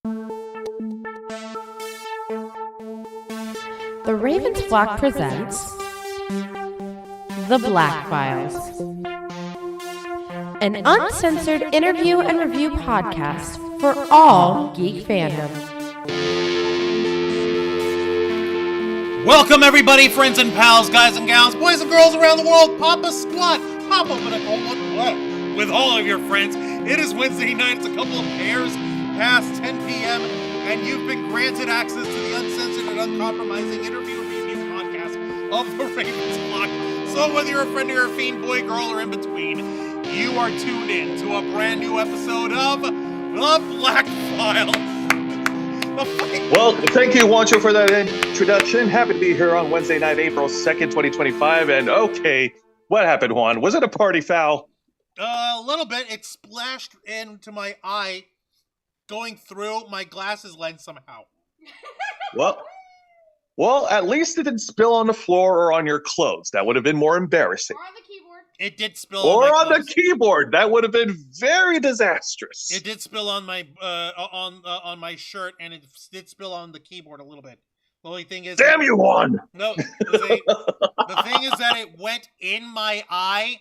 The Ravens Flock presents The Black Files, an uncensored interview and review podcast for all geek fandom. Welcome everybody, friends and pals, guys and gals, boys and girls around the world. Pop a squat, pop open a cold with all of your friends. It is Wednesday night, it's a couple of hours past 10 p.m., and you've been granted access to the uncensored and uncompromising interview and review podcast of the Ravens Flock. So whether you're a friend or a fiend, boy, girl, or in between, you are tuned in to a brand new episode of The Black Files. Well, thank you, Wancho, for that introduction. Happy to be here on Wednesday night, April 2nd, 2025. And okay, what happened, Juan? Was it a party foul? A little bit. It splashed into my eye, going through my glasses lens somehow. Well, at least it didn't spill on the floor or on your clothes. That would have been more embarrassing. Or on the keyboard. It did spill on the keyboard. That would have been very disastrous. It did spill on my on my shirt, and it did spill on the keyboard a little bit. The only thing is, damn you, Juan! No, the thing is that it went in my eye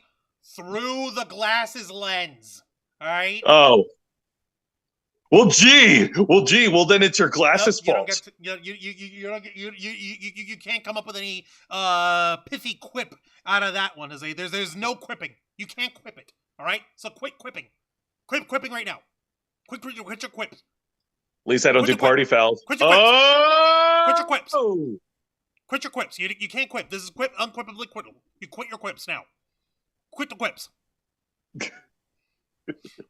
through the glasses lens. All right. Oh. Well, gee. Well, then it's your glasses' fault. You can't come up with any pithy quip out of that one. There's no quipping. You can't quip it. All right. So quit quipping. Quit quipping right now. Quit your quips. At least I don't do party fouls. Quit your quips. Oh! Quit your quips. Quit your quips. You can't quip. This is unquippably quittable. You quit your quips now. Quit the quips.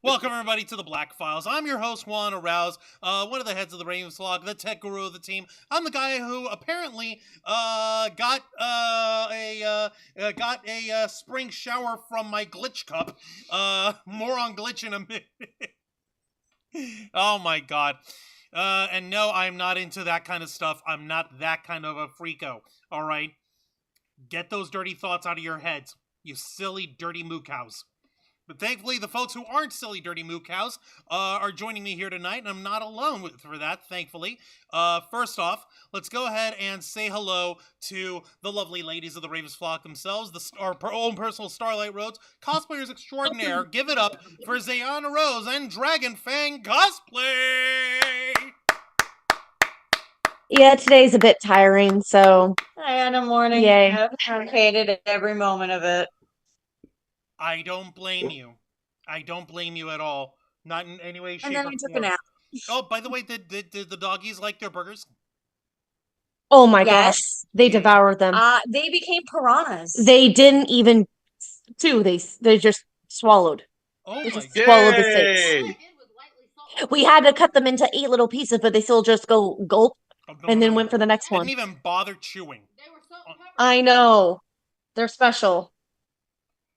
Welcome, everybody, to the Black Files. I'm your host, Juan Arouse, one of the heads of the Ravens Flock, the tech guru of the team. I'm the guy who apparently got a spring shower from my glitch cup. More on glitch in a minute. Oh, my God. And no, I'm not into that kind of stuff. I'm not that kind of a freako, all right? Get those dirty thoughts out of your heads, you silly, dirty moo cows. But thankfully, the folks who aren't silly, dirty moo cows are joining me here tonight, and I'm not alone for that, thankfully. First off, let's go ahead and say hello to the lovely ladies of the Ravens Flock themselves, our own personal Starlight Roads, cosplayers extraordinaire. Give it up for Zayana Rose and Dragon Fang Cosplay! Yeah, today's a bit tiring, so... I had a morning. Yay. I've hated every moment of it. I don't blame you. I don't blame you at all. Not in any way, shape, And then or I took a form. nap. Oh, by the way, did the doggies like their burgers? Oh my gosh, Yes. they devoured them. They became piranhas. They didn't even chew. They just swallowed. Oh They my just god. swallowed the Yay! steaks. We had to cut them into 8 little pieces, but they still just go gulp and then went for the next one. Didn't even bother chewing. They were so I know. They're special.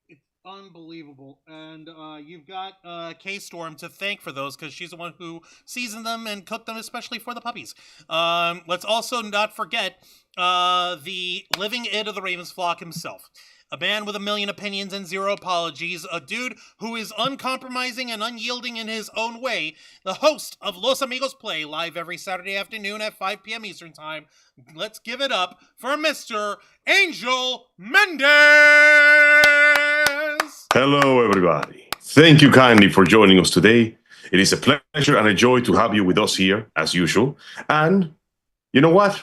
It's unbelievable. And you've got K-Storm to thank for those, because she's the one who seasoned them and cooked them especially for the puppies. Let's also not forget the living id of the Ravens Flock himself. A man with a million opinions and zero apologies. A dude who is uncompromising and unyielding in his own way. The host of Los Amigos Play, live every Saturday afternoon at 5 p.m. Eastern Time. Let's give it up for Mr. Angel Mendez! Hello, everybody. Thank you kindly for joining us today. It is a pleasure and a joy to have you with us here, as usual. And you know what?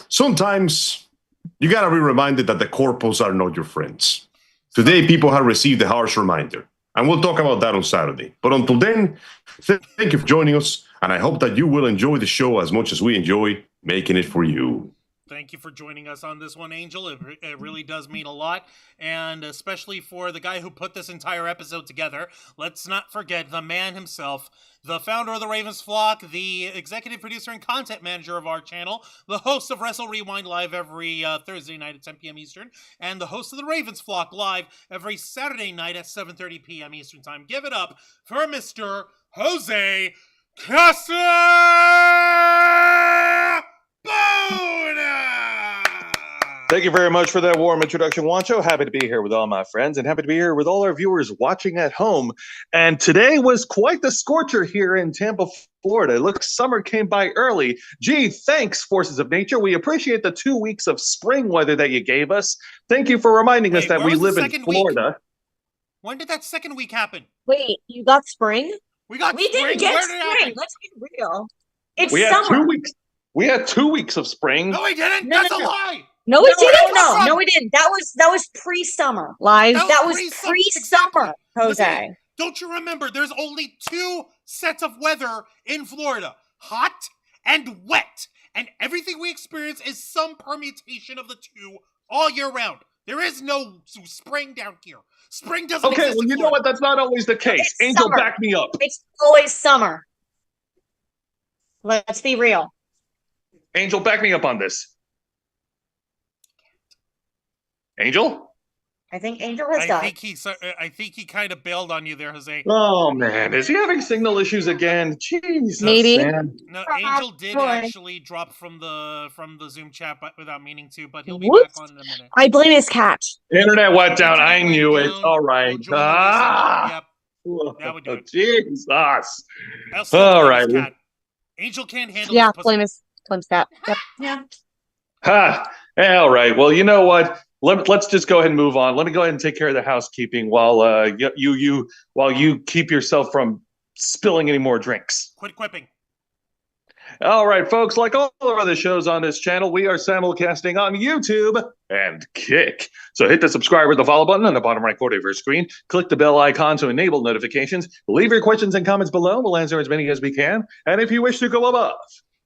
Sometimes you gotta be reminded that the corpos are not your friends. Today, people have received a harsh reminder, and we'll talk about that on Saturday. But until then, thank you for joining us, and I hope that you will enjoy the show as much as we enjoy making it for you. Thank you for joining us on this one, Angel. It really does mean a lot, and especially for the guy who put this entire episode together. Let's not forget the man himself, the founder of the Ravens Flock, the executive producer and content manager of our channel, the host of Wrestle Rewind live every Thursday night at 10 p.m. Eastern, and the host of the Ravens Flock live every Saturday night at 7:30 p.m. Eastern Time. Give it up for Mr. Jose Casa! Thank you very much for that warm introduction, Wancho. Happy to be here with all my friends and happy to be here with all our viewers watching at home. And today was quite the scorcher here in Tampa, Florida. It looks summer came by early. Gee, thanks, forces of nature. We appreciate the 2 weeks of spring weather that you gave us. Thank you for reminding us that we live in Florida. When did that second week happen? Wait, you got spring? We got We spring. didn't get Where did it happen? spring. Let's be real. It's We had summer. 2 weeks. We had 2 weeks of spring. No, we didn't. No, That's no, a no. lie. No, it didn't. No, we didn't. That was pre-summer. Lies. That was pre-summer. pre-summer, Jose. Listen, don't you remember? There's only 2 sets of weather in Florida: hot and wet. And everything we experience is some permutation of the two all year round. There is no spring down here. Spring doesn't Okay, exist. well, in you know Florida. what? That's not always the case. It's Angel, summer. back me up. It's always summer. Let's be real. Angel, back me up on this. Angel? I think Angel has died. I think he kind of bailed on you there, Jose. Oh, man. Is he having signal issues again? Jesus, Maybe. man. No, Angel did Boy. actually drop from the Zoom chat, but without meaning to. But he'll be Whoops. back on in a minute. I blame his cat. Internet went down. I Internet knew went it. down. All right. We'll join the Ah! reset. Yep. That would do it. Jesus. I'll still All blame right. his cat. Angel can't handle Yeah, his pussy. blame his cat. Yep. Yeah. Ha. All right. Well, you know what? Let's just go ahead and move on. Let me go ahead and take care of the housekeeping while you keep yourself from spilling any more drinks. Quit quipping. All right, folks, like all our other shows on this channel, we are simulcasting on YouTube and Kick. So hit the subscribe or the follow button on the bottom right corner of your screen. Click the bell icon to enable notifications. Leave your questions and comments below. We'll answer as many as we can. And if you wish to go above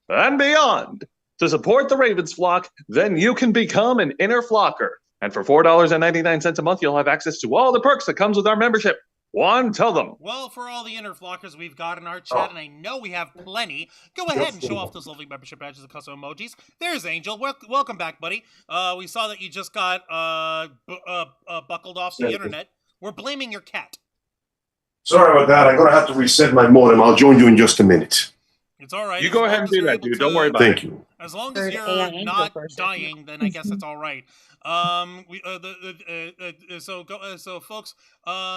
and beyond to support the Ravens flock, then you can become an inner flocker. And for $4.99 a month, you'll have access to all the perks that comes with our membership. Juan, tell them. Well, for all the inner flockers we've got in our chat, and I know we have plenty, go ahead and show off those lovely membership badges and custom emojis. There's Angel. Welcome back, buddy. We saw that you just got buckled off the internet. We're blaming your cat. Sorry about that. I'm going to have to reset my modem. I'll join you in just a minute. It's all right. You As go long ahead and as do you're that, able dude. to- Don't worry about it. Thank you. As long as Third you're AI angel not person. dying, then I guess that's all right. So folks,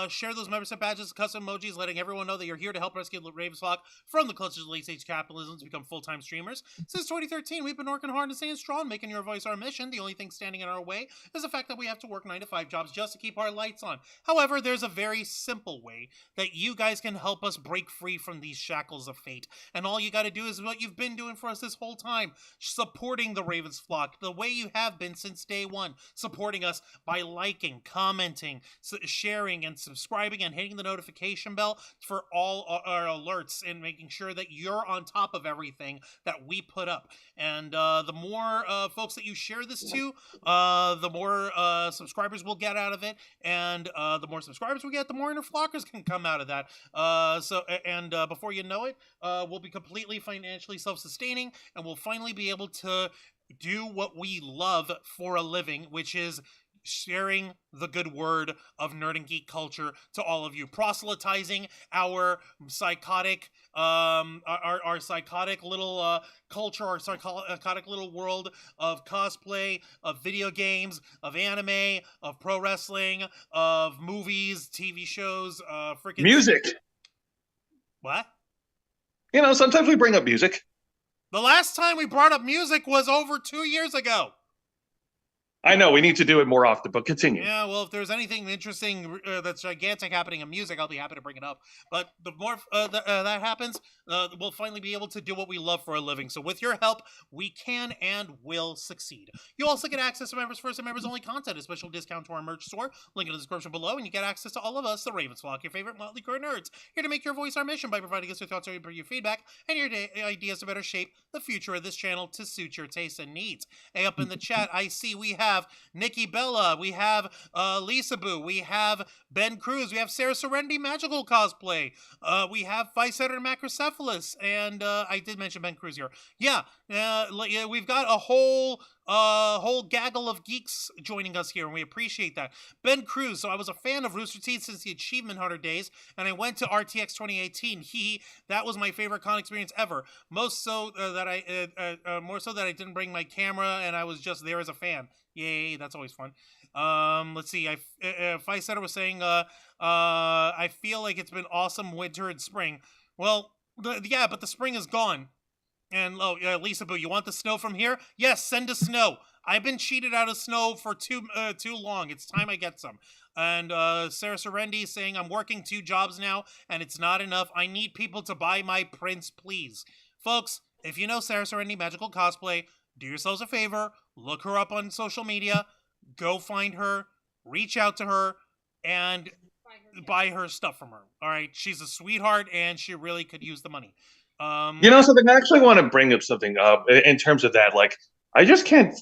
share those membership badges, custom emojis, letting everyone know that you're here to help rescue the Ravens flock from the clutches of late-stage capitalism to become full-time streamers. Since 2013, we've been working hard and staying strong, making your voice our mission. The only thing standing in our way is the fact that we have to work 9-to-5 jobs just to keep our lights on. However, there's a very simple way that you guys can help us break free from these shackles of fate. And all you got to do is what you've been doing for us this whole time, supporting the Ravens flock the way you have been since day one, supporting us by liking, commenting, sharing, and subscribing, and hitting the notification bell for all our alerts, and making sure that you're on top of everything that we put up. And the more folks that you share this to, the more subscribers we'll get out of it, and the more subscribers we get, the more inner flockers can come out of that. Before you know it, we'll be completely financially self-sustaining, and we'll finally be able to do what we love for a living, which is sharing the good word of nerd and geek culture to all of you, proselytizing our psychotic our psychotic little culture, our psychotic little world of cosplay, of video games, of anime, of pro wrestling, of movies, TV shows, freaking Music. What? You know, sometimes we bring up music. The last time we brought up music was over 2 years ago. I know we need to do it more often, but continue. Yeah, well, if there's anything interesting that's gigantic happening in music, I'll be happy to bring it up. But the more that happens, we'll finally be able to do what we love for a living. So with your help, we can and will succeed. You also get access to members first and members only content, a special discount to our merch store, link in the description below, and you get access to all of us, the Ravens flock, your favorite motley crew of nerds, here to make your voice our mission by providing us with thoughts, your feedback, and your ideas to better shape the future of this channel to suit your tastes and needs. Hey, up in the chat, I see we have Nikki Bella, we have Lisa Boo, we have Ben Cruz, we have Sarah Serenity Magical Cosplay, we have Vice-Editor Macrocephalus, and I did mention Ben Cruz here. Yeah, we've got a whole a whole gaggle of geeks joining us here, and we appreciate that. Ben Cruz, so I was a fan of Rooster Teeth since the Achievement Hunter days, and I went to RTX 2018. That was my favorite con experience ever. More so that I didn't bring my camera, and I was just there as a fan. Yay, that's always fun. Let's see. Five Center was saying, I feel like it's been awesome winter and spring. Well, yeah, but the spring is gone. And Lisa Boo, you want the snow from here? Yes, send us snow. I've been cheated out of snow for too long. It's time I get some. And Sarah Serendi saying, I'm working 2 jobs now, and it's not enough. I need people to buy my prints, please. Folks, if you know Sarah Serendi Magical Cosplay, do yourselves a favor. Look her up on social media. Go find her. Reach out to her. And buy her stuff from her. All right? She's a sweetheart, and she really could use the money. Something. I actually want to bring up something in terms of that. Like, I just can't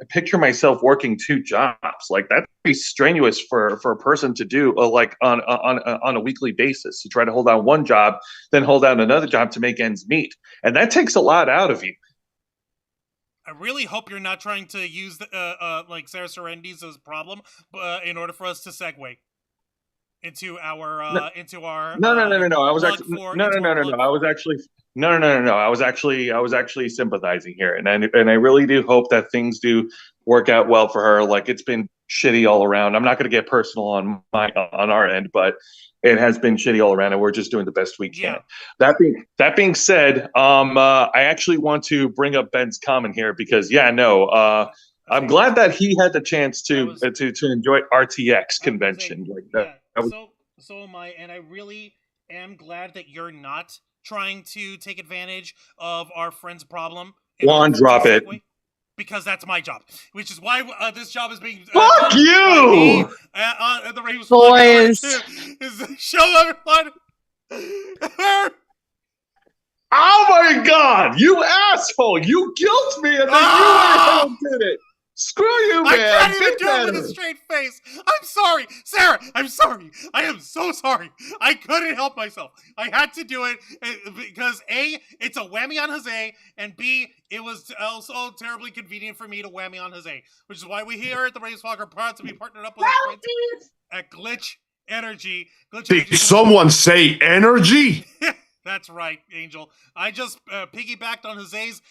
picture myself working 2 jobs. Like, that'd be strenuous for a person to do, like on a weekly basis, to try to hold down one job, then hold down another job to make ends meet, and that takes a lot out of you. I really hope you're not trying to use like Sarah Serendi's as problem, in order for us to segue into our No. I was actually sympathizing here, and I really do hope that things do work out well for her. Like, it's been shitty all around. I'm not going to get personal on our end, but it has been shitty all around, and we're just doing the best we can. Yeah. That being said, I actually want to bring up Ben's comment here because I'm glad that he had the chance to enjoy RTX convention like that. So am I, and I really am glad that you're not trying to take advantage of our friend's problem. Juan, drop it. Because that's my job, which is why this job is being fuck you. The Ravens boys is show everyone. Oh my God! You asshole! You guilt me, and then you did it. Screw you, man! I can't even do it with a straight face. I'm sorry, Sarah. I'm sorry. I am so sorry. I couldn't help myself. I had to do it because A, it's a whammy on Jose, and B, it was also terribly convenient for me to whammy on Jose, which is why we here at the Race Vlog are proud to be partnered up with at Glitch Energy. Did someone say energy? That's right, Angel. I just piggybacked on Jose's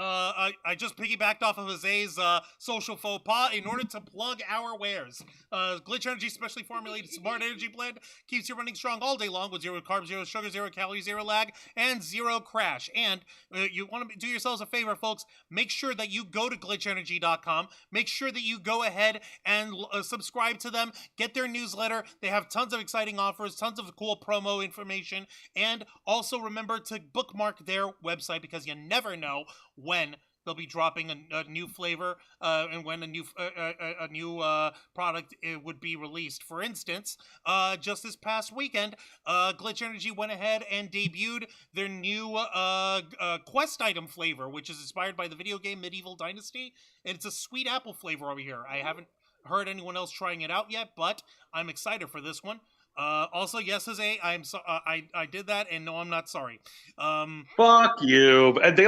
I just piggybacked off of Jose's social faux pas in order to plug our wares. Glitch Energy specially formulated smart energy blend keeps you running strong all day long with 0 carbs, 0 sugar, 0 calories, 0 lag, and 0 crash. And you want to do yourselves a favor, folks. Make sure that you go to glitchenergy.com. Make sure that you go ahead and subscribe to them. Get their newsletter. They have tons of exciting offers, tons of cool promo information, and also remember to bookmark their website because you never know when they'll be dropping a new flavor and when a new product would be released. For instance, just this past weekend, Glitch Energy went ahead and debuted their new quest item flavor, which is inspired by the video game Medieval Dynasty, and it's a sweet apple flavor over here. I haven't heard anyone else trying it out yet, but I'm excited for this one. Also, yes, Jose, I did that, and no, I'm not sorry. Fuck you. And they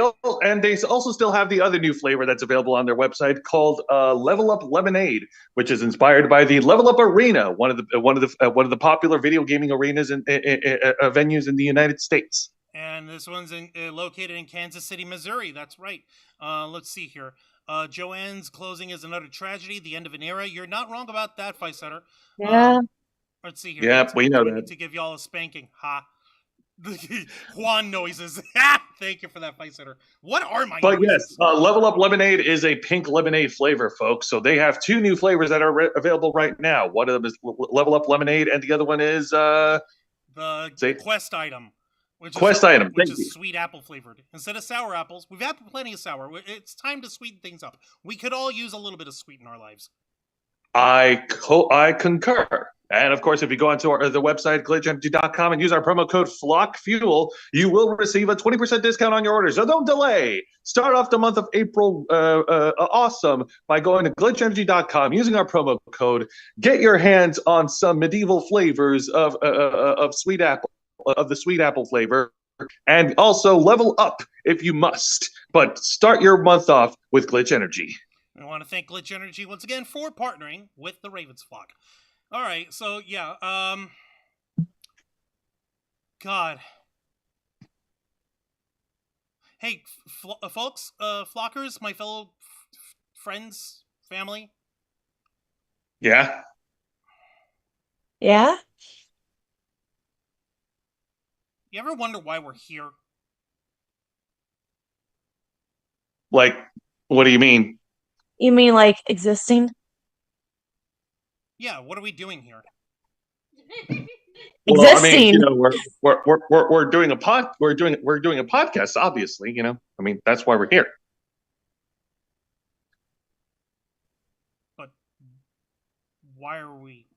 also still have the other new flavor that's available on their website called Level Up Lemonade, which is inspired by the Level Up Arena, one of the popular video gaming arenas and venues in the United States. And this one's located in Kansas City, Missouri. That's right. Let's see here. Joanne's closing is another tragedy, the end of an era. You're not wrong about that, Fight Setter. Yeah. Let's see here. Yeah, we know that. To give y'all a spanking. Ha. Juan noises. Thank you for that, Fight Setter. What are my noises? Yes, Level Up Lemonade is a pink lemonade flavor, folks. So they have 2 new flavors that are available right now. One of them is Level Up Lemonade, and the other one is the quest item. Which is sweet apple flavored. Instead of sour apples, we've had plenty of sour. It's time to sweeten things up. We could all use a little bit of sweet in our lives. I concur. And of course, if you go onto the website, glitchenergy.com, and use our promo code FLOCKFUEL, you will receive a 20% discount on your order. So don't delay. Start off the month of April awesome by going to glitchenergy.com, using our promo code. Get your hands on some medieval flavors of sweet apple, of the sweet apple flavor. And also level up if you must. But start your month off with Glitch Energy. I want to thank Glitch Energy once again for partnering with the Ravens flock. All right, so yeah, God. Hey, folks, flockers, my fellow friends, family. Yeah? Yeah? You ever wonder why we're here? Like, what do you mean? You mean like existing? Yeah, what are we doing here? Well, I Existing. mean, you know, we're doing a podcast, obviously, you know. I mean, that's why we're here. But why are we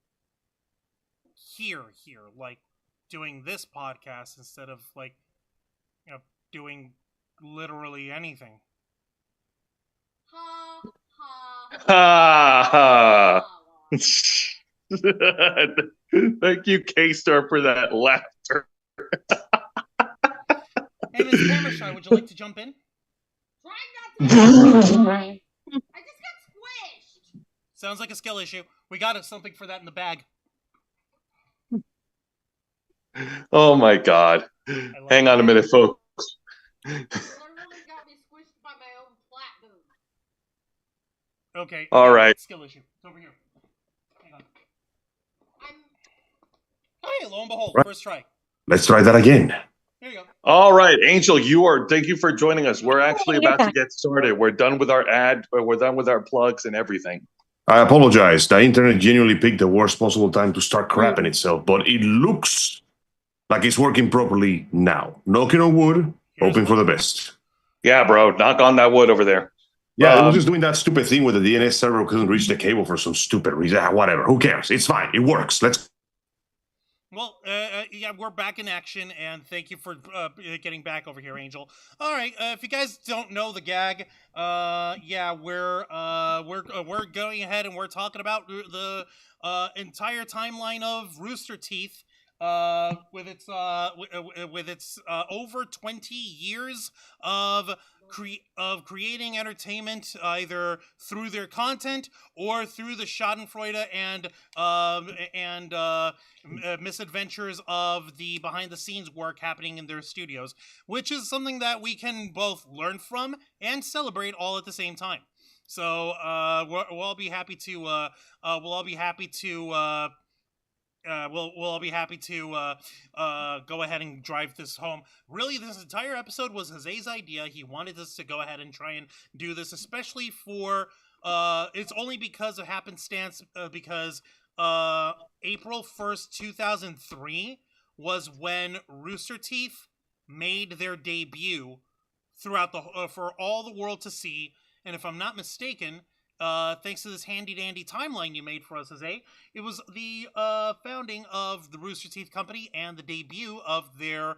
here, like doing this podcast instead of like, you know, doing literally anything? Ha ha. Thank you, K-Star, for that laughter. Hey, Miss Camera Shy, would you like to jump in? I just got squished. Sounds like a skill issue. We got something for that in the bag. Oh my God. Hang on a minute, folks. Literally got me squished by my own platinum. Okay. All right. Skill issue. It's over here. Hang on. Hey, lo and behold, Right. First try. Let's try that again. Here you go. All right, Angel, thank you for joining us. We're actually about to get started. We're done with our ad, we're done with our plugs and everything. I apologize. The internet genuinely picked the worst possible time to start crapping itself, but it looks like it's working properly now. Knocking on wood, hoping for the best. Yeah, bro, knock on that wood over there. Yeah, it was just doing that stupid thing with the DNS server couldn't reach the cable for some stupid reason. Whatever, who cares? It's fine. It works. Let's. Well, yeah, we're back in action, and thank you for getting back over here, Angel. All right, if you guys don't know the gag, yeah, we're going ahead and we're talking about the entire timeline of Rooster Teeth, with its over 20 years of creating entertainment, either through their content or through the Schadenfreude and misadventures of the behind-the-scenes work happening in their studios, which is something that we can both learn from and celebrate all at the same time. So we'll all be happy to go ahead and drive this home. Really, this entire episode was Jose's idea. He wanted us to go ahead and try and do this, especially for it's only because of happenstance, because April 1st, 2003 was when Rooster Teeth made their debut throughout for all the world to see. And if I'm not mistaken, thanks to this handy-dandy timeline you made for us, Jose, it was the founding of the Rooster Teeth Company and the debut of their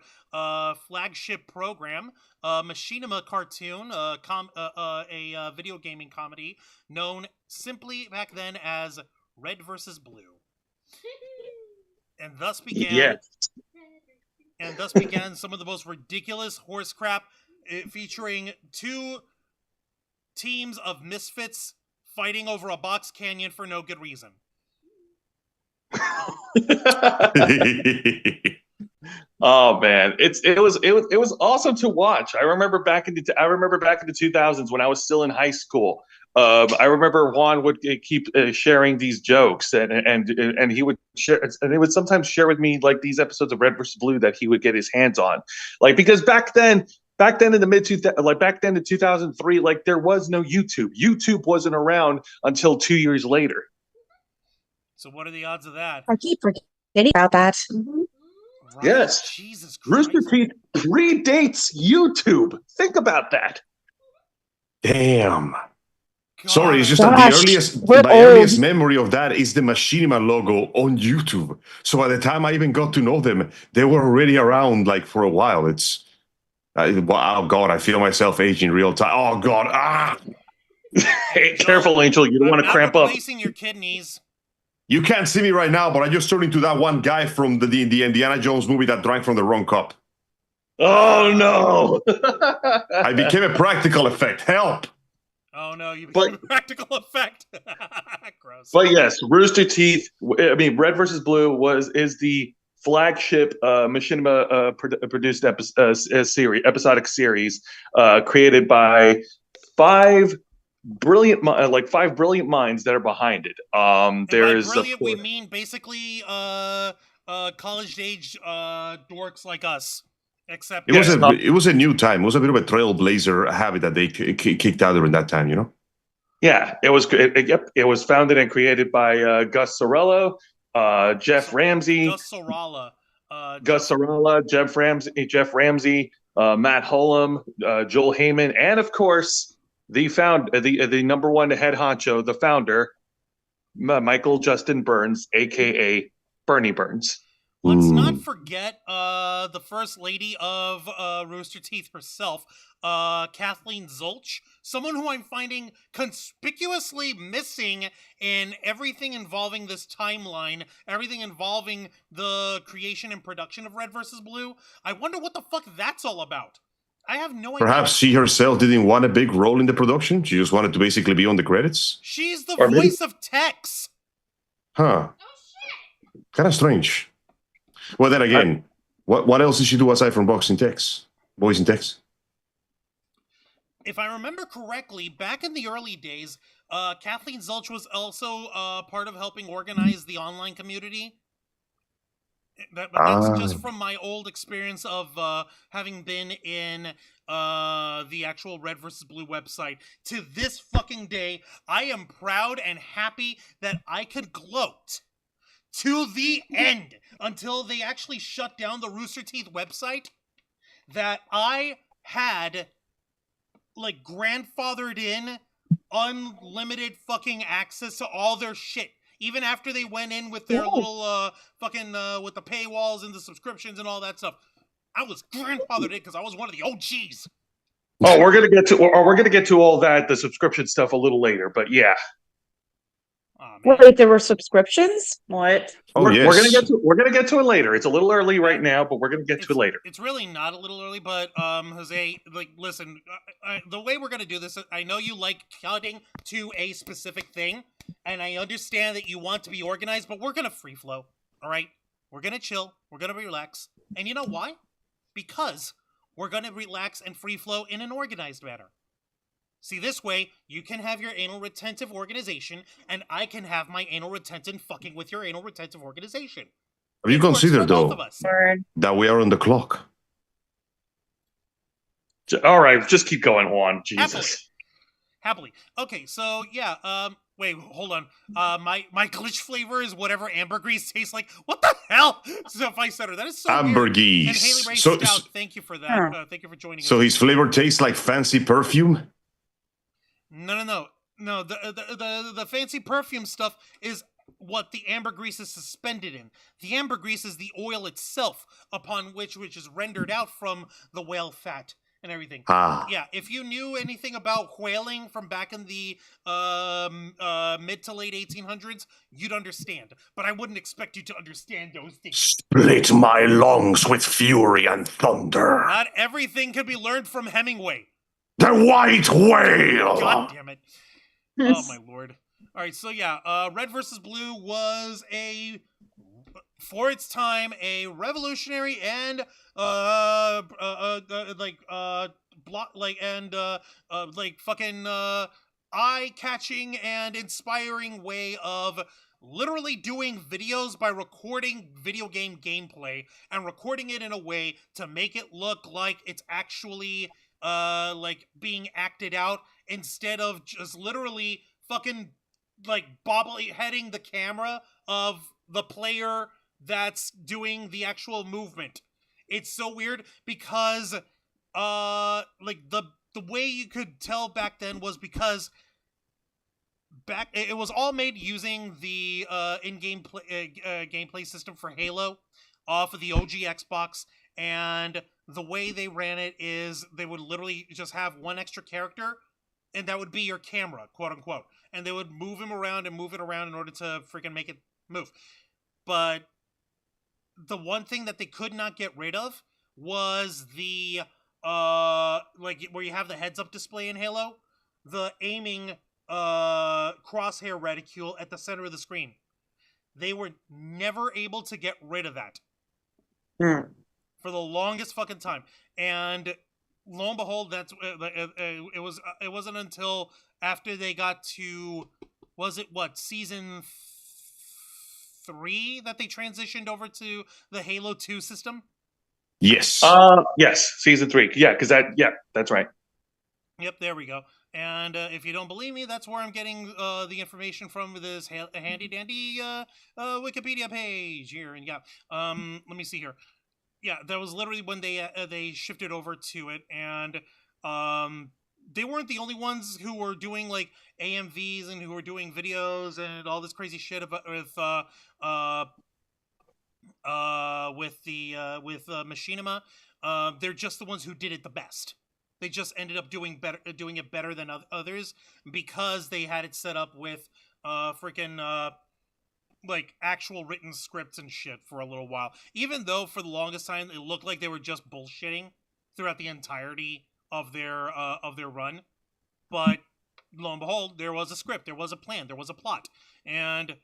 flagship program, Machinima cartoon, a video gaming comedy known simply back then as Red vs. Blue. And thus began some of the most ridiculous horse crap, featuring two teams of misfits fighting over a box canyon for no good reason. Oh man, it was awesome to watch. I remember back in the 2000s when I was still in high school. I remember Juan would keep sharing these jokes, and he would share, and he would sometimes share with me like these episodes of Red vs. Blue that he would get his hands on, like because back then in the back then in 2003, like there was no YouTube. YouTube wasn't around until 2 years later. So what are the odds of that? I keep forgetting about that. Mm-hmm. Right? Yes. Jesus Christ. Rooster Teeth predates YouTube. Think about that. Damn. God. Sorry, it's just that my earliest memory of that is the Machinima logo on YouTube. So by the time I even got to know them, they were already around like for a while. It's oh God, I feel myself aging real time. Oh God, Hey, careful, Angel. You don't want to cramp up. Replacing your kidneys. You can't see me right now, but I just turned into that one guy from the Indiana Jones movie that drank from the wrong cup. Oh no! I became a practical effect. Help! Oh no, you became a practical effect. Gross. But yes, Rooster Teeth. I mean, Red versus Blue is the flagship machinima produced episodic series created by five five brilliant minds that are behind it. There's by brilliant, we mean basically college age dorks like us. Except it was a new time. It was a bit of a trailblazer habit that they kicked out during that time, you know? Yeah, it was. It was founded and created by Gus Sorello, Jeff Ramsey, Gus Sorella, Jeff Ramsey, Matt Hullum, Joel Heyman, and of course the number one head honcho, the founder, Michael Justin Burns, aka Bernie Burns. Let's not forget the first lady of Rooster Teeth herself, Kathleen Zulch, someone who I'm finding conspicuously missing in everything involving this timeline, everything involving the creation and production of Red vs. Blue. I wonder what the fuck that's all about. I have no idea. Perhaps she herself didn't want a big role in the production. She just wanted to basically be on the credits. She's the voice of Tex. Huh. Kind of strange. Well, then again, what else did she do aside from Voice in Text? If I remember correctly, back in the early days, Kathleen Zulch was also part of helping organize the online community. That's just from my old experience of having been in the actual Red vs. Blue website. To this fucking day, I am proud and happy that I could gloat to the end until they actually shut down the Rooster Teeth website that I had like grandfathered in unlimited fucking access to all their shit. Even after they went in with their little fucking with the paywalls and the subscriptions and all that stuff, I was grandfathered in because I was one of the OGs. Oh, we're gonna get to all that, the subscription stuff, a little later. But yeah. Oh, wait, there were subscriptions? What? We're gonna get to it later. It's a little early right now, but we're gonna get to it later. It's really not a little early, but Jose, like, listen, the way we're gonna do this, I know you like cutting to a specific thing, and I understand that you want to be organized, but we're gonna free flow. All right, we're gonna chill, we're gonna relax, and you know why? Because we're gonna relax and free flow in an organized manner. See, this way, you can have your anal retentive organization, and I can have my anal retentive fucking with your anal retentive organization. Have you considered, though, that we are on the clock? All right, just keep going on, Jesus. Happily. Okay, so, yeah, wait, hold on. My glitch flavor is whatever ambergris tastes like. What the hell? Sophie Sutter, that is so ambergris. Weird. And Haley Ray Stout, thank you for that. Thank you for joining us. So his flavor tastes like fancy perfume? No. The fancy perfume stuff is what the ambergris is suspended in. The ambergris is the oil itself, upon which is rendered out from the whale fat and everything. Yeah, if you knew anything about whaling from back in the mid to late 1800s, you'd understand. But I wouldn't expect you to understand those things. Split my lungs with fury and thunder. Not everything can be learned from Hemingway. The white whale! God damn it. Oh, my lord. All right, so yeah, Red vs. Blue was for its time, a revolutionary and fucking eye-catching and inspiring way of literally doing videos by recording video game gameplay and recording it in a way to make it look like it's actually like being acted out instead of just literally fucking like bobbleheading the camera of the player that's doing the actual movement. It's so weird because like the way you could tell back then was because it was all made using the in-game gameplay system for Halo off of the OG Xbox, and the way they ran it is they would literally just have one extra character, and that would be your camera, quote unquote. And they would move him around and move it around in order to freaking make it move. But the one thing that they could not get rid of was the like where you have the heads-up display in Halo, the aiming crosshair reticule at the center of the screen. They were never able to get rid of that for the longest fucking time, and lo and behold, that's it wasn't until after they got to season 3 that they transitioned over to the Halo 2 system. Yes. Yes, season 3. Yeah, because that's right. Yep, there we go. And if you don't believe me, that's where I'm getting the information from this handy dandy Wikipedia page here. And yeah, let me see here. Yeah, that was literally when they shifted over to it, and they weren't the only ones who were doing like AMVs and who were doing videos and all this crazy shit about with Machinima. They're just the ones who did it the best. They just ended up doing it better than others because they had it set up with like actual written scripts and shit for a little while. Even though for the longest time it looked like they were just bullshitting throughout the entirety of their run, but lo and behold, there was a script, there was a plan, there was a plot, and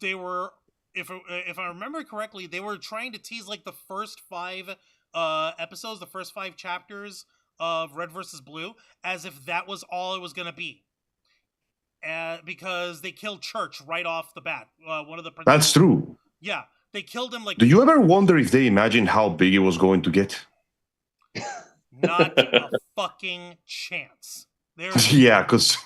they were, if I remember correctly, they were trying to tease like the first 5 episodes, the first 5 chapters of Red versus Blue, as if that was all it was gonna be. Because they killed Church right off the bat. One of the principal... That's true. Yeah, they killed him like... Do you ever wonder if they imagined how big it was going to get? Not a fucking chance. Yeah, because...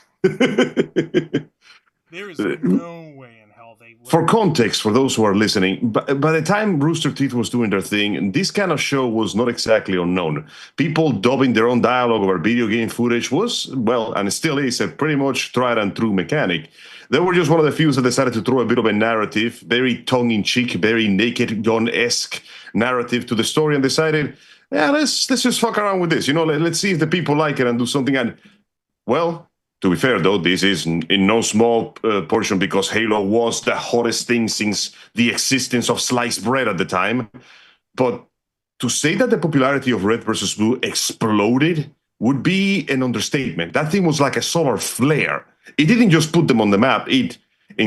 There is no way in hell they would. For context, for those who are listening, by the time Rooster Teeth was doing their thing, this kind of show was not exactly unknown. People dubbing their own dialogue over video game footage was, well, and it still is, a pretty much tried and true mechanic. They were just one of the few that decided to throw a bit of a narrative, very tongue-in-cheek, very Naked Gun-esque narrative to the story, and decided, yeah, let's just fuck around with this. You know, let's see if the people like it and do something. And, well... To be fair, though, this is in no small portion because Halo was the hottest thing since the existence of sliced bread at the time. But to say that the popularity of Red vs. Blue exploded would be an understatement. That thing was like a solar flare. It didn't just put them on the map. In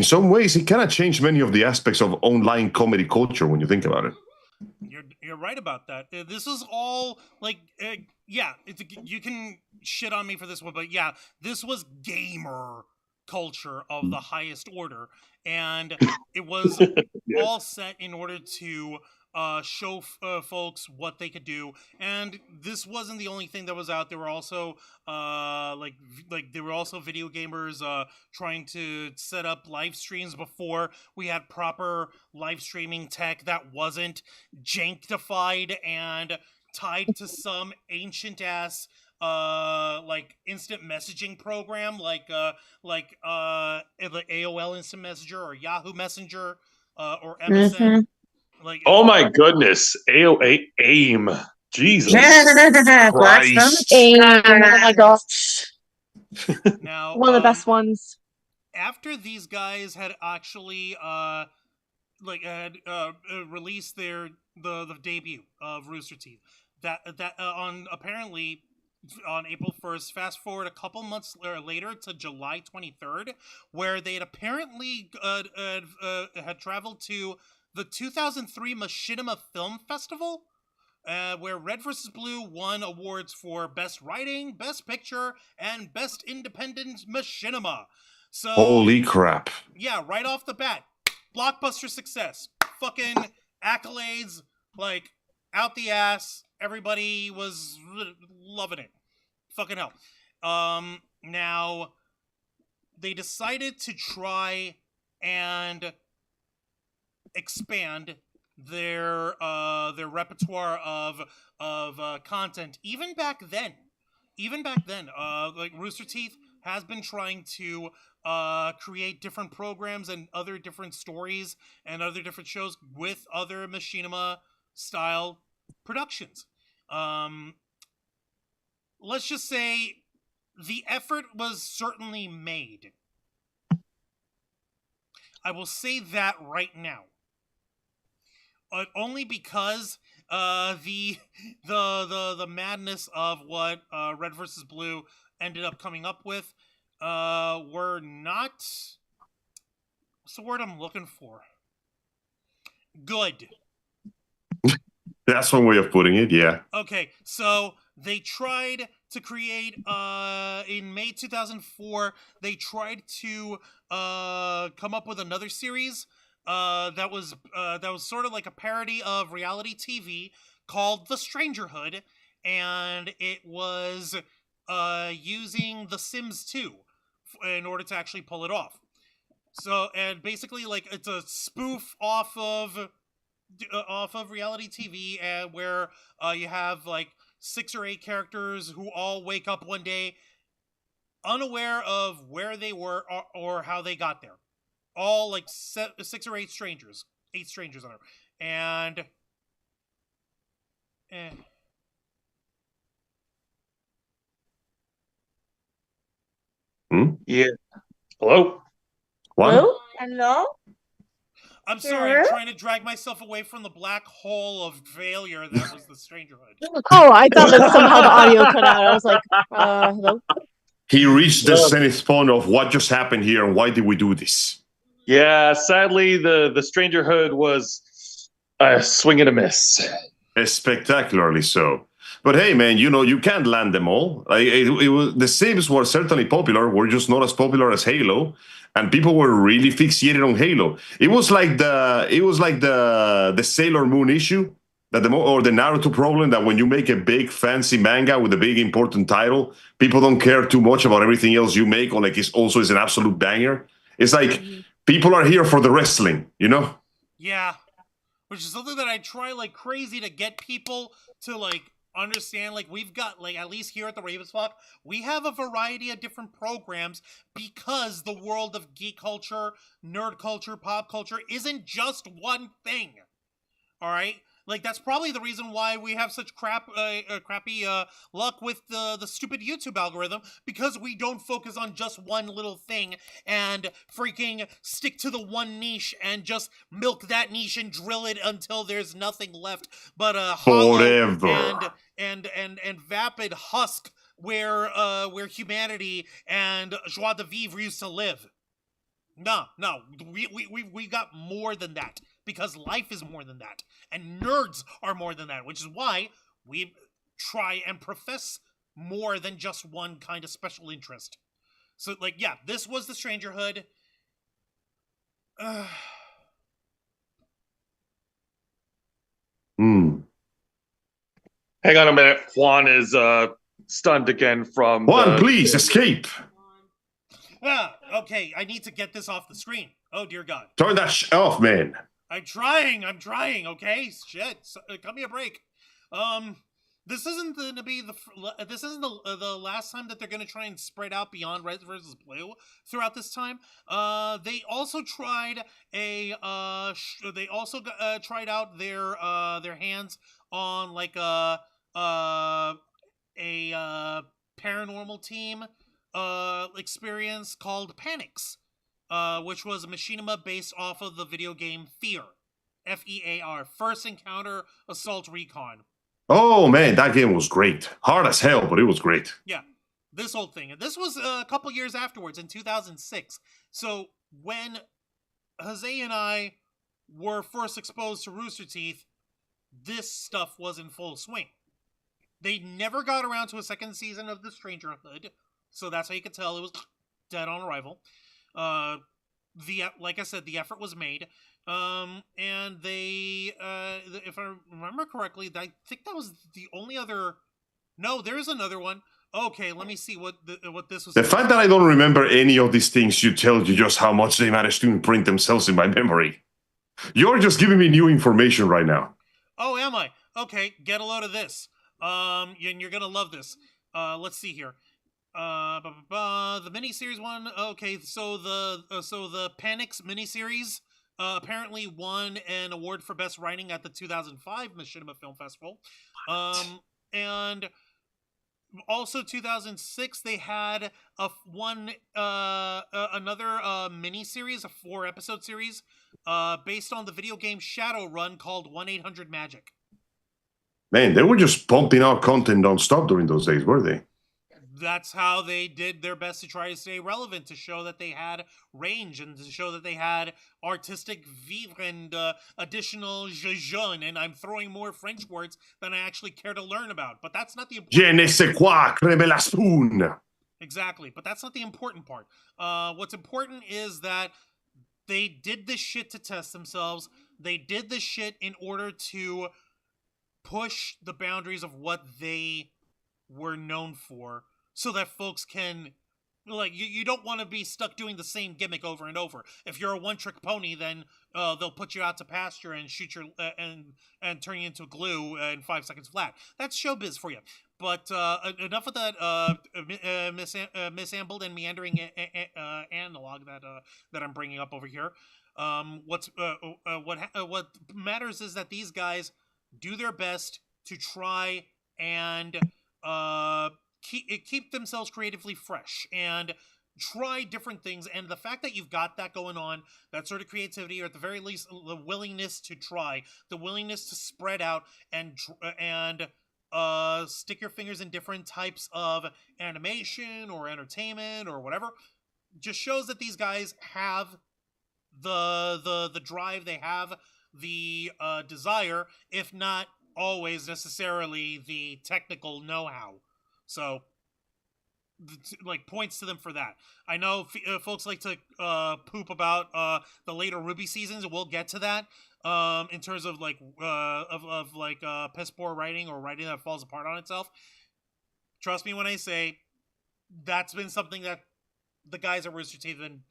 some ways, it kind of changed many of the aspects of online comedy culture when you think about it. You're right about that. This is all like, yeah. You can shit on me for this one, but yeah, this was gamer culture of the highest order, and it was all set in order to show folks what they could do. And this wasn't the only thing that was out. There were also there were also video gamers trying to set up live streams before we had proper live streaming tech that wasn't janktified and tied to some ancient ass like instant messaging program like the AOL Instant Messenger or Yahoo Messenger or MSN. Mm-hmm. Like, oh my goodness, AIM, Jesus Christ. Oh my gosh. Now, One of the best ones. After these guys had actually released the debut of Rooster Teeth, that on apparently on April 1st, fast forward a couple months later to July 23rd, where they had apparently had traveled to the 2003 Machinima Film Festival, where Red vs. Blue won awards for Best Writing, Best Picture, and Best Independent Machinima. So, holy crap. Yeah, right off the bat, blockbuster success. Fucking accolades, like, out the ass. Everybody was loving it. Fucking hell. Now, they decided to try and expand their repertoire of content. Even back then, like Rooster Teeth has been trying to create different programs and other different stories and other different shows with other Machinima style productions. Let's just say the effort was certainly made. I will say that right now. Only because the madness of what Red versus Blue ended up coming up with were not. What's the word I'm looking for? Good. That's one way of putting it, yeah. Okay, so they tried to create in May 2004. They tried to come up with another series that was sort of like a parody of reality TV called The Strangerhood, and it was using The Sims 2 in order to actually pull it off. So, and basically, like, it's a spoof off of reality TV, and where you have like 6 or 8 characters who all wake up one day unaware of where they were or how they got there. All like 6 or 8 strangers, 8 strangers on her, and Yeah. Hello? What? Hello? Hello? I'm sorry, I'm trying to drag myself away from the black hole of failure that was the Strangerhood. Oh, I thought that somehow the audio cut out. I was like, hello? He reached the zenith point of what just happened here and why did we do this? Yeah, sadly, the Strangerhood was a swing and a miss. Spectacularly so. But hey, man, you can't land them all. The Sims were certainly popular. Were just not as popular as Halo, and people were really fixated on Halo. It was like the Sailor Moon issue or the Naruto problem that when you make a big fancy manga with a big important title, people don't care too much about everything else you make, or like it's an absolute banger. It's like people are here for the wrestling, Yeah. Which is something that I try like crazy to get people to like understand. Like, we've got, like, at least here at the Ravensflock, we have a variety of different programs because the world of geek culture, nerd culture, pop culture isn't just one thing. All right? Like, that's probably the reason why we have such crappy luck with the stupid YouTube algorithm, because we don't focus on just one little thing and freaking stick to the one niche and just milk that niche and drill it until there's nothing left but a hollow and vapid husk where humanity and joie de vivre used to live. No, we got more than that, because life is more than that, and nerds are more than that, which is why we try and profess more than just one kind of special interest. So, like, yeah, this was the Strangerhood. Hang on a minute. Juan is stunned again from Juan, please, escape. Okay, I need to get this off the screen. Oh, dear God. Turn that off, man. I'm trying, okay? Shit, cut me a break. This isn't going to be this isn't the last time that they're going to try and spread out beyond Red versus Blue throughout this time. They also tried tried out their hands on like a paranormal team experience called Panics, which was a machinima based off of the video game Fear. FEAR, First Encounter Assault Recon. Oh, man, that game was great. Hard as hell, but it was great. Yeah, this whole thing. And this was a couple years afterwards, in 2006. So when Jose and I were first exposed to Rooster Teeth, this stuff was in full swing. They never got around to a second season of The Strangerhood, so that's how you could tell it was dead on arrival. Like I said, the effort was made. And they, if I remember correctly, I think that was the only other. No, there is another one. Okay, let me see what this was. The fact that I don't remember any of these things should tell you just how much they managed to imprint themselves in my memory. You're just giving me new information right now. Oh, am I? Okay, get a load of this. And you're gonna love this. Let's see here. The miniseries one. Okay, so the Panics miniseries apparently won an award for best writing at the 2005 Machinima Film Festival. And also 2006 they had another miniseries, a 4-episode series based on the video game Shadowrun called 1-800 Magic. Man, they were just pumping out content non-stop during those days, were they? That's how they did their best to try to stay relevant, to show that they had range and to show that they had artistic vivre and additional jeune. And I'm throwing more French words than I actually care to learn about. But that's not the important Je ne sais quoi, crème la spoon. Exactly, but that's not the important part. What's important is that they did this shit to test themselves. They did this shit in order to push the boundaries of what they were known for, so that folks can, like, you don't want to be stuck doing the same gimmick over and over. If you're a one-trick pony, then they'll put you out to pasture and shoot your and turn you into glue in 5 seconds flat. That's showbiz for you. But enough of that misambled and meandering analog that I'm bringing up over here. What matters is that these guys do their best to try and keep themselves creatively fresh and try different things. And the fact that you've got that going on, that sort of creativity, or at the very least the willingness to try, the willingness to spread out and stick your fingers in different types of animation or entertainment or whatever, just shows that these guys have the drive, they have the desire, if not always necessarily the technical know-how. So, like, points to them for that. I know folks like to poop about the later Ruby seasons, and we'll get to that in terms of like piss poor writing or writing that falls apart on itself. Trust me when I say that's been something that the guys at Rooster Teeth have been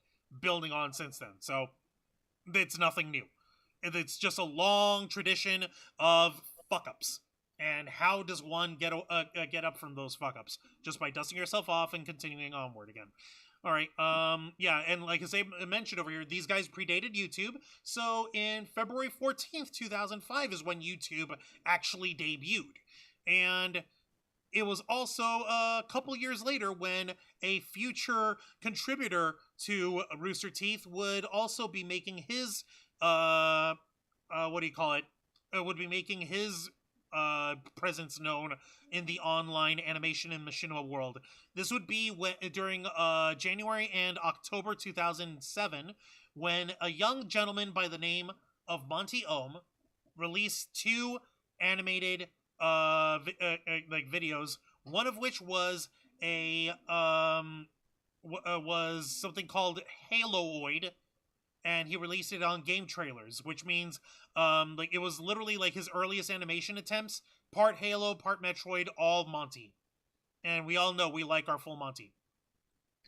building on since then. So it's nothing new. It's just a long tradition of fuck-ups. And how does one get up from those fuck-ups? Just by dusting yourself off and continuing onward again. All right, yeah, and like I mentioned over here, these guys predated YouTube. So in February 14th, 2005 is when YouTube actually debuted. And it was also a couple years later when a future contributor to Rooster Teeth would also be making his, would be making his presence known in the online animation and machinima world. This would be during January and October 2007, when a young gentleman by the name of Monty Oum released 2 animated videos. One of which was was something called Haloid, and he released it on Game Trailers, which means it was literally like his earliest animation attempts, part Halo, part Metroid, all Monty. And we all know we like our full Monty.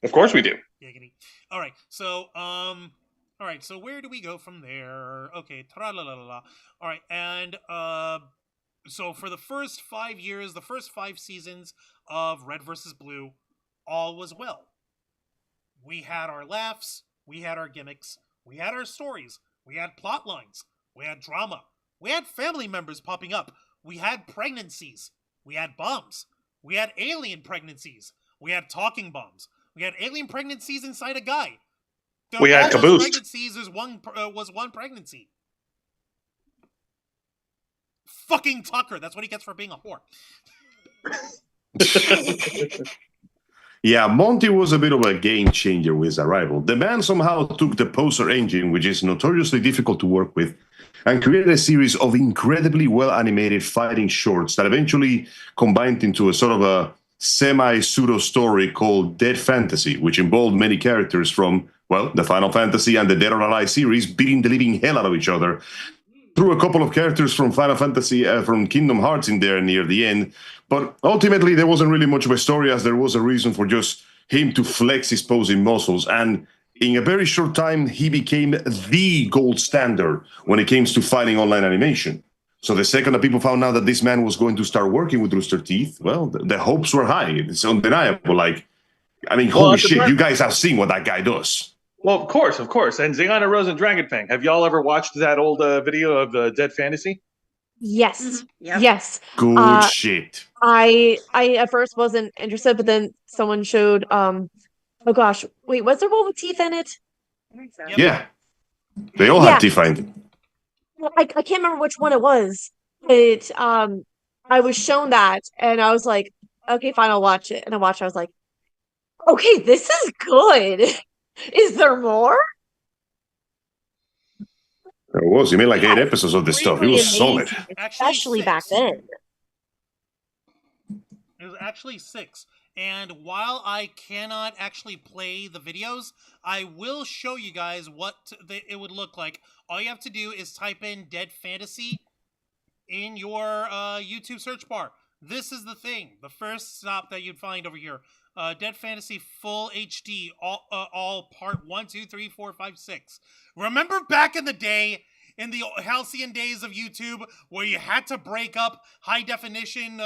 Of course we do. Giggity. All right, so where do we go from there? Okay, tra-la-la-la-la. All right, and so for the first 5 years, the first 5 seasons of Red vs. Blue, all was well. We had our laughs, we had our gimmicks, we had our stories, we had plot lines, we had drama, we had family members popping up, we had pregnancies, we had bombs, we had alien pregnancies, we had talking bombs, we had alien pregnancies inside a guy. We had caboose. Pregnancies was one pregnancy. Fucking Tucker, that's what he gets for being a whore. Yeah, Monty was a bit of a game changer with his arrival. The man somehow took the poser engine, which is notoriously difficult to work with, and created a series of incredibly well-animated fighting shorts that eventually combined into a sort of a semi-pseudo story called Dead Fantasy, which involved many characters from, well, the Final Fantasy and the Dead or Alive series beating the living hell out of each other. Threw a couple of characters from Final Fantasy, from Kingdom Hearts in there near the end, but ultimately there wasn't really much of a story, as there was a reason for just him to flex his posing muscles, and in a very short time he became the gold standard when it came to fighting online animation. So the second that people found out that this man was going to start working with Rooster Teeth, well, the hopes were high. It's undeniable. Like, I mean, holy shit, you guys have seen what that guy does. Well, of course. And Xehanna Rose and Dragonfang. Have y'all ever watched that old video of Dead Fantasy? Yes. Mm-hmm. Yep. Yes. Good shit. I at first wasn't interested, but then someone showed oh gosh, wait, was there one with teeth in it? I think so. Yep. Yeah. They all have teeth in it. Well, I can't remember which one it was. But I was shown that, and I was like, okay, fine, I'll watch it. And I watched it, I was like, okay, this is good. Is there more? There was. You made like 8 Yeah, episodes of this stuff. It really was solid. amazing, Actually, especially back 6. then. It was actually 6. And while I cannot actually play the videos, I will show you guys what it would look like. All you have to do is type in Dead Fantasy in your YouTube search bar. This is the thing. The first stop that you'd find over here. Dead Fantasy Full HD, all part 1, 2, 3, 4, 5, 6. Remember back in the day, in the halcyon days of YouTube, where you had to break up high definition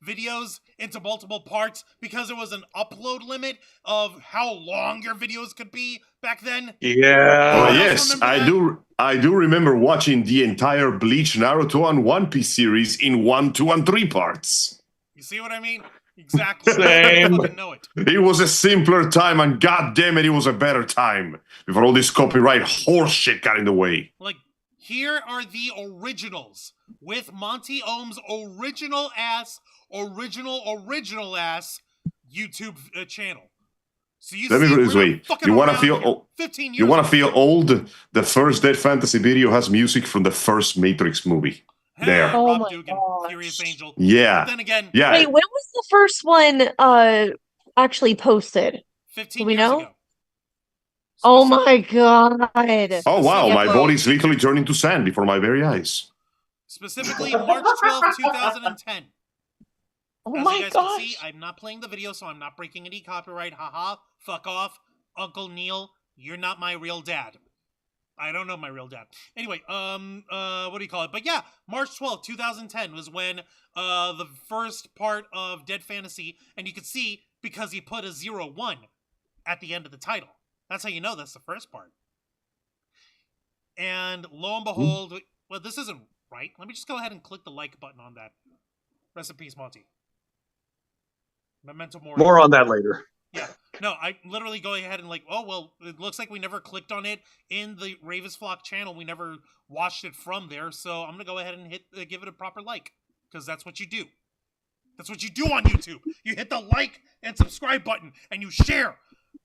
videos into multiple parts because there was an upload limit of how long your videos could be back then? Yeah. Oh, Yes, I do. I do remember watching the entire Bleach, Naruto, and One Piece series in 1, 2, and 3 parts. You see what I mean? Exactly. Same. I fucking know it. It was a simpler time, and god damn it, it was a better time before all this copyright horse shit got in the way. Like, here are the originals with Monty Oum's original ass YouTube channel. So you Let me see, put it this we're way: fucking you want to around feel here 15 years you want ago. to feel old? The first Dead Fantasy video has music from the first Matrix movie. There. Rob Oh my Dugan, gosh. Furious Angel. Yeah, But then again, yeah. Wait, when was the first one actually posted? 15 Do we years know? ago. Oh my god. Oh wow, my Specifically- body's literally turning to sand before my very eyes. Specifically, March 12th, 2010. Oh As you my guys can gosh. see, I'm not playing the video, so I'm not breaking any copyright. Haha, fuck off. Uncle Neil, you're not my real dad. I don't know my real dad. Anyway, what do you call it? But yeah, March 12th, 2010 was when the first part of Dead Fantasy, and you could see because he put a 01 at the end of the title. That's how you know that's the first part. And lo and behold, well, this isn't right. Let me just go ahead and click the like button on that. Rest in peace, Monty. Memento Mori. More on that later. Yeah. No, I literally go ahead and like, oh, well, it looks like we never clicked on it in the Ravens Flock channel. We never watched it from there. So I'm going to go ahead and give it a proper like, because that's what you do. That's what you do on YouTube. You hit the like and subscribe button and you share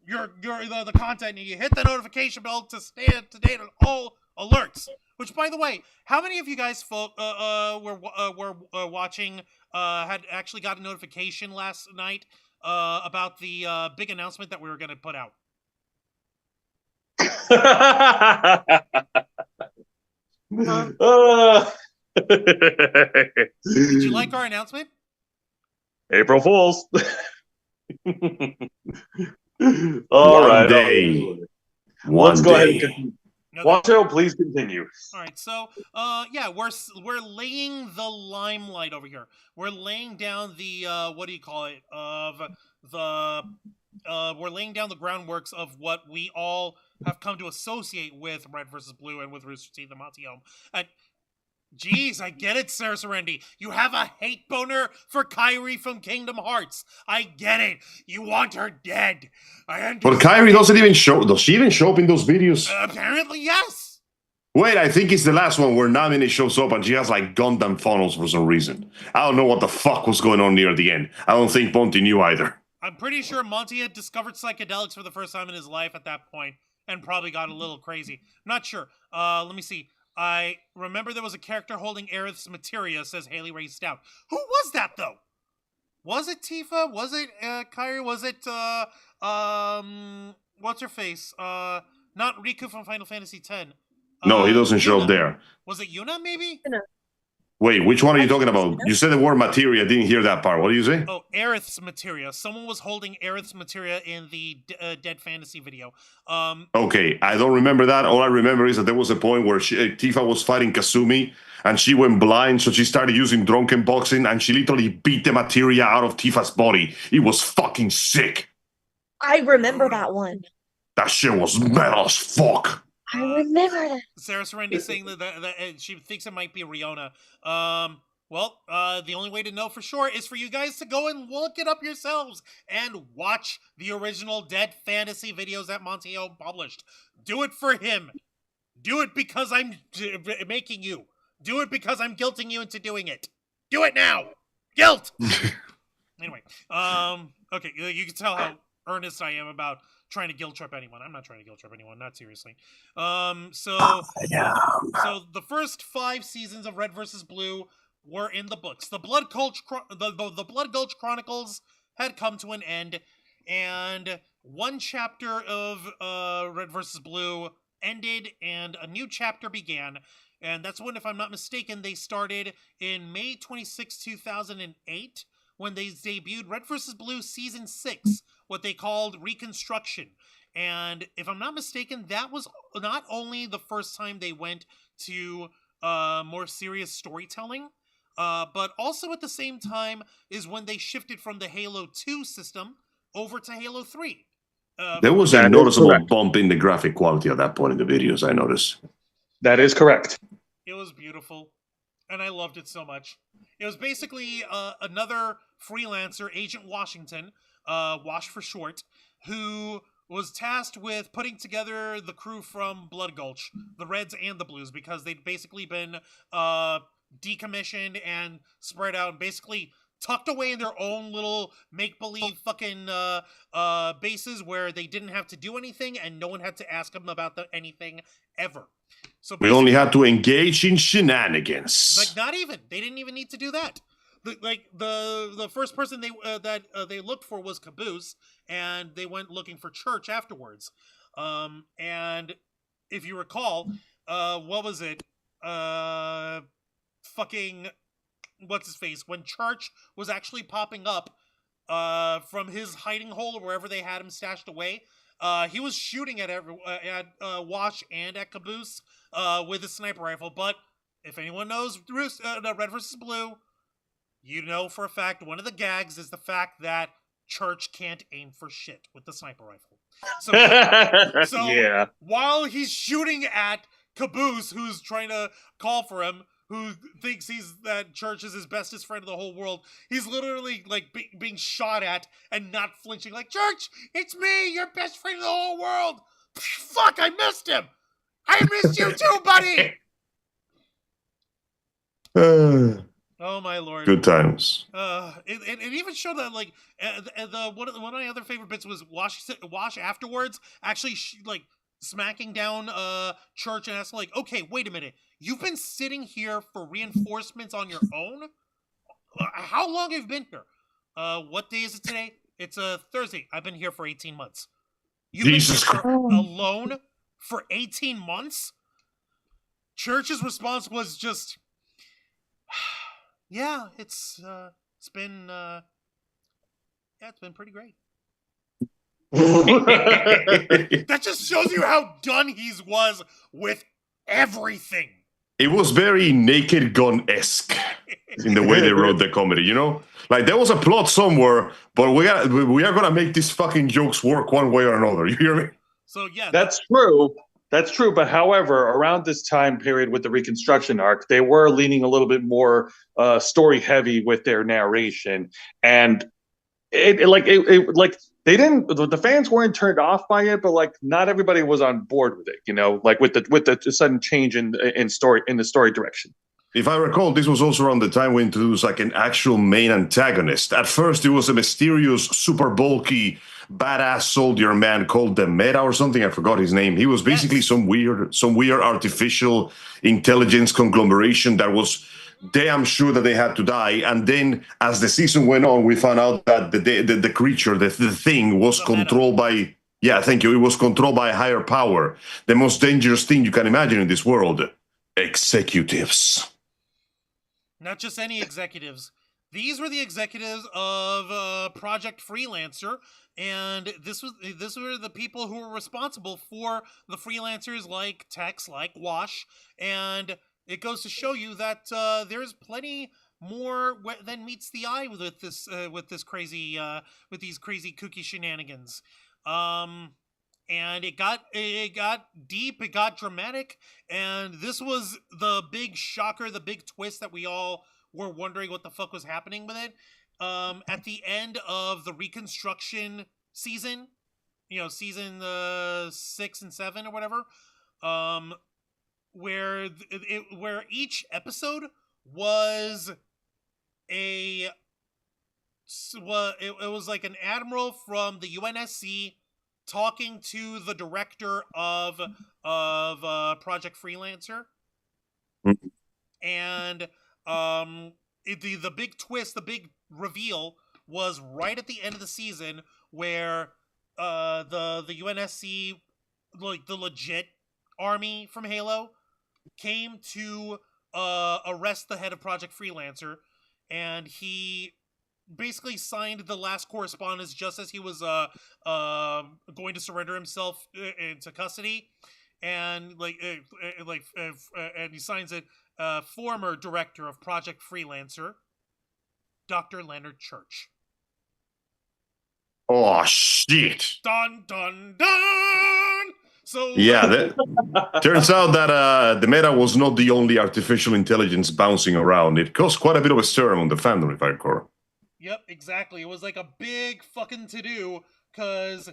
the content, and you hit the notification bell to stay up to date on all alerts. Which, by the way, how many of you guys were watching had actually got a notification last night about the big announcement that we were going to put out? Did you like our announcement? April Fools. One right. day. Let's go ahead and day. continue. Okay. Watcho, please continue. All right, so yeah, we're laying the limelight over here. We're laying down the what do you call it? We're laying down the groundworks of what we all have come to associate with Red versus Blue and with Rooster Teeth and Monty Oum. And jeez, I get it, Sarah Serendi. You have a hate boner for Kyrie from Kingdom Hearts. I get it. You want her dead. I understand. But Kyrie doesn't even show. Does she even show up in those videos? Apparently, yes. Wait, I think it's the last one where Namine shows up and she has like Gundam funnels for some reason. I don't know what the fuck was going on near the end. I don't think Monty knew either. I'm pretty sure Monty had discovered psychedelics for the first time in his life at that point and probably got a little crazy. Not sure. Let me see. I remember there was a character holding Aerith's materia, says Haley Ray Stout. Who was that, though? Was it Tifa? Was it Kyrie? Was it, what's her face? Not Riku from Final Fantasy X. No, he doesn't show Yuna. up there. Was it Yuna, maybe? Wait, which one are you talking about? You said the word materia. I didn't hear that part. What do you say? Oh, Aerith's materia. Someone was holding Aerith's materia in the Dead Fantasy video. Okay, I don't remember that. All I remember is that there was a point where Tifa was fighting Kasumi, and she went blind, so she started using drunken boxing, and she literally beat the materia out of Tifa's body. It was fucking sick. I remember that one. That shit was metal as fuck. I remember that. Sarah Serendi saying that she thinks it might be Riona. Well, the only way to know for sure is for you guys to go and look it up yourselves and watch the original Dead Fantasy videos that Monty Oum published. Do it for him. Do it because I'm making you. Do it because I'm guilting you into doing it. Do it now. Guilt! Anyway, okay, you can tell how earnest I am about trying to guilt trip anyone. I'm not trying to guilt trip anyone, not seriously. So the first 5 seasons of Red vs. Blue were in the books. The Blood Gulch, the Blood Gulch Chronicles had come to an end, and one chapter of Red vs. Blue ended, and a new chapter began. And that's when, if I'm not mistaken, they started in May 26, 2008, when they debuted Red vs. Blue Season 6, what they called Reconstruction. And if I'm not mistaken, that was not only the first time they went to more serious storytelling, but also at the same time is when they shifted from the Halo 2 system over to Halo 3. There was a noticeable bump in the graphic quality at that point in the videos, I noticed. That is correct. It was beautiful, and I loved it so much. It was basically another freelancer, Agent Washington, Wash for short, who was tasked with putting together the crew from Blood Gulch, the Reds and the Blues, because they'd basically been decommissioned and spread out, and basically tucked away in their own little make-believe fucking bases where they didn't have to do anything and no one had to ask them about anything ever. So we only had to engage in shenanigans. Like, not even. They didn't even need to do that. The first person they looked for was Caboose, and they went looking for Church afterwards. And if you recall, what was it? Fucking what's his face? When Church was actually popping up from his hiding hole or wherever they had him stashed away, he was shooting at Wash and at Caboose with a sniper rifle. But if anyone knows Red vs. Blue, you know for a fact one of the gags is the fact that Church can't aim for shit with the sniper rifle. So yeah. While he's shooting at Caboose, who's trying to call for him, who thinks that Church is his bestest friend in the whole world, he's literally like being shot at and not flinching, like, Church, it's me, your best friend in the whole world. Fuck, I missed him. I missed you too, buddy. Oh my lord! Good times. It even showed that like one of my other favorite bits was Wash afterwards actually smacking down Church and asking like, okay, wait a minute, you've been sitting here for reinforcements on your own? How long have you been here? What day is it today? It's a Thursday. I've been here for 18 months. You've Jesus been here alone for 18 months? Church's response was just, yeah, it's been pretty great. That just shows you how done he was with everything. It was very Naked Gun-esque in the way they wrote the comedy, you know? Like, there was a plot somewhere, but we are gonna make these fucking jokes work one way or another. You hear me? So yeah, that's true. That's true. But however, around this time period with the Reconstruction arc, they were leaning a little bit more story heavy with their narration, and the fans weren't turned off by it, but like not everybody was on board with it. You know, like with the sudden change in the story direction. If I recall, this was also around the time we introduced like an actual main antagonist. At first, it was a mysterious, super bulky, badass soldier man called the Meta or something. I forgot his name. He was basically some weird artificial intelligence conglomeration that was damn sure that they had to die. And then, as the season went on, we found out that the creature, the thing, was controlled by. Yeah, thank you. It was controlled by a higher power. The most dangerous thing you can imagine in this world: executives. Not just any executives. These were the executives of Project Freelancer, and this were the people who were responsible for the freelancers like Tex, like Wash, and it goes to show you that there's plenty more than meets the eye with these crazy kooky shenanigans. And it got deep, it got dramatic, and this was the big shocker, the big twist that we all were wondering what the fuck was happening with it. At the end of the Reconstruction season, season 6 and 7 or whatever, where each episode was a it was like an admiral from the UNSC talking to the director of Project Freelancer, and the big twist, the big reveal was right at the end of the season where the UNSC, like the legit army from Halo, came to arrest the head of Project Freelancer, and he basically signed the last correspondence just as he was going to surrender himself into custody, and and he signs it, former director of Project Freelancer, Dr. Leonard Church. Oh shit! Dun dun dun. So Yeah, turns out that the meta was not the only artificial intelligence bouncing around. It caused quite a bit of a stir among the fandom, if I recall. Yep, exactly. It was like a big fucking to-do, because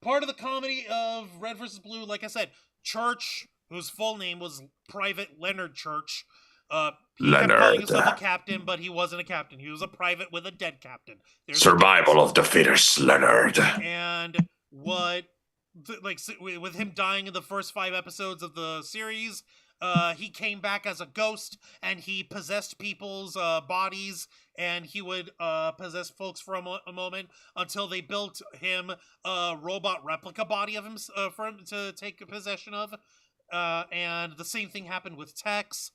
part of the comedy of Red vs. Blue, like I said, Church, whose full name was Private Leonard Church, he kept calling himself a captain, but he wasn't a captain. He was a private with a dead captain. Survival of the fittest, Leonard. And with him dying in the first 5 episodes of the series, he came back as a ghost, and he possessed people's bodies, and he would possess folks for a moment until they built him a robot replica body of him for him to take possession of. And the same thing happened with Tex,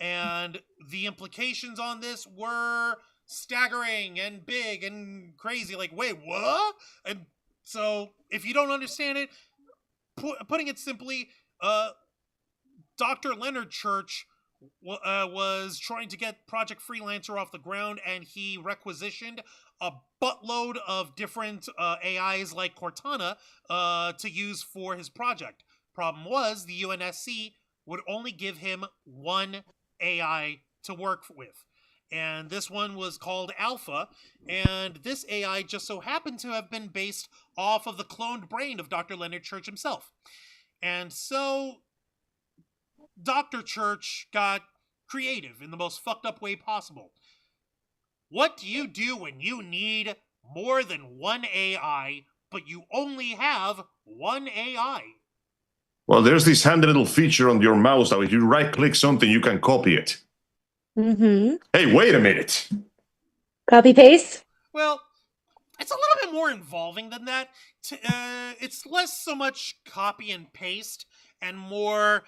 and the implications on this were staggering and big and crazy. Like, wait, what? And so, if you don't understand it, putting it simply, Dr. Leonard Church was trying to get Project Freelancer off the ground, and he requisitioned a buttload of different AIs like Cortana to use for his project. Problem was, the UNSC would only give him one AI to work with. And this one was called Alpha, and this AI just so happened to have been based off of the cloned brain of Dr. Leonard Church himself. And so Dr. Church got creative in the most fucked up way possible. What do you do when you need more than one AI, but you only have one AI? Well, there's this handy little feature on your mouse that if you right-click something, you can copy it. Mm-hmm. Hey, wait a minute. Copy paste? Well, it's a little bit more involving than that. It's less so much copy and paste and more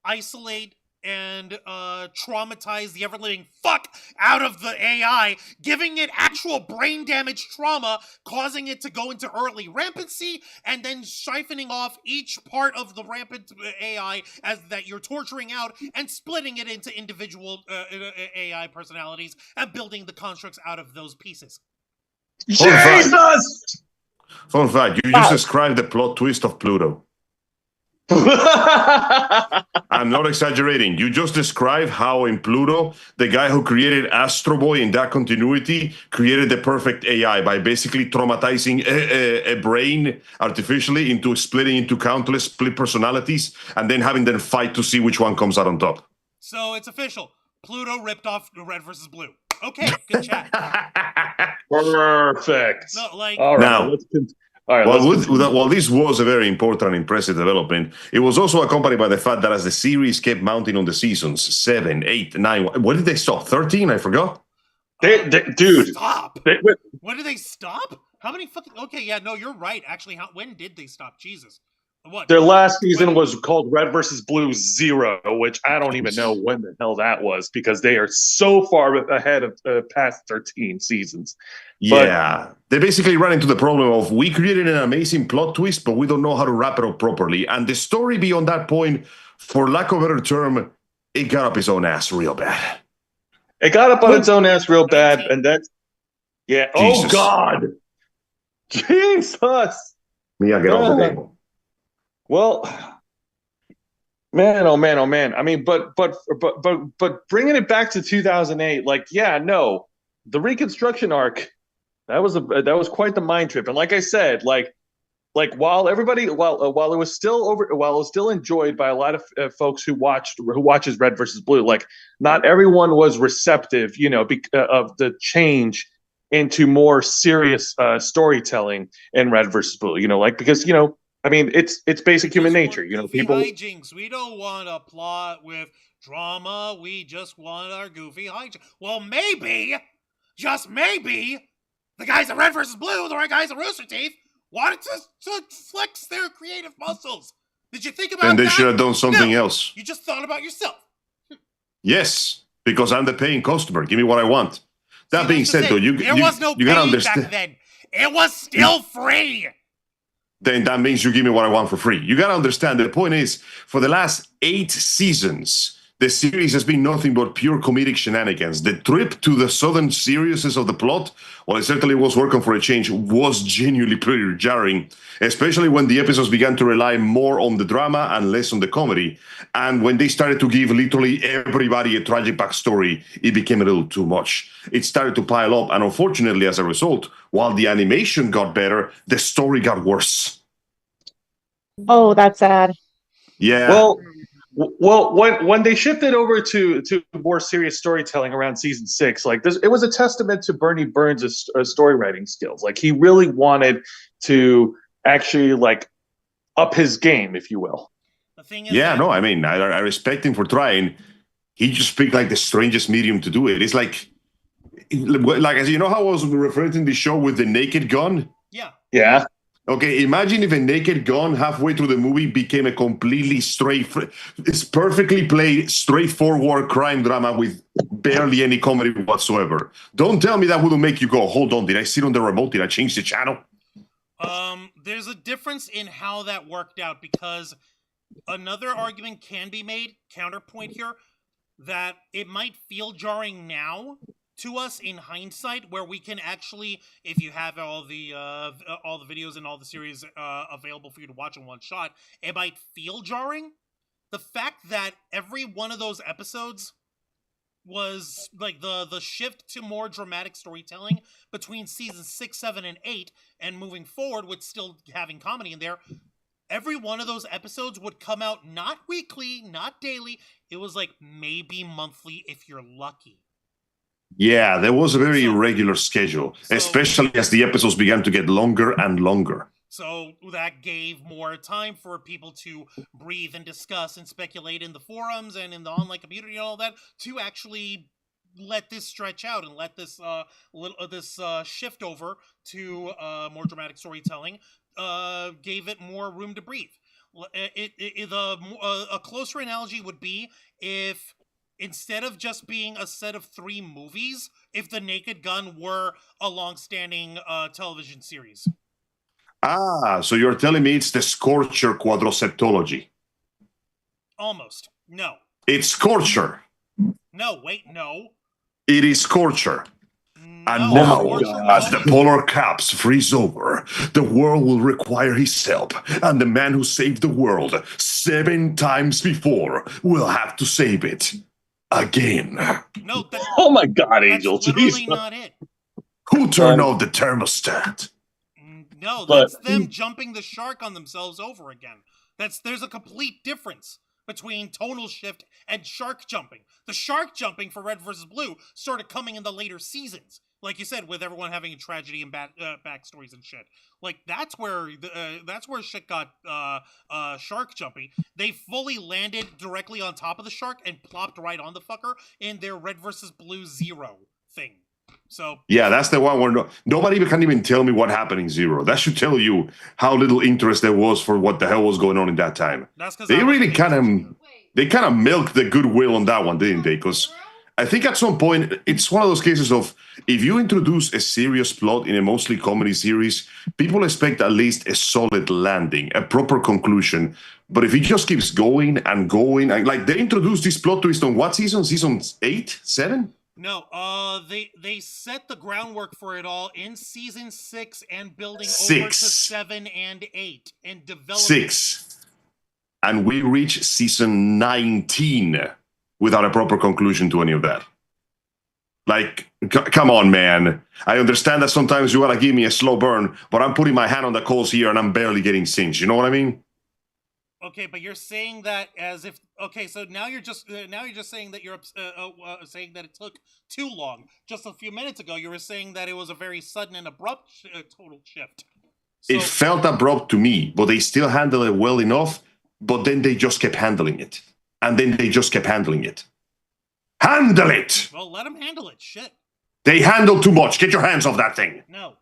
isolate and traumatize the ever-living fuck out of the AI, giving it actual brain damage trauma, causing it to go into early rampancy, and then siphoning off each part of the rampant AI as that you're torturing out and splitting it into individual AI personalities and building the constructs out of those pieces. Jesus! Fun fact, you just described the plot twist of Pluto. I'm not exaggerating. You just described how in Pluto, the guy who created Astro Boy in that continuity created the perfect AI by basically traumatizing a brain artificially into splitting into countless split personalities and then having them fight to see which one comes out on top. So it's official. Pluto ripped off Red vs. Blue. Okay, good chat. Perfect. No, like, all right, now, while this was a very important and impressive development, it was also accompanied by the fact that as the series kept mounting on the seasons 7, 8, 9, what did they stop? 13? I forgot. Dude, stop. When did they stop? How many fucking? Okay, yeah, no, you're right. Actually, when did they stop? Jesus. What? Their last season was called Red vs. Blue 0, which I don't even know when the hell that was because they are so far ahead of past 13 seasons. Yeah, they basically ran into the problem of we created an amazing plot twist, but we don't know how to wrap it up properly. And the story beyond that point, for lack of a better term, it got up its own ass real bad. It got up on its own ass real bad, and that's yeah. Jesus. Oh God, Jesus! Mia, get off the table. Well, man, oh man, oh man. I mean, but bringing it back to 2008, like, yeah, no, the Reconstruction arc, that was quite the mind trip. And like I said, like while it was still enjoyed by a lot of folks who watches Red versus Blue, like not everyone was receptive, of the change into more serious storytelling in Red versus Blue. You know, like because I mean, it's basic human Just nature. want You know, goofy people. hijinks. We don't want a plot with drama. We just want our goofy hijinks. Well, maybe, just maybe, the guys at Red versus Blue, the right guys at Rooster Teeth, wanted to flex their creative muscles. Did you think about Then they that? should have done something No. else. You just thought about yourself. Yes, because I'm the paying customer. Give me what I want. That See, being that's said, the though, thing. There was no you gotta paying understand. back then. It was still free. Then that means you give me what I want for free. You gotta understand. The point is, for the last 8 seasons, the series has been nothing but pure comedic shenanigans. The trip to the sudden seriousness of the plot, while it certainly was working for a change, was genuinely pretty jarring, especially when the episodes began to rely more on the drama and less on the comedy. And when they started to give literally everybody a tragic backstory, it became a little too much. It started to pile up, and unfortunately, as a result, while the animation got better, the story got worse. Oh, that's sad. Yeah. Well, when they shifted over to more serious storytelling around season 6, like this, it was a testament to Bernie Burns' story writing skills. Like he really wanted to actually like up his game, if you will. The thing is, Yeah, no, I mean, I respect him for trying. He just picked like the strangest medium to do it. It's like as you know how I was referring the show with the naked gun? yeah. Yeah. Okay, imagine if a naked gun halfway through the movie became a completely it's perfectly played, straightforward crime drama with barely any comedy whatsoever. Don't tell me that wouldn't make you go, hold on, did I sit on the remote? Did I change the channel? There's a difference in how that worked out because another argument can be made, counterpoint here, that it might feel jarring now to us in hindsight, where we can actually, if you have all the videos and all the series available for you to watch in one shot, it might feel jarring. The fact that every one of those episodes was like the shift to more dramatic storytelling between seasons 6, 7, and 8, and moving forward with still having comedy in there. Every one of those episodes would come out not weekly, not daily. It was like maybe monthly if you're lucky. Yeah, there was a very irregular schedule, especially as the episodes began to get longer and longer. So that gave more time for people to breathe and discuss and speculate in the forums and in the online community and all that to actually let this stretch out and let this shift over to more dramatic storytelling. Gave it more room to breathe. A closer analogy would be if, instead of just being a set of 3 movies, if The Naked Gun were a long-standing television series. Ah, so you're telling me it's the Scorcher quadroceptology. Almost. No. It's Scorcher. No, wait, no. It is Scorcher. And No, now, as the polar caps freeze over, the world will require his help. And the man who saved the world 7 times before will have to save it. Again. No, Oh my God, Angel! That's literally Jeez. not it. Who turned off the thermostat? No, that's them jumping the shark on themselves over again. There's a complete difference between tonal shift and shark jumping. The shark jumping for Red versus Blue started coming in the later seasons. Like you said, with everyone having a tragedy and backstories and shit. Like that's where shit got shark jumpy. They fully landed directly on top of the shark and plopped right on the fucker in their Red versus Blue Zero thing. So yeah, that's the one where nobody can even tell me what happened in Zero. That should tell you how little interest there was for what the hell was going on in that time. That's because they really kind of milked the goodwill on that one, didn't they? Because I think at some point it's one of those cases of if you introduce a serious plot in a mostly comedy series, people expect at least a solid landing, a proper conclusion. But if it just keeps going and going, like they introduced this plot twist on what season? Season 8, 7? No, they set the groundwork for it all in season 6 and building over to 7 and 8 and developing 6. And we reach season 19 without a proper conclusion to any of that. Like, come on, man. I understand that sometimes you gotta give me a slow burn, but I'm putting my hand on the coals here and I'm barely getting singed. You know what I mean? Okay, but you're saying that as if so now you're just saying that you're saying that it took too long. Just a few minutes ago, you were saying that it was a very sudden and abrupt total shift. So, it felt abrupt to me, but they still handled it well enough. But then they just kept handling it, and then they just kept handling it. Handle it! Well, let them handle it. Shit. They handle too much. Get your hands off that thing. No.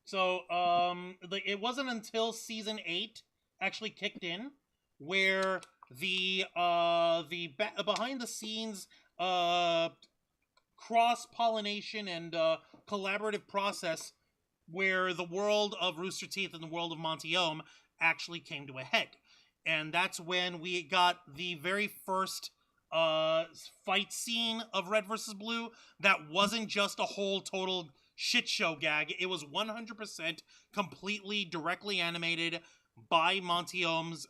So it wasn't until season 8 actually kicked in where the behind the scenes cross pollination and collaborative process where the world of Rooster Teeth and the world of Monty Oum actually came to a head, and that's when we got the very first fight scene of Red versus Blue that wasn't just a whole total shit show gag. It was 100% completely directly animated by Monty Oum's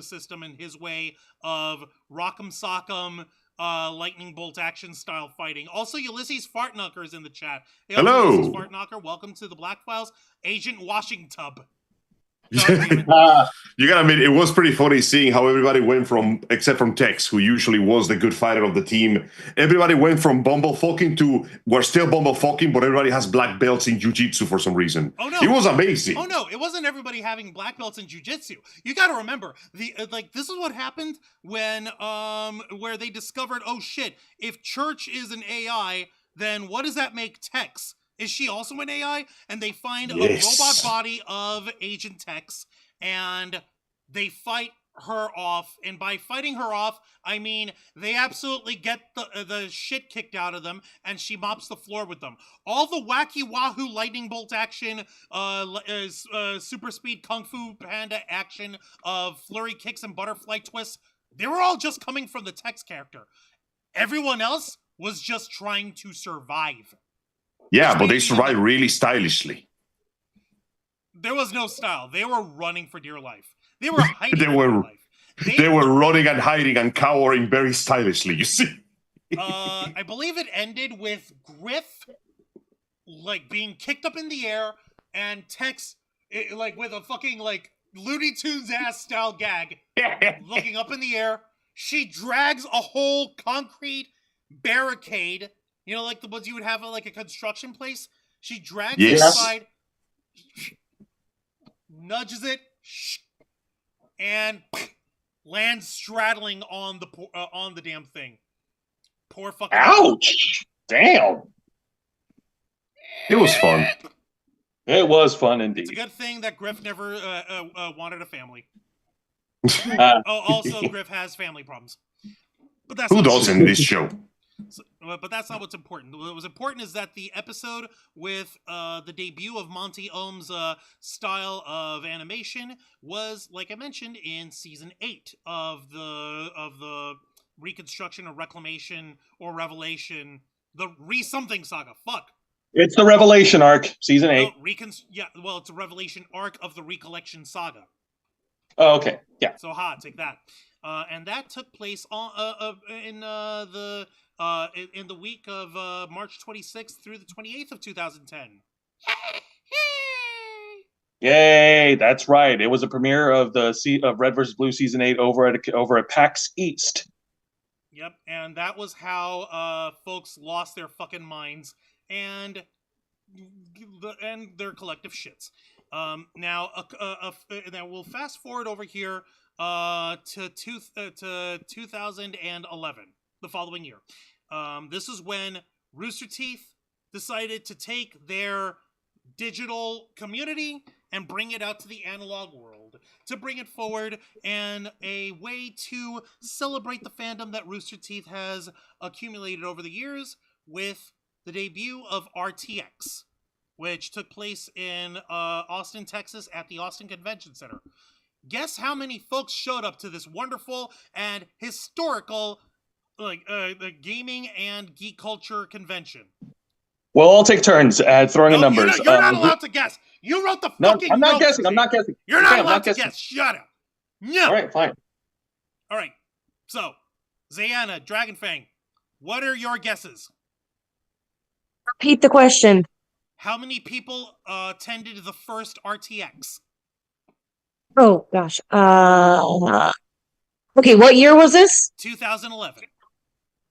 system and his way of rock'em sock'em lightning bolt action style fighting. Also, Ulysses Fartknocker is in the chat. Hey, hello, Ulysses Fartknocker. Welcome to the Black Files. Agent Washington. You gotta admit, it was pretty funny seeing how everybody went from, except from Tex, who usually was the good fighter of the team, everybody went from bumblefucking to, we're still bumblefucking, but everybody has black belts in jiu-jitsu for some reason. Oh no! It was amazing. Oh no! It wasn't everybody having black belts in jiu-jitsu. You got to remember this is what happened when where they discovered, oh shit, if Church is an AI, then what does that make Tex? Is she also an AI? And they find a robot body of Agent Tex, and they fight her off. And by fighting her off, I mean they absolutely get the shit kicked out of them, and she mops the floor with them. All the wacky wahoo lightning bolt action, super speed kung fu panda action of flurry kicks and butterfly twists, they were all just coming from the Tex character. Everyone else was just trying to survive. Yeah, but they survived really stylishly. There was no style. They were running for dear life. They were hiding for dear life. They were running and hiding and cowering very stylishly, you see. I believe it ended with Griff being kicked up in the air and Tex with a fucking Looney Tunes ass style gag looking up in the air. She drags a whole concrete barricade, like the ones you would have at a construction place. She drags it aside, nudges it, and lands straddling on the damn thing. Poor fucking. Ouch! Damn. It was fun. It was fun indeed. It's a good thing that Griff never wanted a family. Also, Griff has family problems. But that's who doesn't in this show? But that's not what's important. What was important is that the episode with the debut of Monty Oum's style of animation was, like I mentioned, in season 8 of the Reconstruction or Reclamation or Revelation, the Re-something saga. Fuck. It's the Revelation arc, season 8. It's a Revelation arc of the Recollection saga. Oh, okay. Yeah. So take that. And that took place in the week of March 26th through the 28th of 2010. Yay! That's right. It was a premiere of of Red vs. Blue season 8 over at PAX East. Yep, and that was how folks lost their fucking minds and their collective shits. Now we'll fast forward over here to 2011, the following year. This is when Rooster Teeth decided to take their digital community and bring it out to the analog world, to bring it forward, and a way to celebrate the fandom that Rooster Teeth has accumulated over the years with the debut of RTX, which took place in Austin, Texas at the Austin Convention Center. Guess how many folks showed up to this wonderful and historical gaming and geek culture convention? Well, I'll take turns at throwing a numbers. You're not allowed to guess. You wrote the fucking I'm not notes. guessing. I'm not guessing. You're not allowed to guess. Shut up. No. All right, fine. All right. So, Zayanna, Dragonfang, what are your guesses? Repeat the question. How many people attended the first RTX? Oh gosh. Okay, what year was this? 2011.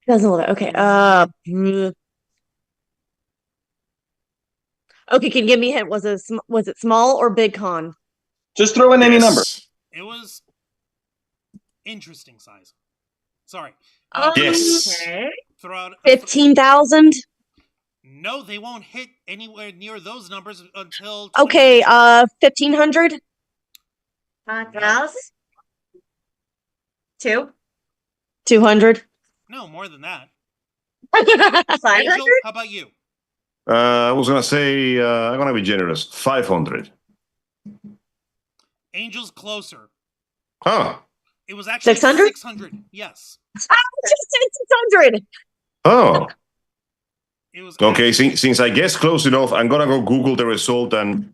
2011. Okay. Okay, can you give me a hint? Was it small or big con? Just throw in any number. Yes. It was interesting size. Sorry. Yes. Okay. Throw out 15,000. No, they won't hit anywhere near those numbers until Okay, 2013. 1,500. 5,000? 200. No, more than that. 500? Angel, how about you? I was gonna say I'm gonna be generous. 500. Angel's closer. Huh. It was actually 600? 600. Yes. Just said 600. Oh. It was Okay. Since I guess close enough, I'm gonna go Google the result and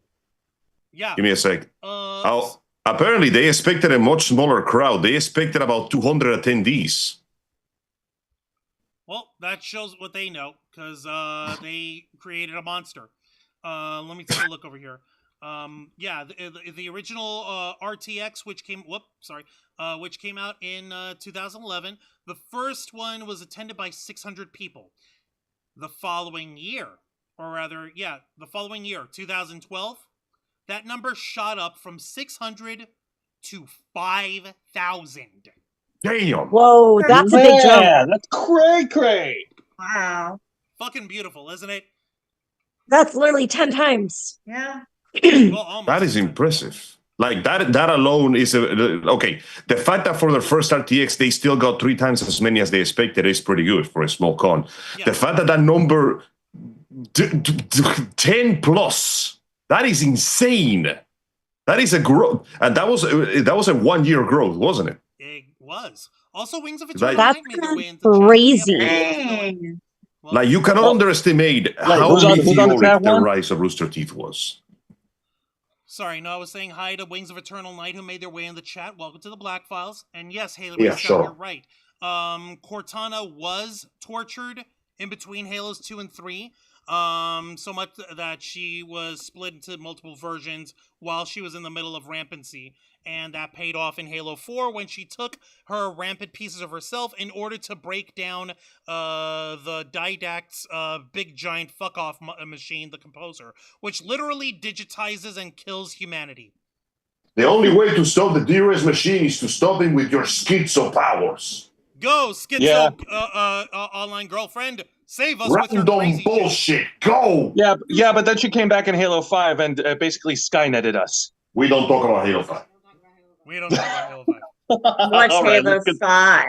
Yeah. give me a sec. Apparently, they expected a much smaller crowd. They expected about 200 attendees. Well, that shows what they know, because they created a monster. Let me take a look over here. Yeah, the original RTX, which came out in 2011. The first one was attended by 600 people. The following year, the following year, 2012, that number shot up from 600 to 5,000. Damn. Whoa, that's a big jump. Yeah, that's cray. Wow. Fucking beautiful, isn't it? That's literally 10 times. Yeah. Well, almost. That is impressive. Like that alone is okay. The fact that for the first RTX they still got 3 times as many as they expected is pretty good for a small con. Yeah. The fact that number 10 plus, that is insane. That is a growth, and that was a 1-year growth, wasn't it? It was. Also, Wings of Eternal That's Night made their way into the crazy. chat. Yep. Dang. Well, Like you cannot underestimate how who's on the meteoric chat the one? rise of Rooster Teeth was. sorry, no, I was saying hi to Wings of Eternal Night who made their way in the chat. Welcome to the Black Files. And yes, Haley, Yeah, sure. you're right. Cortana was tortured in between Halos 2 and 3. So much that she was split into multiple versions while she was in the middle of rampancy. And that paid off in Halo 4 when she took her rampant pieces of herself in order to break down the Didact's big giant fuck-off machine, the Composer, which literally digitizes and kills humanity. The only way to stop the DRS machine is to stop him with your schizo powers. Go, schizo online girlfriend. Save us with your Random crazy shit. bullshit. Go! Yeah, but then she came back in Halo 5 and basically Skynetted us. We don't talk about Halo 5. We don't know about Halo 5. What's All right, Halo let's get- 5?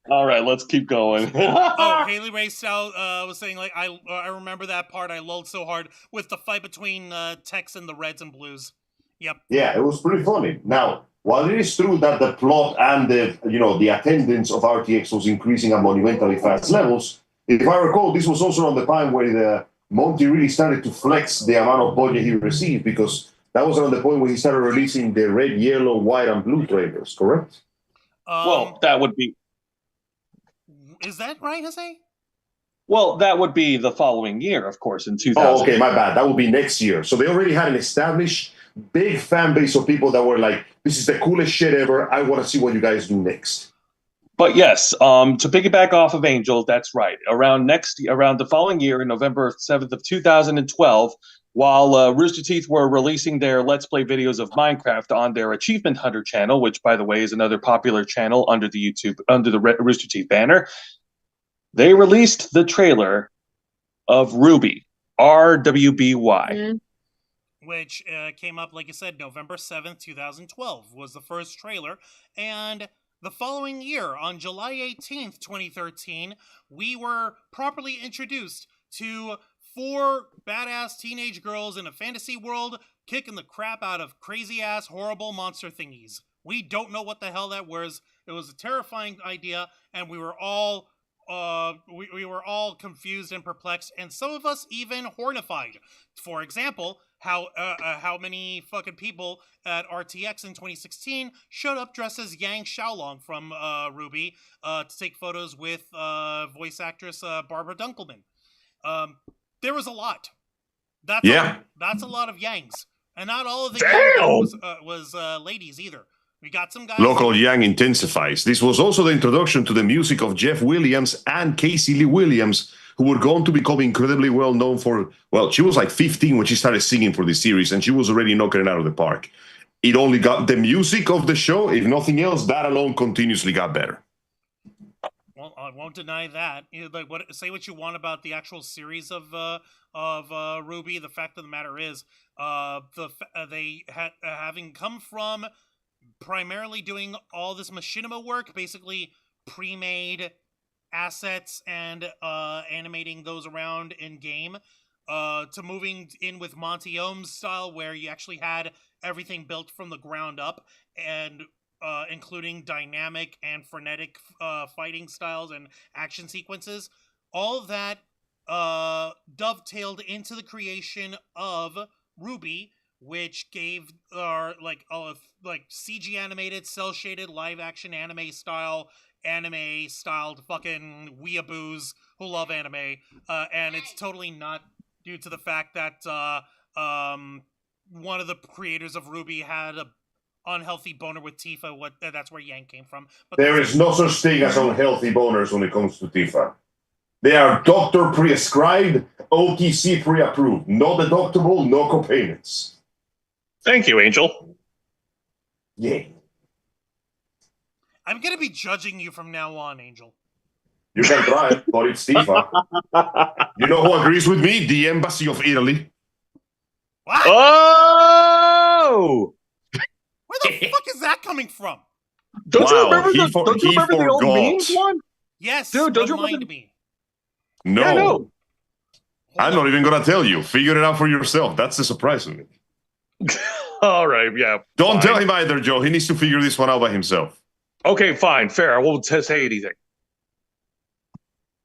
All right, let's keep going. Oh, Haley Ray Stout was saying, like, I remember that part. I lulled so hard with the fight between Tex and the Reds and Blues. Yep. Yeah, it was pretty funny. Now, while it is true that the plot and the attendance of RTX was increasing at monumentally fast levels, if I recall, this was also on the time where the Monty really started to flex the amount of budget he received, because that was around the point where he started releasing the red, yellow, white, and blue trailers, correct? Well, that would be Is that right, Jose? that would be the following year, of course, in 2000. Oh, okay, my bad. That would be next year. So they already had an established big fan base of people that were like, this is the coolest shit ever. I want to see what you guys do next. But yes, to piggyback off of Angel, that's right. Around the following year, in November 7th of 2012, while Rooster Teeth were releasing their Let's Play videos of Minecraft on their Achievement Hunter channel, which, by the way, is another popular channel under the Rooster Teeth banner, they released the trailer of Ruby, RWBY. Which came up, like I said, November 7th, 2012 was the first trailer. And the following year, on July 18th, 2013, we were properly introduced to 4 badass teenage girls in a fantasy world kicking the crap out of crazy-ass, horrible monster thingies. We don't know what the hell that was. It was a terrifying idea, and we were all we were all confused and perplexed, and some of us even hornified. For example, how many fucking people at RTX in 2016 showed up dressed as Yang Xiaolong from Ruby to take photos with voice actress Barbara Dunkelman. There was a lot. That's a lot of Yangs. And not all of the Damn! was ladies either. We got some guys. Local Yang intensifies. This was also the introduction to the music of Jeff Williams and Casey Lee Williams, who were going to become incredibly well known for, well, she was like 15 when she started singing for this series, and she was already knocking it out of the park. It only got the music of the show, if nothing else, that alone continuously got better. Well, I won't deny that. Like, say what you want about the actual series of Ruby. The fact of the matter is, they having come from primarily doing all this machinima work, basically pre-made assets and animating those around in game, to moving in with Monty Oum's style, where you actually had everything built from the ground up, and including dynamic and frenetic fighting styles and action sequences. All of that dovetailed into the creation of Ruby, which gave our like CG animated, cel shaded, live action anime styled fucking weeaboos who love anime, and it's totally not due to the fact that one of the creators of Ruby had a unhealthy boner with Tifa. That's where Yang came from. But there is no such thing as unhealthy boners when it comes to Tifa. They are doctor prescribed, OTC pre-approved, no deductible, no copayments. Thank you, Angel. Yeah. I'm gonna be judging you from now on, Angel. You can try it, but it's Tifa. You know who agrees with me? The Embassy of Italy. What? Oh! Where the fuck is that coming from? Don't you Wow, remember he the old forgot. memes one? Yes, Dude, don't you remind remember- me. No. Yeah, no. I'm not even going to tell you. Figure it out for yourself. That's the surprise of it. All right, yeah. Don't fine. tell him either, Joe. He needs to figure this one out by himself. Okay, fine, fair. I won't say anything.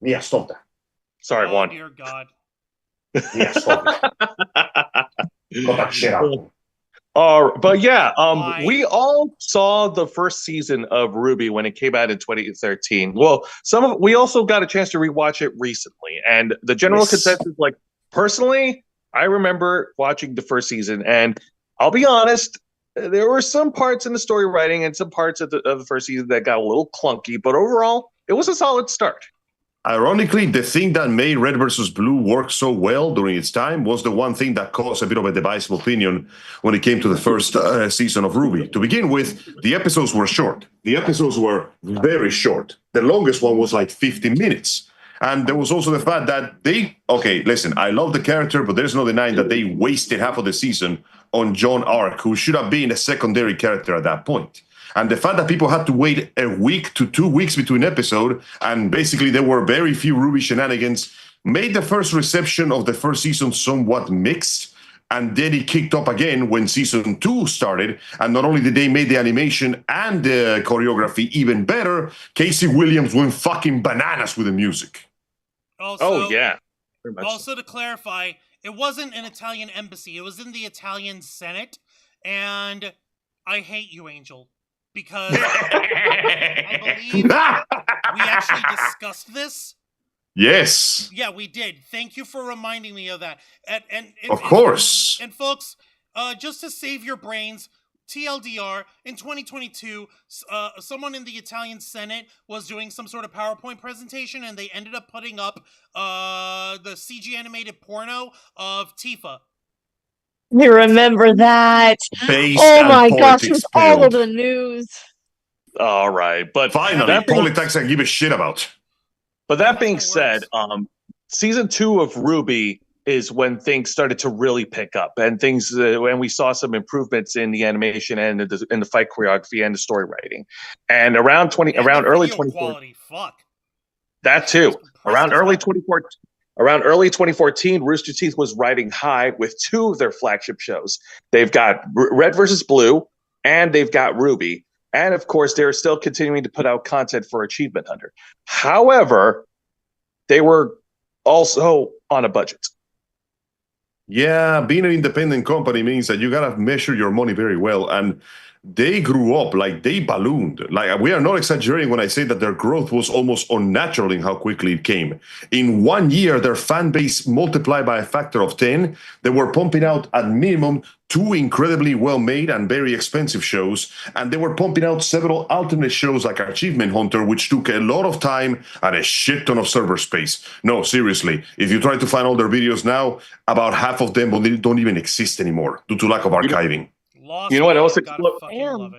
Yeah, stop that. Sorry, Oh, Juan. dear God. Yeah, stop it. Cut that shit out. But yeah, Why? we all saw the first season of Ruby when it came out in 2013. Well, we also got a chance to rewatch it recently, and the general Yes. consensus, like personally, I remember watching the first season, and I'll be honest, there were some parts in the story writing and some parts of the first season that got a little clunky, but overall, it was a solid start. Ironically, the thing that made Red vs. Blue work so well during its time was the one thing that caused a bit of a divisive opinion when it came to the first season of Ruby. To begin with, the episodes were short. The episodes were very short. The longest one was like 50 minutes. And there was also the fact that listen, I love the character, but there's no denying that they wasted half of the season on John Ark, who should have been a secondary character at that point. And the fact that people had to wait a week to 2 weeks between episode, and basically there were very few Ruby shenanigans, made the first reception of the first season somewhat mixed. And then it kicked up again when season 2 started. And not only did they make the animation and the choreography even better, Casey Williams went fucking bananas with the music. Also, Yeah. Very much so. Also, to clarify, it wasn't an Italian embassy. It was in the Italian Senate. And I hate you, Angel, because I believe we actually discussed this. Yes. Yeah, we did. Thank you for reminding me of that. And Of course. And folks, just to save your brains, TLDR, in 2022, someone in the Italian Senate was doing some sort of PowerPoint presentation, and they ended up putting up the CG animated porno of Tifa. I remember that. Based Oh and my gosh, it politics was all failed. over the news. All right, but Finally, that being- politics I give a shit about. But that That's being how it said, works. season 2 of Ruby is when things started to really pick up, and when we saw some improvements in the animation and in the fight choreography and the story writing. And around And the early video 2014, quality, fuck. that too. Impressive Around as early hell. 2014. Around early 2014, Rooster Teeth was riding high with 2 of their flagship shows. They've got Red vs. Blue, and they've got Ruby. And of course, they're still continuing to put out content for Achievement Hunter. However, they were also on a budget. Yeah, being an independent company means that you gotta measure your money very well. And they grew up, like they ballooned. Like, we are not exaggerating when I say that their growth was almost unnatural in how quickly it came. In 1 year, their fan base multiplied by a factor of 10. They were pumping out at minimum two incredibly well-made and very expensive shows, and they were pumping out several alternate shows like Achievement Hunter, which took a lot of time and a shit ton of server space. No, seriously, if you try to find all their videos now, about half of them don't even exist anymore due to lack of archiving. You know what else Damn.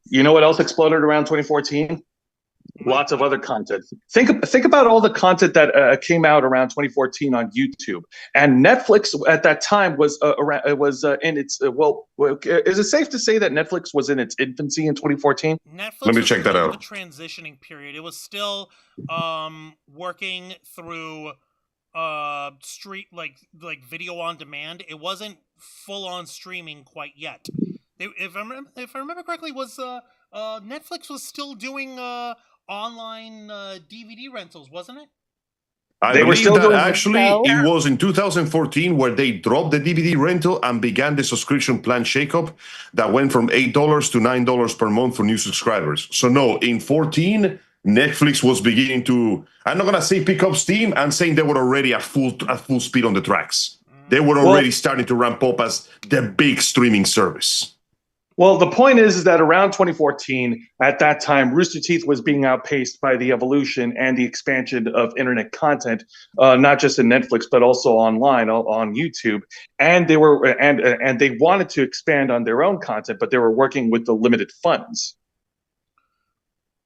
You know what else exploded around 2014? Lots of other content. Think about all the content that came out around 2014 on YouTube, and Netflix at that time was in its is it safe to say that Netflix was in its infancy in 2014? Netflix Let me was check that still out. in the transitioning period. It was still working through street like video on demand. It wasn't full on streaming quite yet. If I remember correctly, was Netflix was still doing online DVD rentals, wasn't it? They were still doing actually so. it was in 2014 where they dropped the DVD rental and began the subscription plan shakeup that went from $8 to $9 per month for new subscribers. So no, in 14, Netflix was beginning to, I'm not gonna say pick up steam, I'm saying they were already at full speed on the tracks. They were already starting to ramp up as the big streaming service. Well, the point is that around 2014, at that time, Rooster Teeth was being outpaced by the evolution and the expansion of internet content, not just in Netflix but also online on YouTube. And they were and they wanted to expand on their own content, but they were working with the limited funds.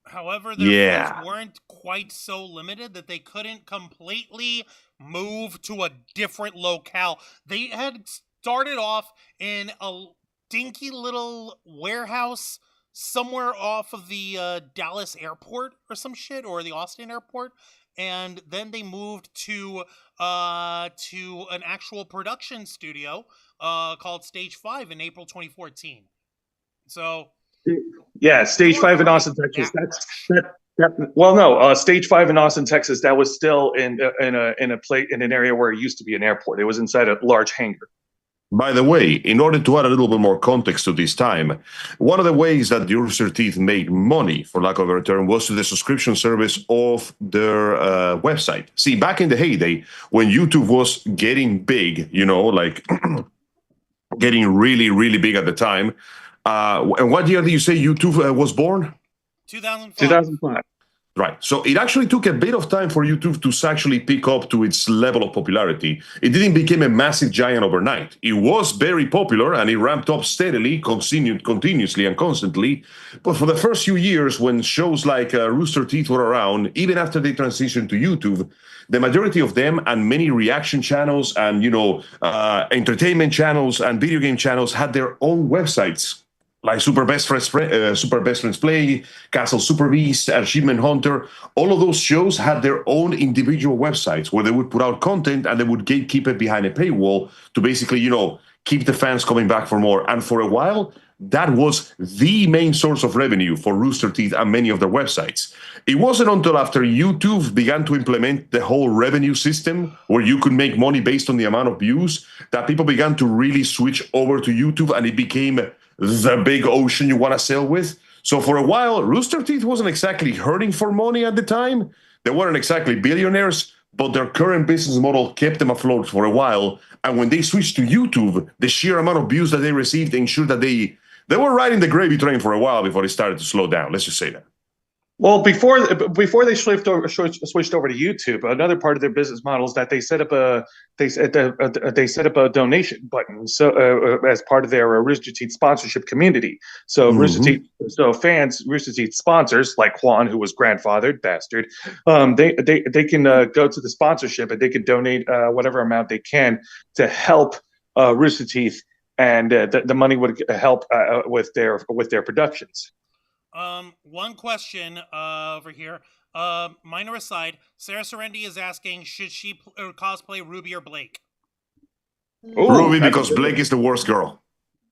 However, their funds weren't quite so limited that they couldn't completely move to a different locale. They had started off in a dinky little warehouse somewhere off of the Dallas airport or some shit, or the Austin airport, and then they moved to an actual production studio called Stage 5 in April 2014. So yeah, Stage 5 in Austin, Texas. Stage 5 in Austin, Texas. That was still in an area where it used to be an airport. It was inside a large hangar. By the way, in order to add a little bit more context to this time, one of the ways that Rooster Teeth made money, for lack of a better term, was through the subscription service of their website. See, back in the heyday, when YouTube was getting big, getting really, really big at the time, and what year did you say YouTube was born? 2005. Right. So it actually took a bit of time for YouTube to actually pick up to its level of popularity. It didn't become a massive giant overnight. It was very popular and it ramped up steadily, continuously and constantly. But for the first few years, when shows like Rooster Teeth were around, even after they transitioned to YouTube, the majority of them and many reaction channels and, entertainment channels and video game channels had their own websites. Like Super Best Friends Play, Castle Super Beast, Achievement Hunter, all of those shows had their own individual websites where they would put out content and they would gatekeep it behind a paywall to basically, keep the fans coming back for more. And for a while, that was the main source of revenue for Rooster Teeth and many of their websites. It wasn't until after YouTube began to implement the whole revenue system where you could make money based on the amount of views that people began to really switch over to YouTube, and it became the big ocean you want to sail with. So for a while, Rooster Teeth wasn't exactly hurting for money at the time. They weren't exactly billionaires, but their current business model kept them afloat for a while. And when they switched to YouTube, the sheer amount of views that they received ensured that they were riding the gravy train for a while before it started to slow down. Let's just say that. Well, before they switched over to YouTube, another part of their business model is that they set up a donation button. So as part of their Rooster Teeth sponsorship community, so Rooster Teeth, Rooster Teeth sponsors like Juan, who was grandfathered bastard, they can go to the sponsorship and they can donate whatever amount they can to help Rooster Teeth, and the money would help with their productions. One question over here. Minor aside, Sarah Serendi is asking, should she cosplay Ruby or Blake? Ooh, Ruby, because Blake is the worst girl.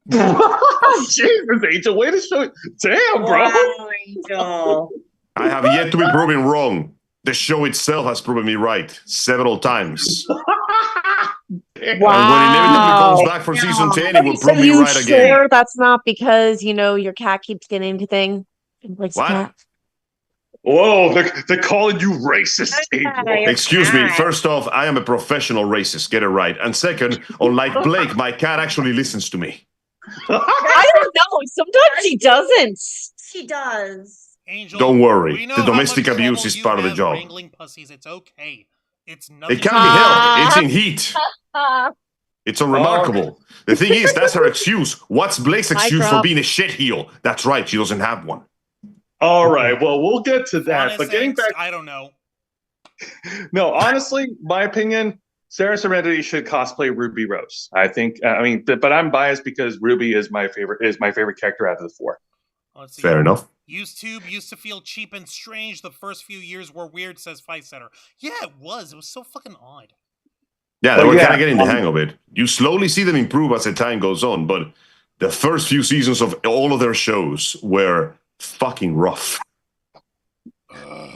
Jesus, Angel, way to show it. Damn, bro. Wow, Angel. I have yet to be proven wrong. The show itself has proven me right several times. And when inevitably comes back for season 10, it will prove me right again. Sure that's not because, your cat keeps getting into things? Blake's What? cat. Whoa, they're calling you racist, Abel. Excuse me. First off, I am a professional racist. Get it right. And second, unlike Blake, my cat actually listens to me. I don't know. Sometimes he doesn't. He does. Angel, Don't worry. we know The how domestic much abuse trouble is you part of the have job. wrangling pussies. It's okay. It's nothing. It can't be helped. It's in heat. It's unremarkable. The thing is, that's her excuse. What's Blake's Hi, excuse for Grump. being a shitheel? That's right. She doesn't have one. All right, well, we'll get to that. Honest But getting angst, back, I don't know. no, honestly, my opinion, Sarah Serenity should cosplay Ruby Rose. I think. But I'm biased because Ruby is my favorite character out of the four. Let's see. Fair enough. YouTube used to feel cheap and strange. The first few years were weird, says Fight Setter. Yeah, it was. It was so fucking odd. Yeah, they Well, were yeah, kind of getting the hang of it. You slowly see them improve as the time goes on, but the first few seasons of all of their shows were fucking rough.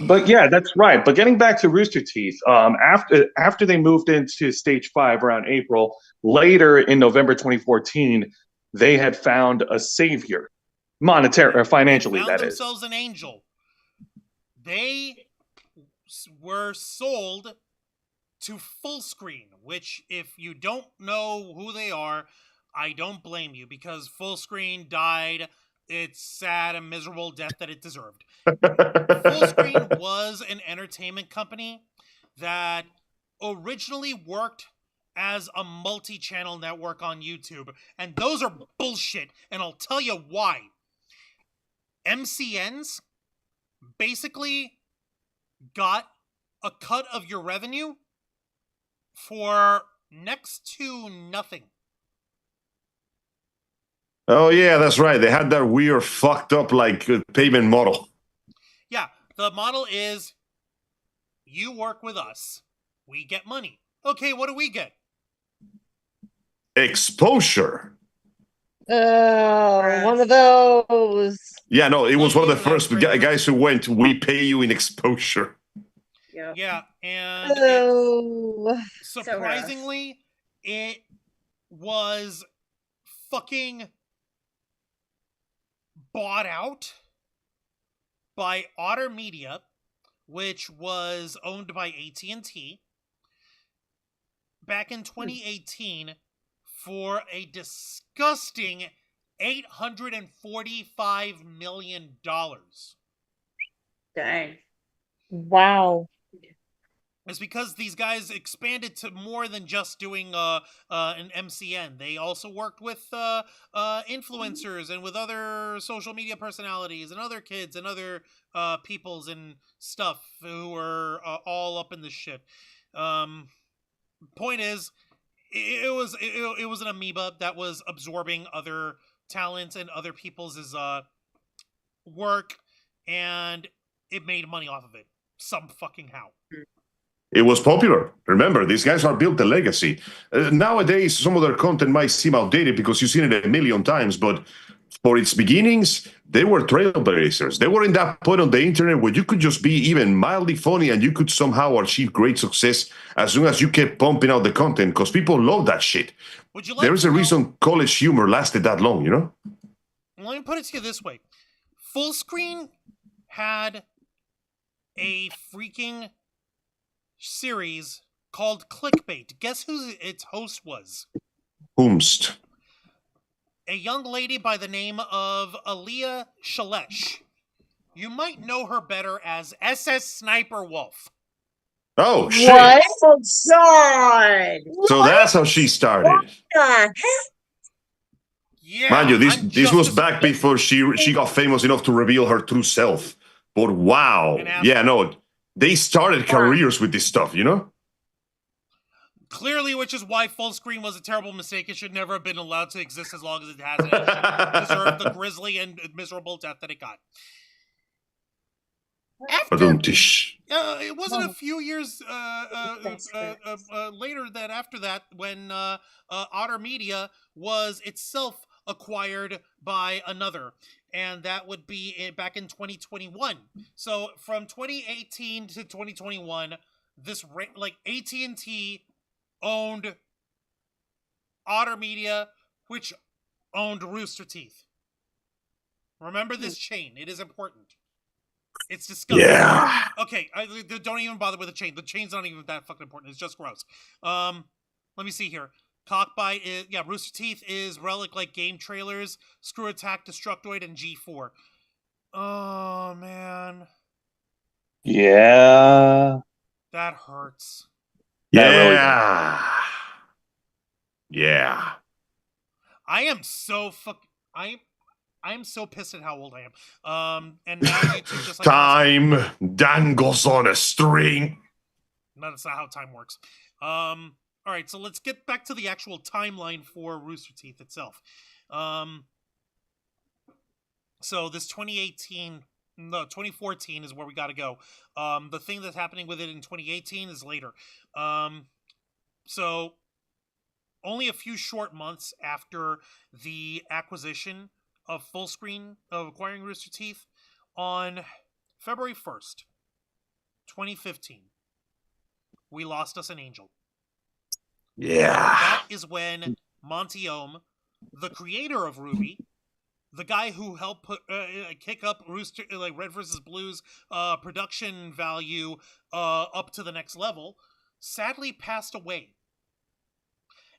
But yeah, that's right. But getting back to Rooster Teeth, after they moved into stage 5 around April, later in November 2014, they had found a savior, monetary or financially. They found That is. themselves an angel. They were sold to Full Screen, which, if you don't know who they are, I don't blame you, because Full Screen died its sad and miserable death that it deserved. Full Screen was an entertainment company that originally worked as a multi-channel network on YouTube, and those are bullshit, and I'll tell you why. MCNs basically got a cut of your revenue for next to nothing. Oh, yeah, that's right. They had that weird, fucked up, payment model. Yeah, the model is you work with us, we get money. Okay, what do we get? Exposure. One of those. Yeah, no, it was Well, one of the you have first trailers. guys who went, we pay you in exposure. Yeah. Yeah, and Oh. surprisingly, it was fucking bought out by Otter Media, which was owned by AT&T, back in 2018 for a disgusting $845 million. Dang. Wow. It's because these guys expanded to more than just doing an MCN. They also worked with influencers and with other social media personalities and other kids and other peoples and stuff who were all up in this shit. Point is, it was an amoeba that was absorbing other talents and other people's work, and it made money off of it some fucking how. It was popular. Remember, these guys are built a legacy. Nowadays, some of their content might seem outdated because you've seen it a million times, but for its beginnings, they were trailblazers. They were in that point on the internet where you could just be even mildly funny and you could somehow achieve great success as long as you kept pumping out the content, because people love that shit. Would you like There's to a know- reason college humor lasted that long, you know? Let me put it to you this way. Full Screen had a freaking series called Clickbait. Guess who its host was? Whomst. A young lady by the name of Aaliyah Shalesh. You might know her better as SS Sniper Wolf. Oh, shit. What? Oh, God. So that's how she started. What? Yeah, Mind you, this just was as- back before she got famous enough to reveal her true self. But wow. And after- Yeah, no. They started careers with this stuff, you know? Clearly, which is why Full Screen was a terrible mistake. It should never have been allowed to exist as long as it has. And it should deserve the grisly and miserable death that it got. After Badum-tish. it wasn't a few years later that after that when Otter Media was itself acquired by another, and that would be back in 2021. So from 2018 to 2021, this AT&T owned Otter Media, which owned Rooster Teeth. Remember this chain; it is important. It's disgusting. Yeah. Okay, don't even bother with the chain. The chain's not even that fucking important. It's just gross. Let me see here. Cockbite is Rooster Teeth is relic like game trailers. Screw Attack, Destructoid, and G4. Oh man, Yeah. that hurts. That really Yeah. I am so I am so pissed at how old I am. And now YouTube just like Time dangles on a string. No, that's not how time works. All right, so let's get back to the actual timeline for Rooster Teeth itself. So this 2014 is where we got to go. The thing that's happening with it in 2018 is later. So only a few short months after the acquisition of Fullscreen of acquiring Rooster Teeth, on February 1st, 2015, we lost us an angel. Yeah. That is when Monty Oum, the creator of RWBY, the guy who helped kick up Rooster Red vs. Blue's production value up to the next level, sadly passed away.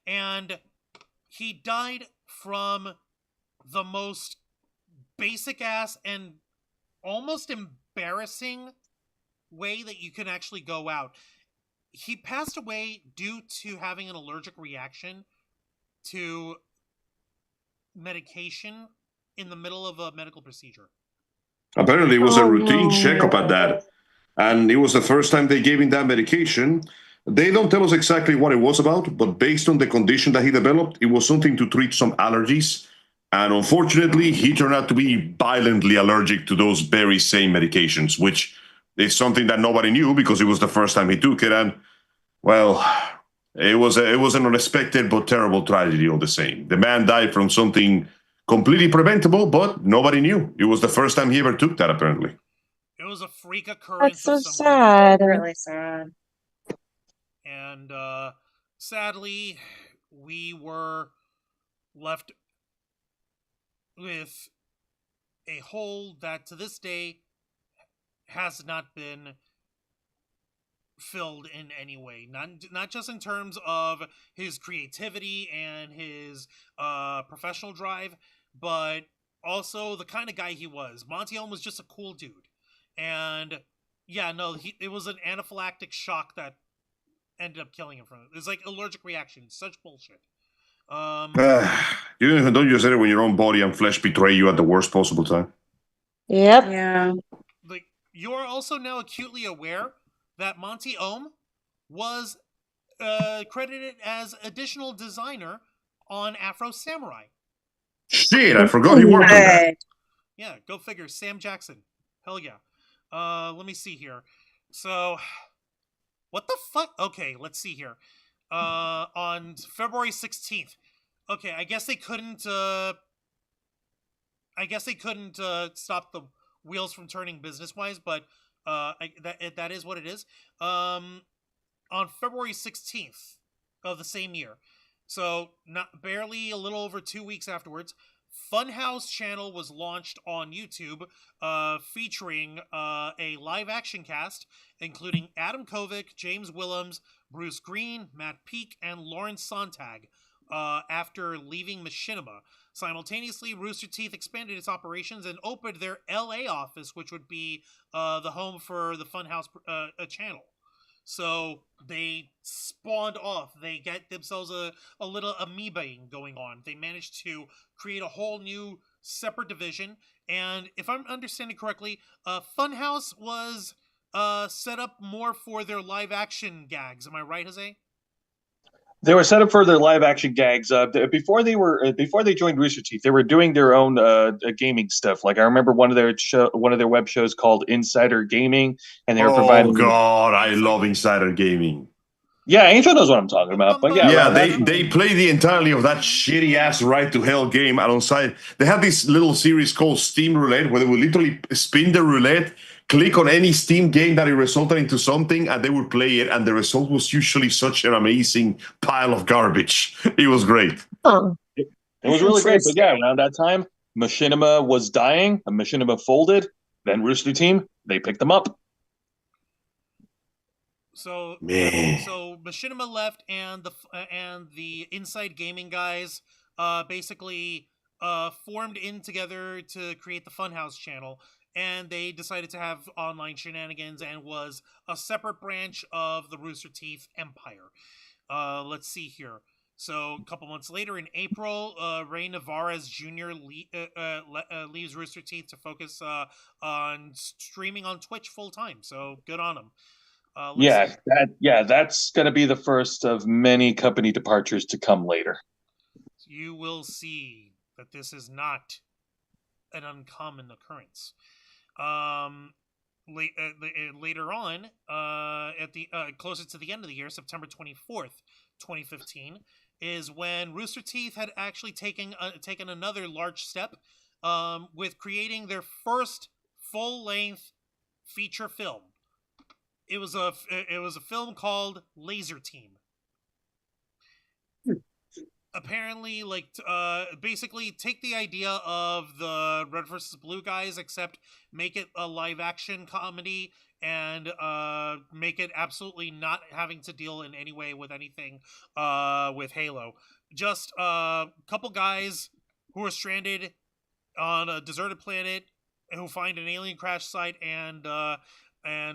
And he died from the most basic ass and almost embarrassing way that you can actually go out. He passed away due to having an allergic reaction to medication in the middle of a medical procedure. Apparently, it was a routine checkup at that. And it was the first time they gave him that medication. They don't tell us exactly what it was about, but based on the condition that he developed, it was something to treat some allergies. And unfortunately, he turned out to be violently allergic to those very same medications, which is something that nobody knew because it was the first time he took it. And, well, it was an unexpected but terrible tragedy all the same. The man died from something completely preventable, but nobody knew. It was the first time he ever took that, apparently. It was a freak occurrence. That's so of some kind. sad. Really sad. And sadly, we were left with a hole that to this day has not been filled in any way. Not just in terms of his creativity and his professional drive, but also the kind of guy he was. Monty Oum was just a cool dude. And yeah, no, it was an anaphylactic shock that ended up killing him from it. It's like allergic reaction. Such bullshit. Don't you say it when your own body and flesh betray you at the worst possible time? Yep. Yeah. Like, you're also now acutely aware that Monty Oum was credited as additional designer on Afro Samurai. Shit, I forgot he worked on that. Good. Yeah, go figure. Sam Jackson. Hell yeah. Let me see here. So, what the fuck? Okay, let's see here. On February 16th. Okay, I guess they couldn't stop the wheels from turning business-wise, but that is what it is. On February 16th of the same year, so barely a little over 2 weeks afterwards, Funhouse channel was launched on YouTube, featuring a live-action cast, including Adam Kovic, James Willems, Bruce Green, Matt Peake, and Lawrence Sontag, after leaving Machinima. Simultaneously, Rooster Teeth expanded its operations and opened their LA office, which would be the home for the Funhouse channel. So they spawned off. They get themselves a little amoebaing going on. They managed to create a whole new separate division. And if I'm understanding correctly, Funhouse was set up more for their live action gags. Am I right, Jose? They were set up for their live action gags. Before they joined Rooster Teeth, they were doing their own gaming stuff. Like I remember one of their web shows called Insider Gaming, and they were providing. Oh God, I love Insider Gaming. Yeah, Angel knows what I'm talking about. But yeah, they play the entirety of that shitty ass Ride to Hell game alongside. They had this little series called Steam Roulette, where they would literally spin the roulette, click on any Steam game that it resulted into something, and they would play it, and the result was usually such an amazing pile of garbage. It was great. Oh. It was really great. But yeah, around that time, Machinima was dying, and Machinima folded, Then Rooster Team, they picked them up. So Man. so Machinima left, and the Inside Gaming guys basically formed in together to create the Funhouse channel, and they decided to have online shenanigans and was a separate branch of the Rooster Teeth empire. Let's see here. So a couple months later, in April, Ray Navarez Jr. Leaves Rooster Teeth to focus on streaming on Twitch full time. So good on him. Yeah, that's going to be the first of many company departures to come later. You will see that this is not an uncommon occurrence. Later on, at the closer to the end of the year, September 24th, 2015, is when Rooster Teeth had actually taken another large step with creating their first full-length feature film. It was a film called Laser Team. Apparently, basically take the idea of the Red vs. Blue guys, except make it a live-action comedy and make it absolutely not having to deal in any way with anything with Halo. Just a couple guys who are stranded on a deserted planet who find an alien crash site, and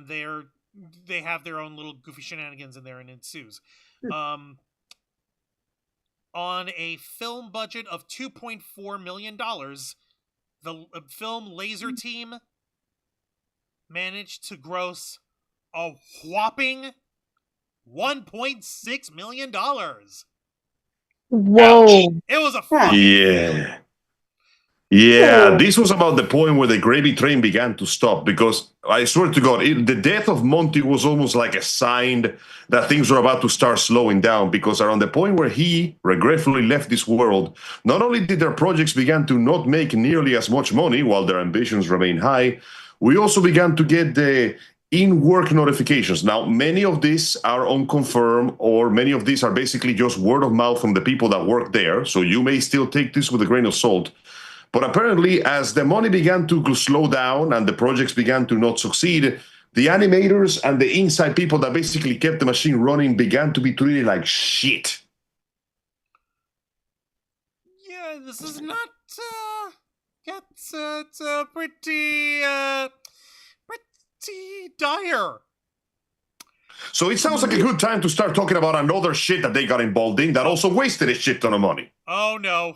they have their own little goofy shenanigans in there, and ensues. On a film budget of $2.4 million, the film Laser Team managed to gross a whopping $1.6 million. Whoa. It was a fucking failure. Yeah, this was about the point where the gravy train began to stop, because I swear to God, the death of Monty was almost like a sign that things were about to start slowing down, because around the point where he regretfully left this world, not only did their projects begin to not make nearly as much money while their ambitions remain high, we also began to get the in-work notifications. Now, many of these are unconfirmed, or many of these are basically just word of mouth from the people that work there, so you may still take this with a grain of salt. But apparently, as the money began to slow down and the projects began to not succeed, the animators and the inside people that basically kept the machine running began to be treated like shit. Yeah, this is not, it's pretty dire. So it sounds like a good time to start talking about another shit that they got involved in that also wasted a shit ton of money. Oh, no.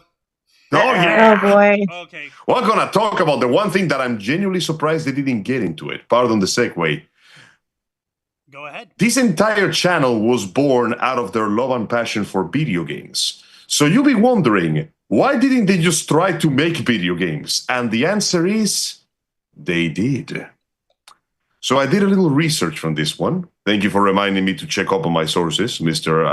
Oh, yeah. Oh boy. Okay. We're going to talk about the one thing that I'm genuinely surprised they didn't get into it. Pardon the segue. Go ahead. This entire channel was born out of their love and passion for video games. So you'll be wondering, why didn't they just try to make video games? And the answer is, they did. So I did a little research from this one. Thank you for reminding me to check up on my sources, Mr.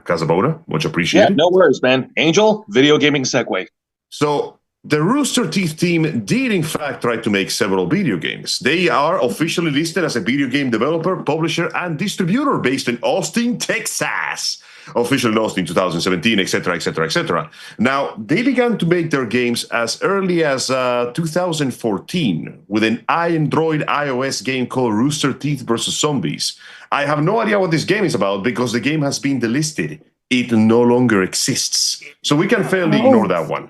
Casabona. Much appreciated. Yeah, no worries, man. Angel, video gaming segue. So the Rooster Teeth team did, in fact, try to make several video games. They are officially listed as a video game developer, publisher, and distributor based in Austin, Texas. Officially launched in 2017, etc., etc., etc. Now, they began to make their games as early as 2014 with an Android iOS game called Rooster Teeth vs. Zombies. I have no idea what this game is about because the game has been delisted. It no longer exists. So we can fairly ignore that one.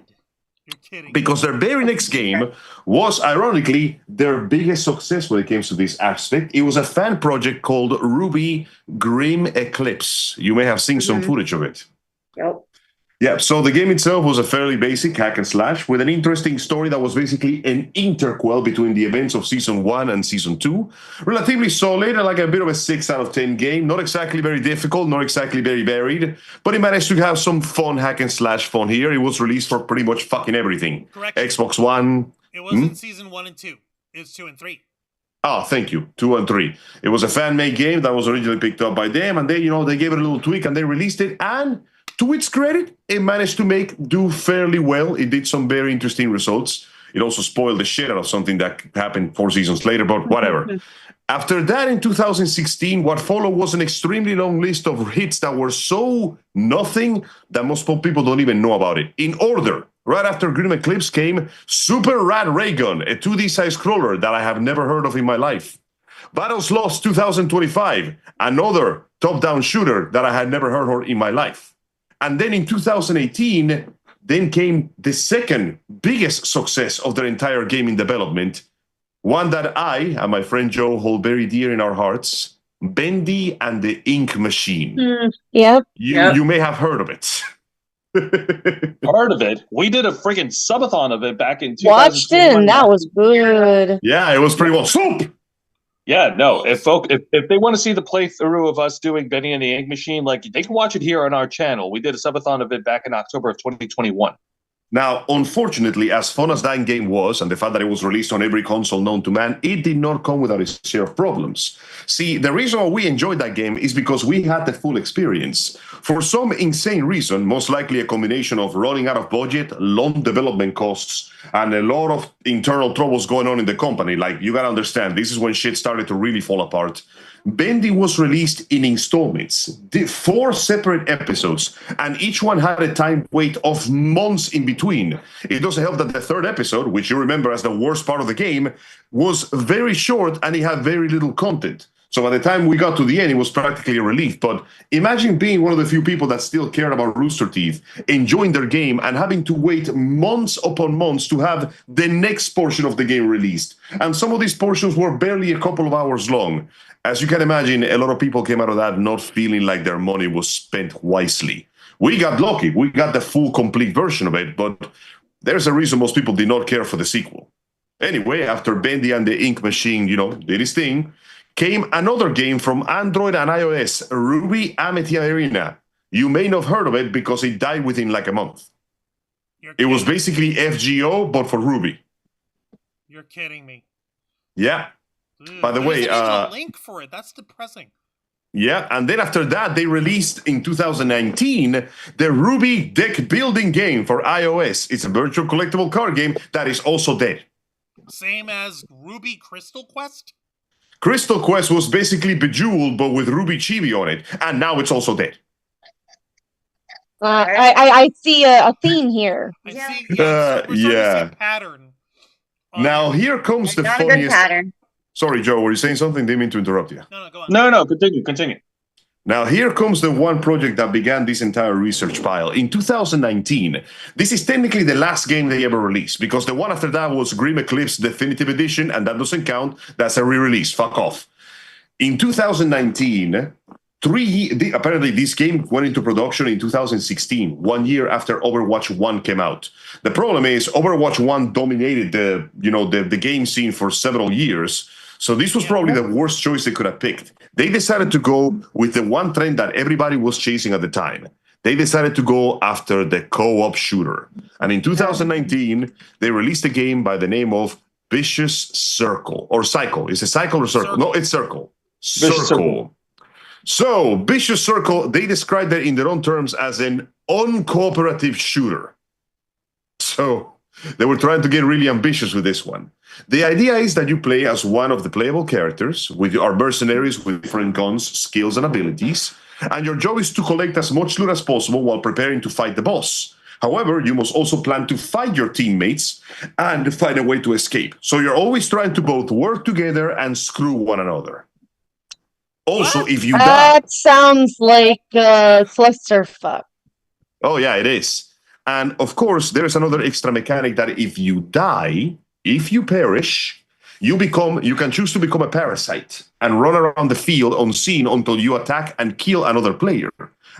You're kidding. Because their very next game was, ironically, their biggest success when it comes to this aspect. It was a fan project called Ruby Grim Eclipse. You may have seen some footage of it. Yep. Yeah, so the game itself was a fairly basic hack and slash with an interesting story that was basically an interquel between the events of Season 1 and Season 2. Relatively solid and like a bit of a 6 out of 10 game. Not exactly very difficult, not exactly very varied, but it managed to have some fun hack and slash fun here. It was released for pretty much fucking everything. Correct. Xbox One. It wasn't Season 1 and 2. It was 2 and 3. Oh, thank you. 2 and 3. It was a fan-made game that was originally picked up by them, and they, they gave it a little tweak and they released it, and to its credit, it managed to do fairly well. It did some very interesting results. It also spoiled the shit out of something that happened 4 seasons later, but whatever. After that, in 2016, what followed was an extremely long list of hits that were so nothing that most people don't even know about it. In order, Right after Grim Eclipse came Super Rad Raygun, a 2D side-scroller that I have never heard of in my life. Battles Lost 2025, another top-down shooter that I had never heard of in my life. And then in 2018, then came the second biggest success of their entire gaming development, one that I and my friend Joe hold very dear in our hearts, Bendy and the Ink Machine. Yep. You may have heard of it. Part of it. We did a freaking subathon of it back in 2021. Watched it, and that was good. Yeah, it was pretty well. Soup! Yeah, no. If they want to see the playthrough of us doing Benny and the Ink Machine, like they can watch it here on our channel. We did a subathon of it back in October of 2021. Now, unfortunately, as fun as that game was, and the fact that it was released on every console known to man, it did not come without its share of problems. See, the reason why we enjoyed that game is because we had the full experience. For some insane reason, most likely a combination of running out of budget, long development costs, and a lot of internal troubles going on in the company. Like, you gotta understand, this is when shit started to really fall apart. Bendy was released in installments, 4 separate episodes, and each one had a time wait of months in between. It doesn't help that the third episode, which you remember as the worst part of the game, was very short and it had very little content. So by the time we got to the end, it was practically a relief. But imagine being one of the few people that still cared about Rooster Teeth, enjoying their game, and having to wait months upon months to have the next portion of the game released. And some of these portions were barely a couple of hours long. As you can imagine, a lot of people came out of that not feeling like their money was spent wisely. We got lucky. We got the full, complete version of it, but there's a reason most people did not care for the sequel. Anyway, after Bendy and the Ink Machine, did his thing, came another game from Android and iOS, Ruby Amethyst Arena. You may not have heard of it because it died within like a month. It was basically FGO, but for Ruby. You're kidding me. Yeah. By the way, a link for it. That's depressing. Yeah, and then after that, they released in 2019 the Ruby deck building game for iOS. It's a virtual collectible card game that is also dead. Same as Ruby Crystal Quest? Crystal Quest was basically Bejeweled, but with Ruby Chibi on it, and now it's also dead. I see a theme here. I see, Yeah. we're starting to see a pattern. Now here comes the Not a good funniest. pattern. Sorry, Joe, were you saying something? Didn't mean to interrupt you. No, go on. No, continue. Now, here comes the one project that began this entire research pile. In 2019, this is technically the last game they ever released, because the one after that was Grim Eclipse Definitive Edition, and that doesn't count. That's a re-release. Fuck off. In 2019, apparently this game went into production in 2016, 1 year after Overwatch 1 came out. The problem is Overwatch 1 dominated the game scene for several years. So this was probably the worst choice they could have picked. They decided to go with the one trend that everybody was chasing at the time. They decided to go after the co-op shooter. And in 2019, they released a game by the name of Vicious Circle. Or Cycle. Is it Cycle or Circle? No, it's Circle. Circle. So, Vicious Circle, they described it in their own terms as an uncooperative shooter. So, they were trying to get really ambitious with this one. The idea is that you play as one of the playable characters with our mercenaries with different guns, skills, and abilities, and your job is to collect as much loot as possible while preparing to fight the boss. However, you must also plan to fight your teammates and find a way to escape. So you're always trying to both work together and screw one another. Also, if you die... That sounds like clusterfuck. Oh, yeah, it is. And, of course, there is another extra mechanic that if you die... If you perish, you can choose to become a parasite and run around the field unseen until you attack and kill another player.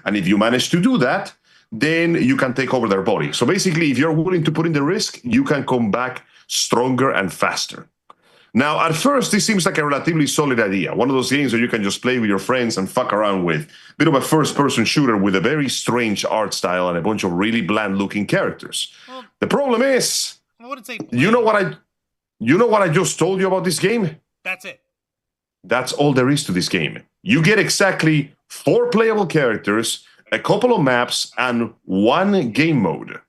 And if you manage to do that, then you can take over their body. So basically, if you're willing to put in the risk, you can come back stronger and faster. Now, at first, this seems like a relatively solid idea. One of those games where you can just play with your friends and fuck around with. Bit of a first-person shooter with a very strange art style and a bunch of really bland-looking characters. Well, the problem is... I wouldn't say You know what I just told you about this game? That's it. That's all there is to this game. You get exactly 4 playable characters, a couple of maps, and 1 game mode.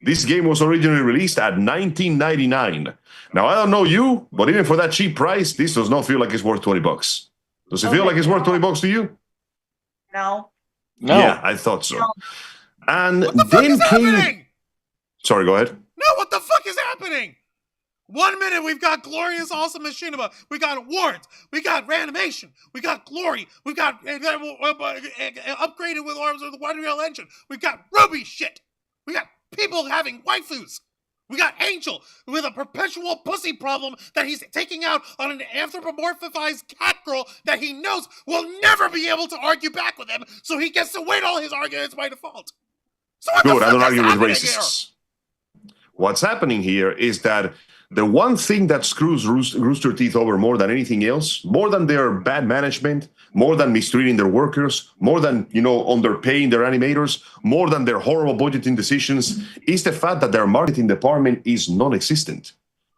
This game was originally released at $19.99. Now, I don't know you, but even for that cheap price, this does not feel like it's worth $20. Does it feel like it's worth $20 to you? No. Yeah, I thought so. No. And What the fuck then is came... happening? Sorry, go ahead. No, what the fuck is happening? 1 minute we've got glorious, awesome machinima. We got awards. We got reanimation. We got glory. We got upgraded with arms of the One Real Engine. We got Ruby shit. We got people having waifus. We got Angel with a perpetual pussy problem that he's taking out on an anthropomorphized cat girl that he knows will never be able to argue back with him, so he gets to win all his arguments by default. So what Good, the I don't fuck argue is with happening racists. What's happening here is that the one thing that screws Rooster Teeth over more than anything else, more than their bad management, more than mistreating their workers, more than, underpaying their animators, more than their horrible budgeting decisions, is the fact that their marketing department is non-existent.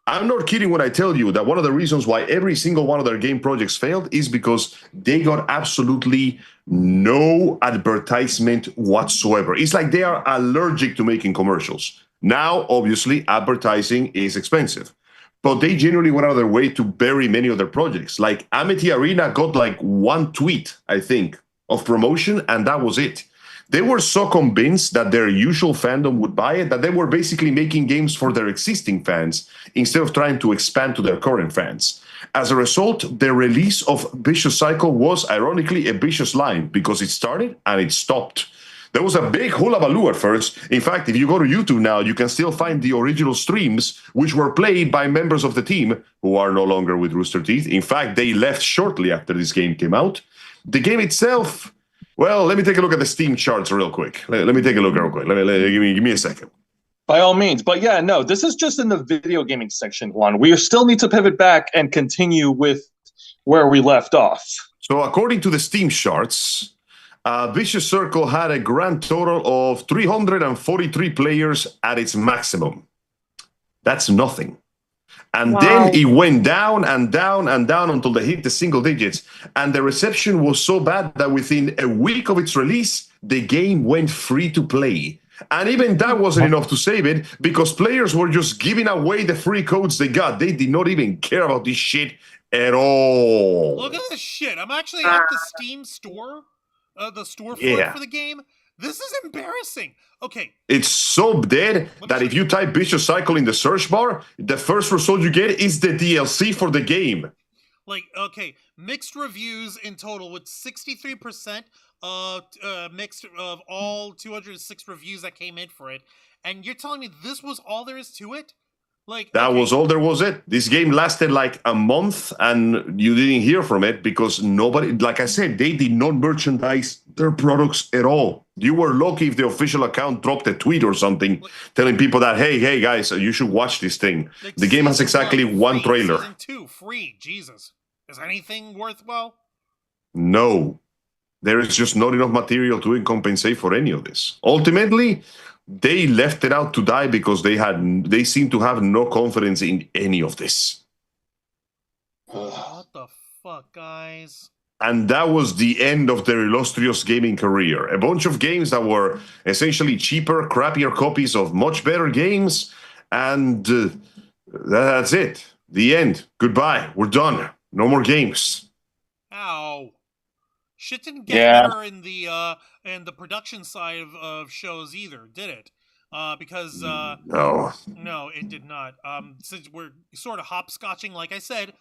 I'm not kidding when I tell you that one of the reasons why every single one of their game projects failed is because they got absolutely no advertisement whatsoever. It's like they are allergic to making commercials. Now, obviously, advertising is expensive, but they generally went out of their way to bury many of their projects. Like Amity Arena got like one tweet, I think, of promotion, and that was it. They were so convinced that their usual fandom would buy it that they were basically making games for their existing fans instead of trying to expand to their current fans. As a result, the release of Vicious Cycle was ironically a vicious line because it started and it stopped. There was a big hullabaloo at first. In fact, if you go to YouTube now, you can still find the original streams, which were played by members of the team who are no longer with Rooster Teeth. In fact, they left shortly after this game came out. The game itself, well, let me take a look at the Steam charts real quick. Let me take a look real quick. Give me a second. By all means. But yeah, no, this is just in the video gaming section, Juan. We still need to pivot back and continue with where we left off. So according to the Steam charts, Vicious Circle had a grand total of 343 players at its maximum. That's nothing. And then it went down and down and down until they hit the single digits. And the reception was so bad that within a week of its release, the game went free to play. And even that wasn't enough to save it because players were just giving away the free codes they got. They did not even care about this shit at all. Look at this shit. I'm actually at the Steam store. The storefront for the game. This is embarrassing. Okay. It's so dead that if you type Vicious Cycle in the search bar, the first result you get is the DLC for the game. Like, okay, mixed reviews in total with 63% mixed of all 206 reviews that came in for it. And you're telling me this was all there is to it? Like that was all there was it. This game lasted like a month and you didn't hear from it because nobody, like I said, they did not merchandise their products at all. You were lucky if the official account dropped a tweet or something telling people that, hey guys, you should watch this thing. Like the game has exactly one trailer. Season 2 free. Jesus. Is anything worthwhile? No. There is just not enough material to compensate for any of this. Ultimately, they left it out to die because they seem to have no confidence in any of this. What the fuck, guys? And that was the end of their illustrious gaming career. A bunch of games that were essentially cheaper, crappier copies of much better games. And that's it. The end. Goodbye. We're done. No more games. Ow. Shit didn't get better in the production side of shows either, did it? Because no, it did not. Since we're sort of hopscotching, like I said,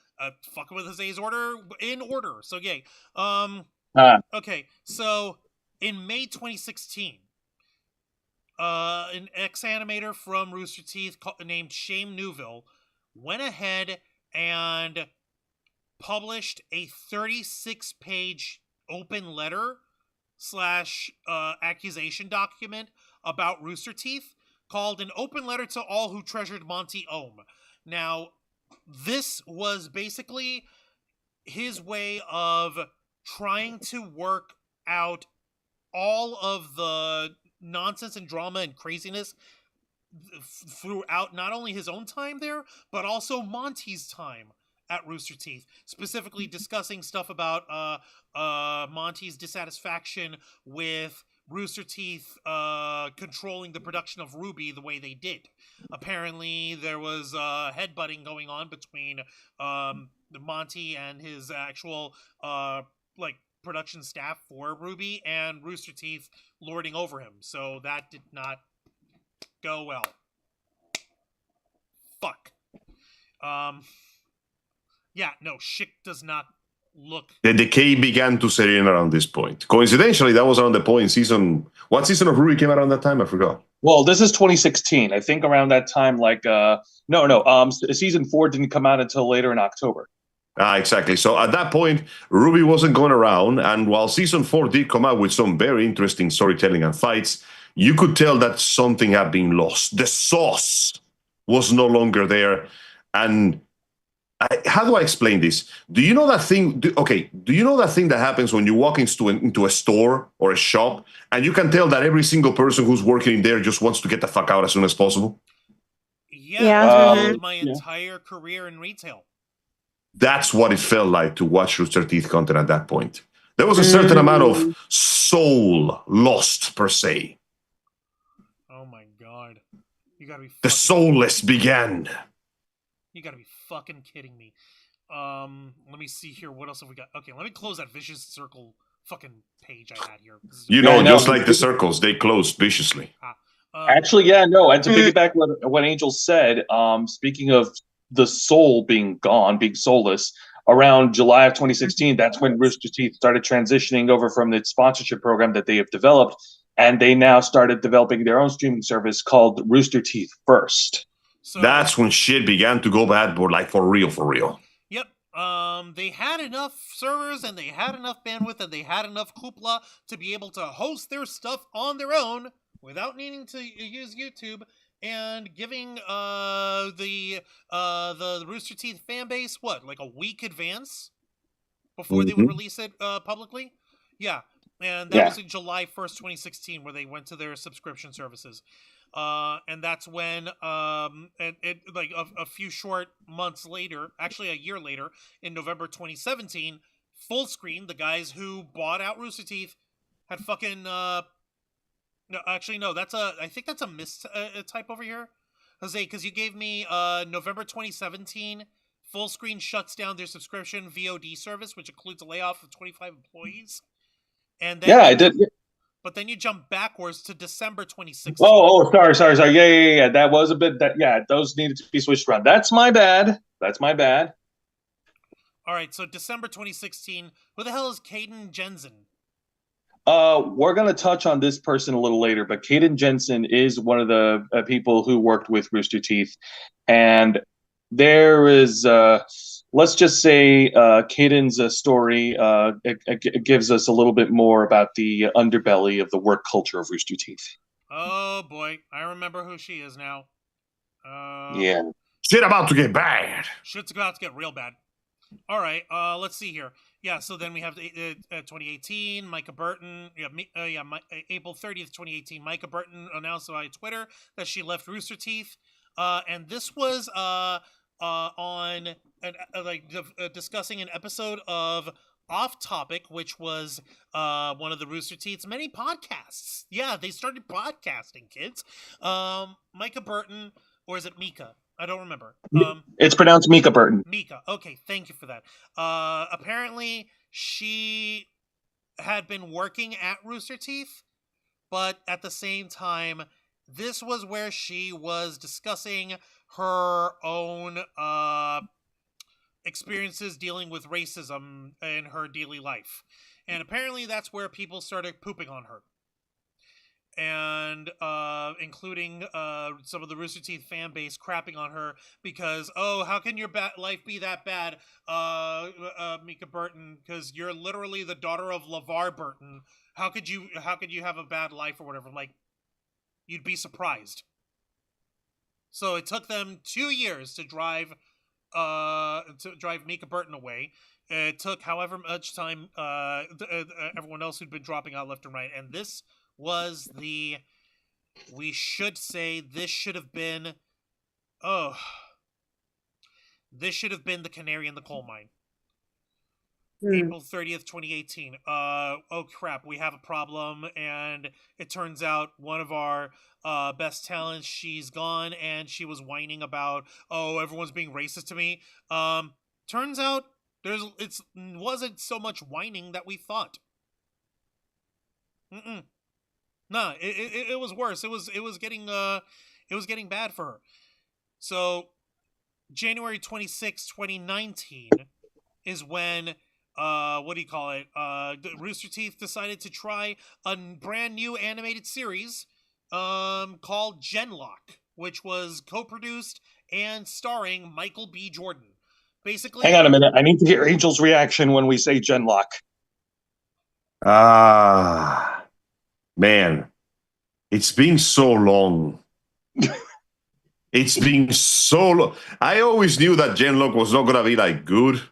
fucking with Jose's order in order. So yay. Okay. So in May 2016, an ex-animator from Rooster Teeth named Shane Newville went ahead and published a 36-page open letter / accusation document about Rooster Teeth called An Open Letter to All Who Treasured Monty Oum. Now, this was basically his way of trying to work out all of the nonsense and drama and craziness throughout not only his own time there, but also Monty's time at Rooster Teeth, specifically discussing stuff about Monty's dissatisfaction with Rooster Teeth controlling the production of Ruby the way they did. Apparently, there was headbutting going on between Monty and his actual production staff for Ruby and Rooster Teeth lording over him. So that did not go well. fuck. Yeah, no, shit does not look. The decay began to set in around this point. Coincidentally, that was around the point what season of Ruby came out around that time? I forgot. Well, this is 2016. I think around that time, season 4 didn't come out until later in October. Exactly. So at that point, Ruby wasn't going around, and while season 4 did come out with some very interesting storytelling and fights, you could tell that something had been lost. The sauce was no longer there, and how do I explain this? Do you know that thing? Do you know that thing that happens when you walk into a store or a shop and you can tell that every single person who's working in there just wants to get the fuck out as soon as possible? Yeah, Yeah. I my entire career in retail. That's what it felt like to watch Rooster Teeth content at that point. There was a certain amount of soul lost, per se. Oh my god. You gotta be The soulless began. You gotta be fucking kidding me. Let me see here. What else have we got? Okay, let me close that vicious circle fucking page I had here. Just like the circles, they closed viciously. Actually, yeah, no. And to piggyback what Angel said, speaking of the soul being gone, being soulless, around July of 2016, that's when Rooster Teeth started transitioning over from the sponsorship program that they have developed, and they now started developing their own streaming service called Rooster Teeth First. So, that's when shit began to go bad, but like for real. Yep. They had enough servers and they had enough bandwidth and they had enough hoopla to be able to host their stuff on their own without needing to use YouTube, and giving the Rooster Teeth fan base like a week advance before they would release it publicly. Yeah. And that was in July 1st, 2016, where they went to their subscription services. And that's when, a few short months later, actually a year later, in November 2017, Full Screen, the guys who bought out Rooster Teeth, had fucking, I think that's a mistype over here. Jose, because you gave me, November 2017, Full Screen shuts down their subscription VOD service, which includes a layoff of 25 employees. And then I did. But then you jump backwards to December 2016. Oh, sorry. Yeah. That was a bit. Those needed to be switched around. That's my bad. All right, so December 2016. Who the hell is Caden Jensen? We're going to touch on this person a little later, but Caden Jensen is one of the people who worked with Rooster Teeth, and there is. Let's just say Caden's story it gives us a little bit more about the underbelly of the work culture of Rooster Teeth. Oh, boy. I remember who she is now. Yeah. Shit about to get bad. Shit's about to get real bad. All right, let's see here. Yeah, so then we have 2018, Micah Burton. April 30th, 2018, Micah Burton announced via Twitter that she left Rooster Teeth. And this was... discussing an episode of Off Topic, which was one of the Rooster Teeth's many podcasts. Yeah, they started podcasting, kids. Micah Burton, or is it Mika? I don't remember. It's pronounced Mika Burton. Mika. Okay, thank you for that. Apparently, she had been working at Rooster Teeth, but at the same time, this was where she was discussing her own experiences dealing with racism in her daily life. And apparently that's where people started pooping on her. And including some of the Rooster Teeth fan base crapping on her because, how can your life be that bad, Mika Burton? Because you're literally the daughter of LeVar Burton. How could you have a bad life or whatever? Like, you'd be surprised. So it took them 2 years to drive Mika Burton away. It took however much time everyone else who'd been dropping out left and right. And this was this should have been the canary in the coal mine. April 30th, 2018. Oh crap, we have a problem, and it turns out one of our best talents, she's gone, and she was whining about, everyone's being racist to me. Turns out it wasn't so much whining that we thought. Nah, it was worse. It was getting bad for her. So January 26, 2019 is when Rooster Teeth decided to try a brand new animated series called Genlock, which was co-produced and starring Michael B. Jordan. Basically, Hang on a minute. I need to hear Angel's reaction when we say Genlock. Man, it's been so long. It's been so long. I always knew that Genlock was not going to be like good,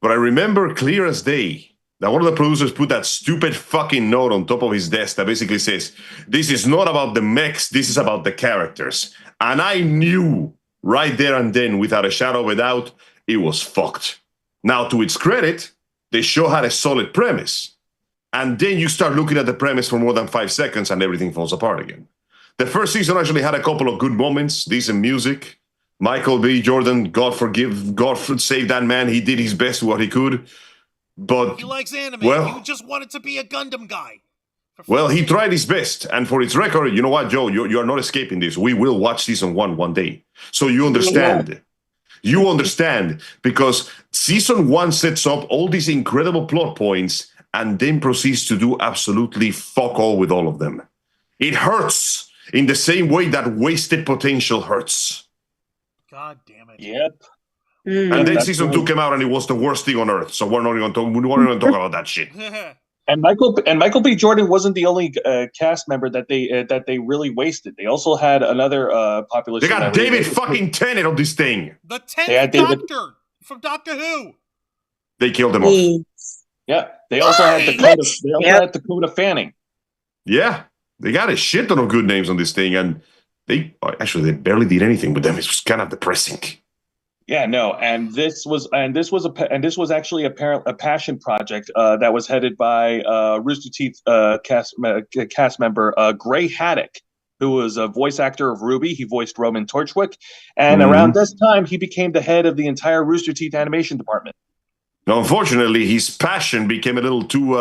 but I remember clear as day that one of the producers put that stupid fucking note on top of his desk that basically says, "This is not about the mechs, this is about the characters." And I knew right there and then, without a shadow of a doubt, it was fucked. Now, to its credit, the show had a solid premise. And then you start looking at the premise for more than 5 seconds and everything falls apart again. The first season actually had a couple of good moments, decent music. Michael B. Jordan, God save that man. He did his best what he could. But he likes anime. Well, he just wanted to be a Gundam guy. Well, he tried his best. And for its record, you know what, Joe? You are not escaping this. We will watch season one day. So you understand. Yeah. You understand, because season 1 sets up all these incredible plot points and then proceeds to do absolutely fuck all with all of them. It hurts in the same way that wasted potential hurts. God damn it. Yep. And then season 2 came out and it was the worst thing on earth. So we're not even going to talk about that shit. And Michael B. Jordan wasn't the only cast member that they really wasted. They also had another popular. They got David fucking Tennant on this thing. The 10th Doctor from Doctor Who. They killed him off. Yeah, they also had Dakota Fanning. Yeah, they got a shit ton of good names on this thing, and they barely did anything with them. It was kind of depressing. Yeah, no, and this was actually a passion project that was headed by Rooster Teeth cast member Gray Haddock, who was a voice actor of Ruby. He voiced Roman Torchwick, and around this time, he became the head of the entire Rooster Teeth animation department. Now, unfortunately, his passion became a little too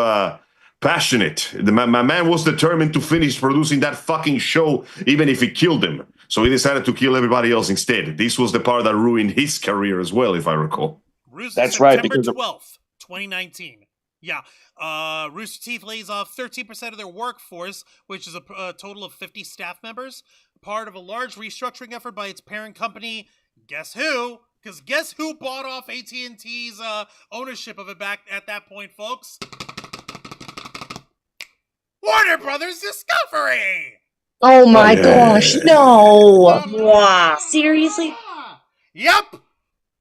passionate. My man was determined to finish producing that fucking show, even if it killed him. So he decided to kill everybody else instead. This was the part that ruined his career as well, if I recall. That's right. September 12th, 2019. Yeah. Rooster Teeth lays off 13% of their workforce, which is a total of 50 staff members, part of a large restructuring effort by its parent company. Guess who? Because guess who bought off AT&T's ownership of it back at that point, folks? Warner Brothers Discovery! Oh my gosh, no! Wow. Seriously? Yep!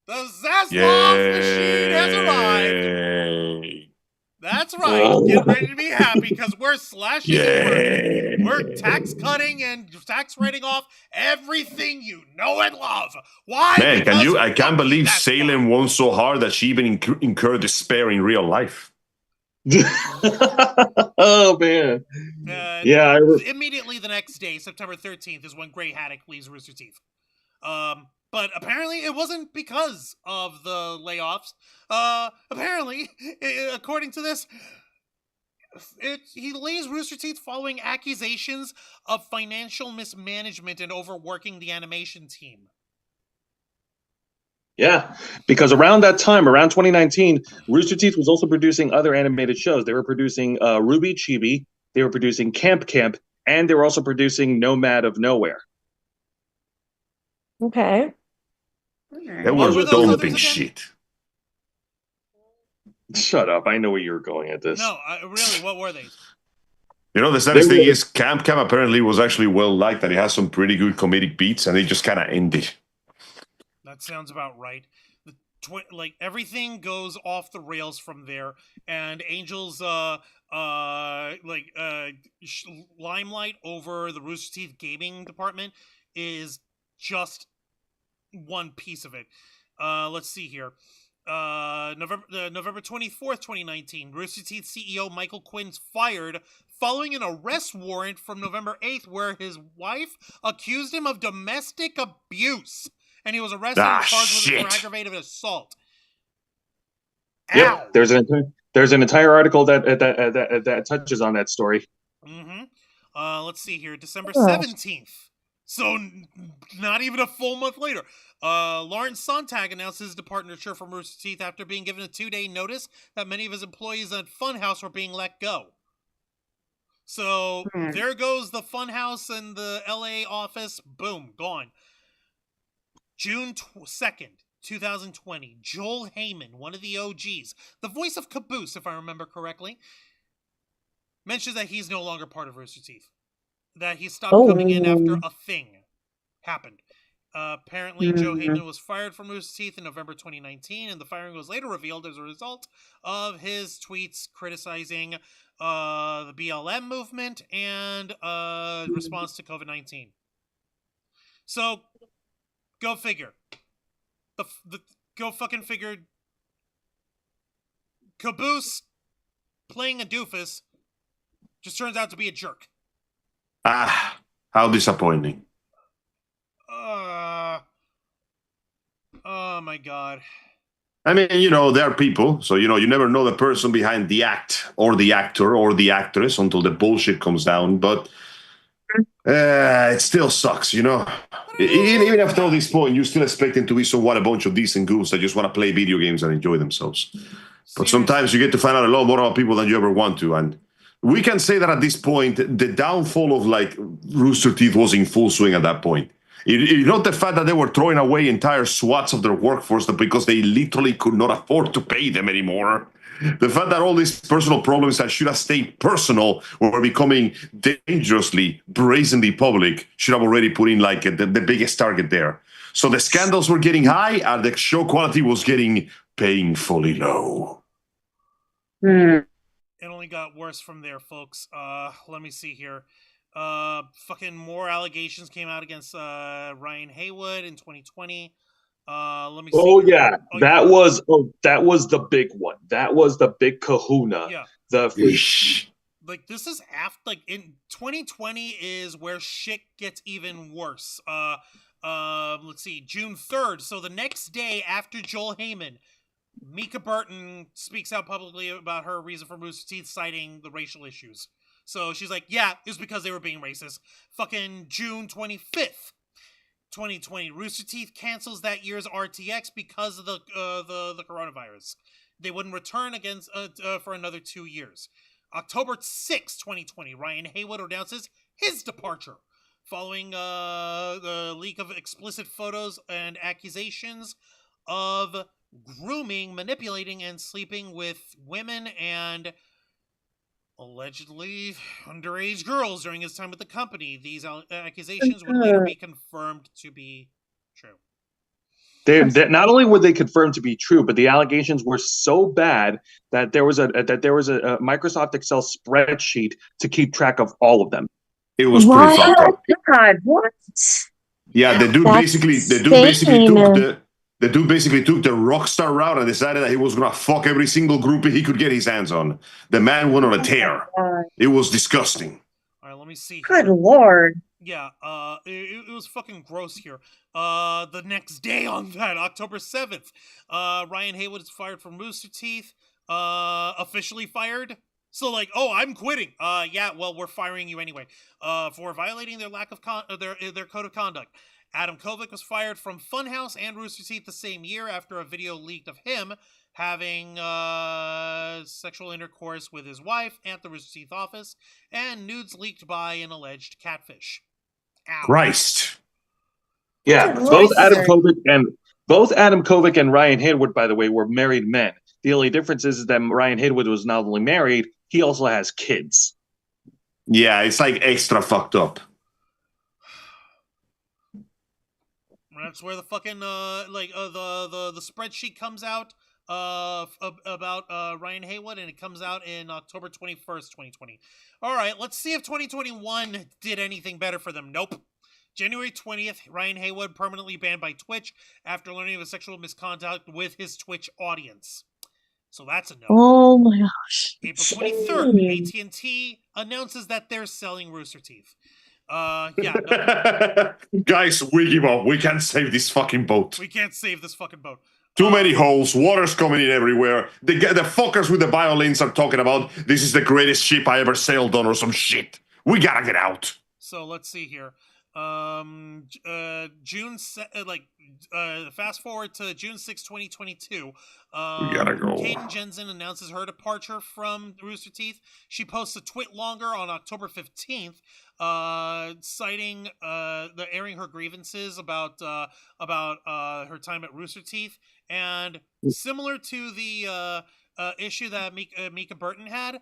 The Zaslav machine has arrived! That's right, get ready to be happy, because we're slashing and we're tax cutting and tax writing off everything you know and love. Why? Man, I can't believe Salem won so hard that she even incurred despair in real life. Oh man! Yeah. Immediately the next day, September 13th, is when Gray Haddock leaves Rooster Teeth. But apparently it wasn't because of the layoffs. Apparently, according to this, he leaves Rooster Teeth following accusations of financial mismanagement and overworking the animation team. Yeah, because around that time, around 2019, Rooster Teeth was also producing other animated shows. They were producing Ruby Chibi, they were producing Camp, and they were also producing Nomad of Nowhere. Okay. That was dumping shit. Shut up. I know where you're going at this. No, really, what were they? You know, the saddest thing is Camp apparently was actually well liked, and it has some pretty good comedic beats, and they just kind of ended. That sounds about right. Everything goes off the rails from there, and Angel's limelight over the Rooster Teeth gaming department is just one piece of it. Let's see here. November 24th, 2019, Rooster Teeth CEO Michael Quinn's fired following an arrest warrant from November 8th where his wife accused him of domestic abuse, and he was arrested and charged with aggravated assault. Yep, there's an entire article that touches on that story. Mm-hmm. Let's see here. December 17th. So, not even a full month later. Lawrence Sontag announced his departure from Rooster Teeth after being given a 2-day notice that many of his employees at Funhouse were being let go. So, there goes the Funhouse and the LA office. Boom, gone. June 2nd, 2020, Joel Heyman, one of the OGs, the voice of Caboose, if I remember correctly, mentions that he's no longer part of Rooster Teeth. That he stopped coming in after a thing happened. Apparently, Joe Heyman was fired from Rooster Teeth in November 2019, and the firing was later revealed as a result of his tweets criticizing the BLM movement and response to COVID-19. So, go figure. Go fucking figure. Caboose playing a doofus just turns out to be a jerk. Ah, how disappointing. Oh my god. I mean, there are people, so, you never know the person behind the act or the actor or the actress until the bullshit comes down, but it still sucks, Even after all this point, you still expect them to be somewhat a bunch of decent goofs that just want to play video games and enjoy themselves. But sometimes you get to find out a lot more about people than you ever want to, and we can say that at this point, the downfall of, Rooster Teeth was in full swing at that point. Not the fact that they were throwing away entire swaths of their workforce because they literally could not afford to pay them anymore. The fact that all these personal problems that should have stayed personal were becoming dangerously, brazenly public should have already put in, the biggest target there. So the scandals were getting high, and the show quality was getting painfully low. It only got worse from there, folks. Let me see here. Fucking more allegations came out against Ryan Haywood in 2020. Let me see. Oh yeah, that was the big one. That was the big kahuna. Yeah. The this is after in 2020 is where shit gets even worse. Let's see, June 3rd. So the next day after Joel Heyman, Mika Burton speaks out publicly about her reason for Rooster Teeth, citing the racial issues. So she's like, yeah, it was because they were being racist. Fucking June 25th, 2020, Rooster Teeth cancels that year's RTX because of the coronavirus. They wouldn't return for another 2 years. October 6th, 2020, Ryan Haywood announces his departure following the leak of explicit photos and accusations of grooming, manipulating, and sleeping with women and allegedly underage girls during his time with the company. These accusations would later be confirmed to be true. Not only were they confirmed to be true, but the allegations were so bad that there was a Microsoft Excel spreadsheet to keep track of all of them. It was pretty fucked up. God, what? Yeah, the dude basically took the rockstar route and decided that he was gonna fuck every single groupie he could get his hands on. The man went on a tear. It was disgusting. All right, let me see. Good lord. Yeah, it was fucking gross here. The next day on that, October 7th, Ryan Haywood is fired from Rooster Teeth. Officially fired. So I'm quitting. Yeah, well, we're firing you anyway. For violating their their code of conduct. Adam Kovic was fired from Funhouse and Rooster Teeth the same year after a video leaked of him having sexual intercourse with his wife at the Rooster Teeth office, and nudes leaked by an alleged catfish. Ow. Christ. Yeah, both Adam Kovic and Ryan Haywood, by the way, were married men. The only difference is that Ryan Haywood was not only married, he also has kids. Yeah, it's extra fucked up. That's where the fucking the spreadsheet comes out about Ryan Haywood, and it comes out in October 21st, 2020. All right, let's see if 2021 did anything better for them. Nope. January 20th, Ryan Haywood permanently banned by Twitch after learning of a sexual misconduct with his Twitch audience. So that's a no. Oh my gosh. April 23rd, AT&T announces that they're selling Rooster Teeth. Yeah. No. Guys, we give up. We can't save this fucking boat. We can't save this fucking boat. Too many holes. Water's coming in everywhere. The fuckers with the violins are talking about this is the greatest ship I ever sailed on or some shit. We gotta get out. So let's see here. Fast forward to June 6, 2022. We gotta go. Kaden Jensen announces her departure from Rooster Teeth. She posts a tweet longer on October 15th, citing airing her grievances about her time at Rooster Teeth, and similar to the issue that Mika Burton had,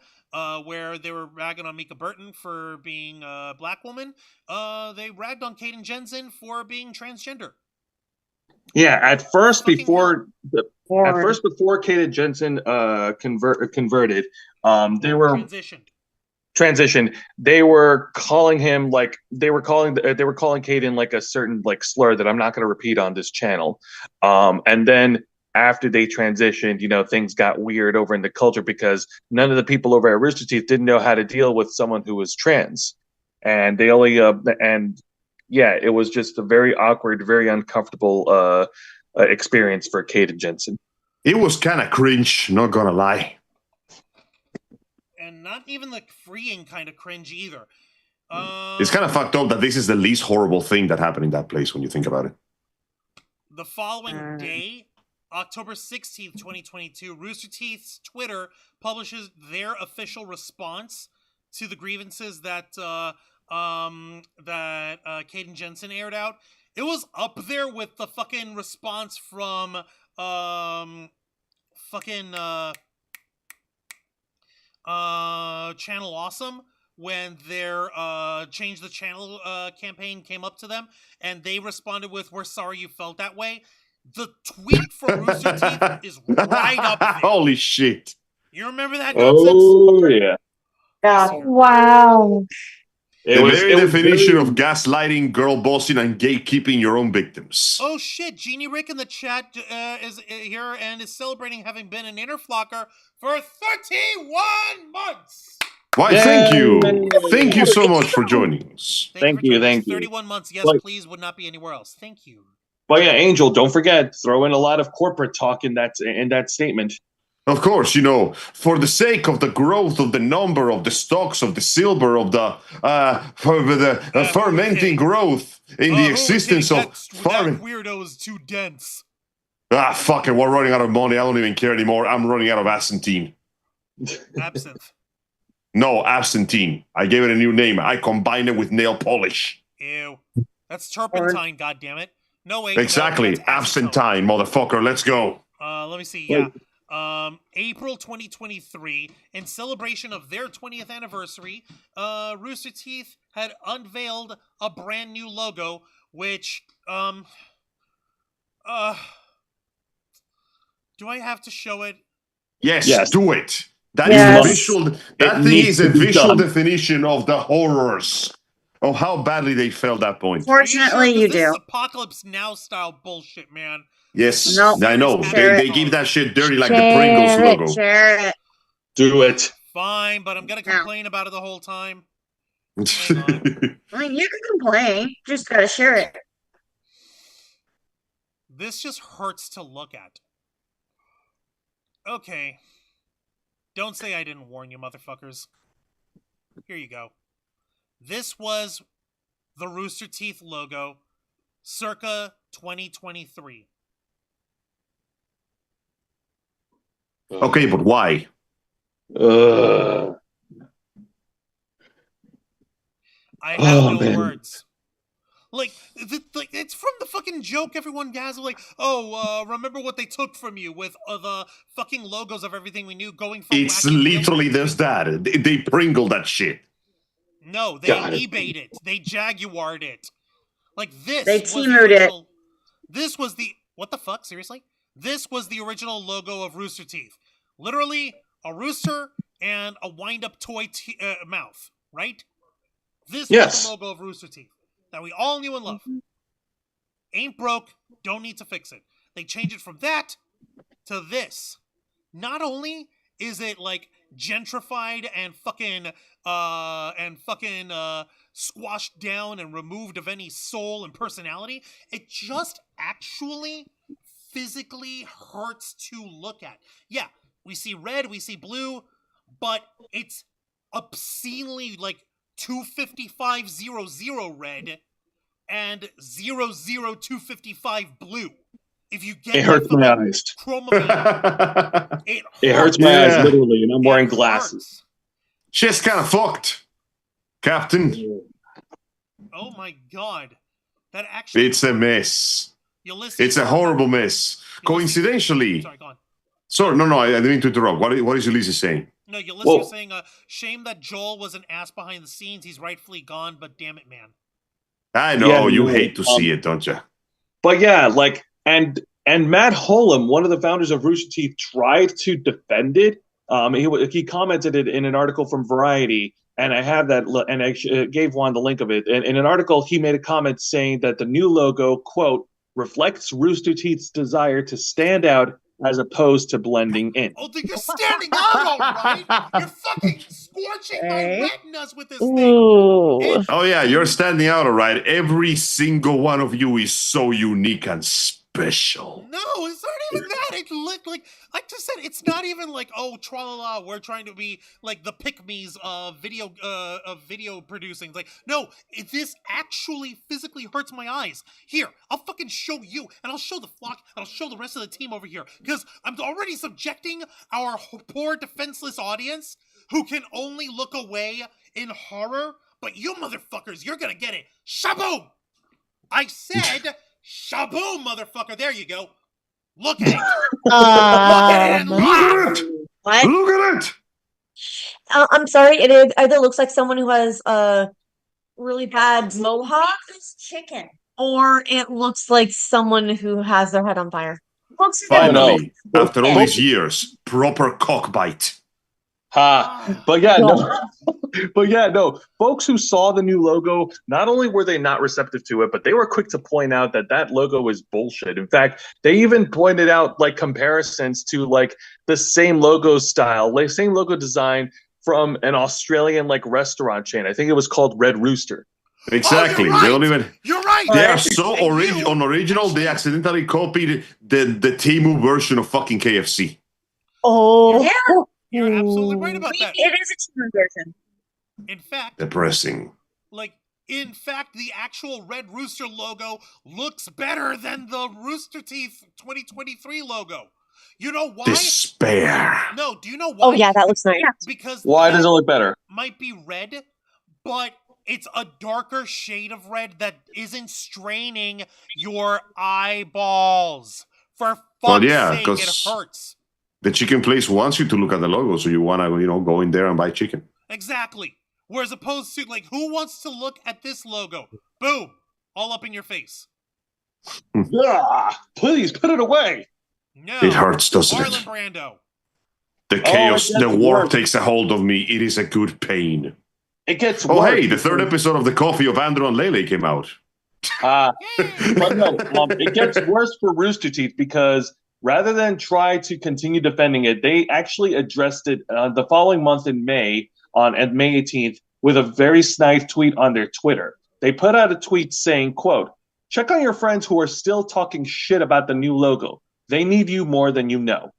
where they were ragging on Mika Burton for being a black woman. They ragged on Kaden Jensen for being transgender. Yeah, at first Fucking before Kaden Jensen converted, they were transitioned. They were calling him they were calling Kaden like a certain slur that I'm not going to repeat on this channel. And then after they transitioned, things got weird over in the culture because none of the people over at Rooster Teeth didn't know how to deal with someone who was trans, and they only it was just a very awkward, very uncomfortable experience for Kaden Jensen. It was kind of cringe, not gonna lie. And not even the freeing kind of cringe either. It's kind of fucked up that this is the least horrible thing that happened in that place when you think about it. The following day, October 16th, 2022, Rooster Teeth's Twitter publishes their official response to the grievances that Kaden Jensen aired out. It was up there with the fucking response from Channel Awesome when their Change the Channel campaign came up to them, and they responded with, "We're sorry you felt that way." The tweet from Rooster Teeth is right up there. Holy shit. You remember that nonsense? Oh, yeah. Wow. The very definition of gaslighting, girl bossing, and gatekeeping your own victims. Oh shit, Genie Rick in the chat is here and is celebrating having been an interflocker for 31 months! Why, thank you. Thank you so much for joining us. Thank you. 31 months, yes, please, would not be anywhere else. Thank you. But yeah, Angel, don't forget, throw in a lot of corporate talk in that statement. Of course, for the sake of the growth of the number of the stocks of the silver of the fermenting growth in the existence of farming. That weirdo is too dense. Fuck it, we're running out of money. I don't even care anymore. I'm running out of absinthe. Absinthe. No, absinthe. I gave it a new name. I combined it with nail polish. Ew. That's turpentine, goddammit. No, wait. Exactly. No, absintine, motherfucker. Let's go. Let me see. Yeah. April 2023, in celebration of their 20th anniversary, Rooster Teeth had unveiled a brand new logo, which, do I have to show it? Yes. Do it. That is a visual definition of the horrors of how badly they felt that point. Fortunately, you This is do. Apocalypse Now style bullshit, man. Yes, No. I know. They give that shit dirty like the Pringles logo. Share it. Do it. Fine, but I'm gonna complain about it the whole time. I mean, you can complain. Just gotta share it. This just hurts to look at. Okay. Don't say I didn't warn you, motherfuckers. Here you go. This was the Rooster Teeth logo circa 2023. Okay, but why? I have no words. Like, it's from the fucking joke everyone has of remember what they took from you with the fucking logos of everything we knew going from It's literally just that. They Pringle that shit. No, they eBayed it. They Jaguared it. Like this. They Teamered it. This was the... What the fuck? Seriously? This was the original logo of Rooster Teeth. Literally, a rooster and a wind-up toy mouth, right? This was the logo of Rooster Teeth that we all knew and loved. Ain't broke, don't need to fix it. They changed it from that to this. Not only is it like gentrified and fucking squashed down and removed of any soul and personality, it just actually physically hurts to look at. Yeah, we see red, we see blue, but it's obscenely like 25500 red and 00255 blue. If you get It hurts my eyes. Chromamine, It hurts my eyes Yeah. literally, and I'm wearing It glasses. hurts. Shit's kind of fucked, Captain. Oh my god. That actually. It's a mess. Ulysses, It's a horrible mess. Coincidentally. Sorry, go on. Sorry, no, I didn't mean to interrupt. What is Ulysses saying? No, Ulysses was saying, shame that Joel was an ass behind the scenes. He's rightfully gone, but damn it, man. I know, Yeah, you no, hate to see it, don't you? But yeah, like, and Matt Holm, one of the founders of Rooster Teeth, tried to defend it. He commented it in an article from Variety, and I have that, and I gave Juan the link of it. And in an article, he made a comment saying that the new logo, quote, reflects Rooster Teeth's desire to stand out as opposed to blending in. Oh, you're standing out, all right? You're fucking scorching my retinas with this thing. Ooh. Oh yeah, you're standing out, all right. Every single one of you is so unique and special. No, it's not even that. It looked like I just said. It's not even like, oh, tra-la-la, we're trying to be like the pick-me's of video producing. Like, no, this actually physically hurts my eyes. Here, I'll fucking show you, and I'll show the flock, and I'll show the rest of the team over here, because I'm already subjecting our poor defenseless audience, who can only look away in horror. But you motherfuckers, you're gonna get it. Shaboom! I said. Shaboom, motherfucker! There you go. Look at it. Look at it and Look at it. What? Look at it. I'm sorry. It either looks like someone who has a really bad mohawk, It's chicken. or it looks like someone who has their head on fire. Looks Finally, no. after all these years, proper cockbite. Ha! But yeah, no. Folks who saw the new logo, not only were they not receptive to it, but they were quick to point out that logo is bullshit. In fact, they even pointed out like comparisons to like the same logo style, like same logo design from an Australian like restaurant chain. I think it was called Red Rooster. Exactly. Oh, They don't even. You're right. They are And so you- unoriginal. They accidentally copied the Temu version of fucking KFC. Oh, Yeah. You're absolutely right about that. It is a chicken version. In fact, Depressing. the actual Red Rooster logo looks better than the Rooster Teeth 2023 logo. You know why? Despair. No, do you know why? Oh yeah, that looks nice. Because Why that does it look better? might be red, but it's a darker shade of red that isn't straining your eyeballs. For fuck's yeah, sake, 'cause- it hurts. The chicken place wants you to look at the logo, so you want to, go in there and buy chicken. Exactly. Whereas opposed to, like, who wants to look at this logo? Boom. All up in your face. Yeah, please put it away. No. It hurts, doesn't Marlon it? Brando. The chaos, it the gets war worse. takes a hold of me. It is a good pain. It gets Oh, worse. hey, the third episode of The Coffee of Andrew and Lele came out. But no, it gets worse for Rooster Teeth because rather than try to continue defending it, they actually addressed it the following month in May, on May 18th, with a very snide tweet on their Twitter. They put out a tweet saying, quote, check on your friends who are still talking shit about the new logo. They need you more than you know.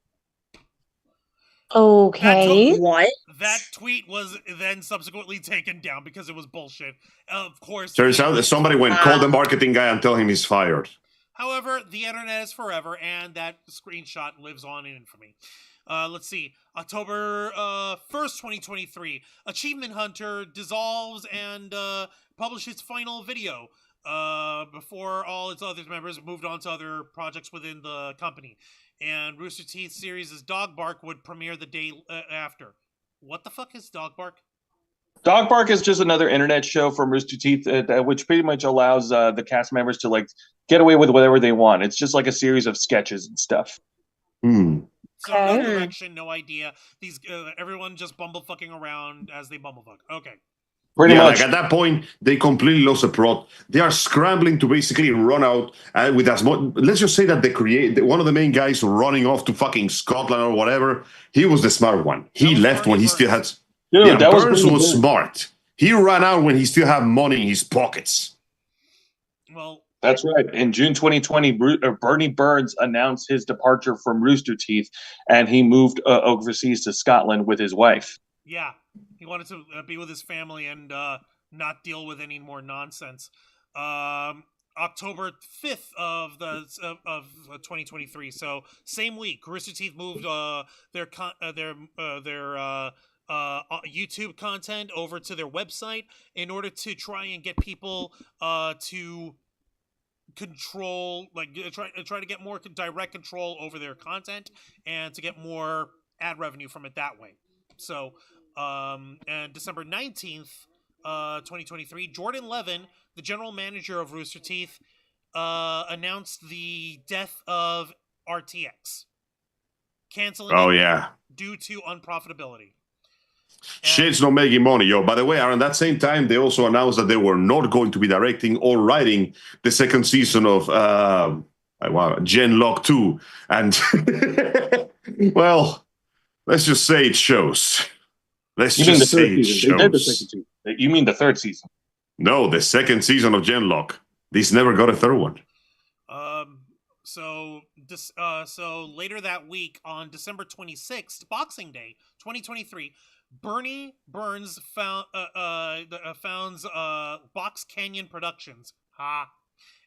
Okay. What? That tweet was then subsequently taken down because it was bullshit. Of course. Turns out that somebody went, call the marketing guy and tell him he's fired. However, the internet is forever, and that screenshot lives on in infamy. Let's see. October 1st, 2023. Achievement Hunter dissolves and publishes its final video before all its other members moved on to other projects within the company. And Rooster Teeth series' Dog Bark would premiere the day after. What the fuck is Dog Bark? Dog Bark is just another internet show from Rooster Teeth, which pretty much allows the cast members to like get away with whatever they want. It's just like a series of sketches and stuff. So no Okay. direction, no idea. These everyone just bumblefucking around as they bumblefuck. Okay. Pretty Yeah, much. like at that point, they completely lost the plot. They are scrambling to basically run out with as much. Let's just say that one of the main guys running off to fucking Scotland or whatever, he was the smart one. He was left when Bernie he still had. Dude, Yeah, that was Burns pretty was good. smart. He ran out when he still had money in his pockets. Well, That's right. In June 2020, Bernie Burns announced his departure from Rooster Teeth, and he moved overseas to Scotland with his wife. yeah. He wanted to be with his family and not deal with any more nonsense. October 5th of 2023. So same week, Rooster Teeth moved their YouTube content over to their website in order to try and get people to control, try to get more direct control over their content and to get more ad revenue from it that way. So, and December 19th, 2023, Jordan Levin, the general manager of Rooster Teeth, announced the death of RTX, canceling it due to unprofitability. Shit's not making money, yo. By the way, around that same time, they also announced that they were not going to be directing or writing the second season of Genlock 2. And, well, let's just say it shows. You mean the third season? They did the second season. You mean the third season? No, the second season of Genlock. These never got a third one. So later that week, on December 26th, Boxing Day, 2023, Bernie Burns founds Box Canyon Productions,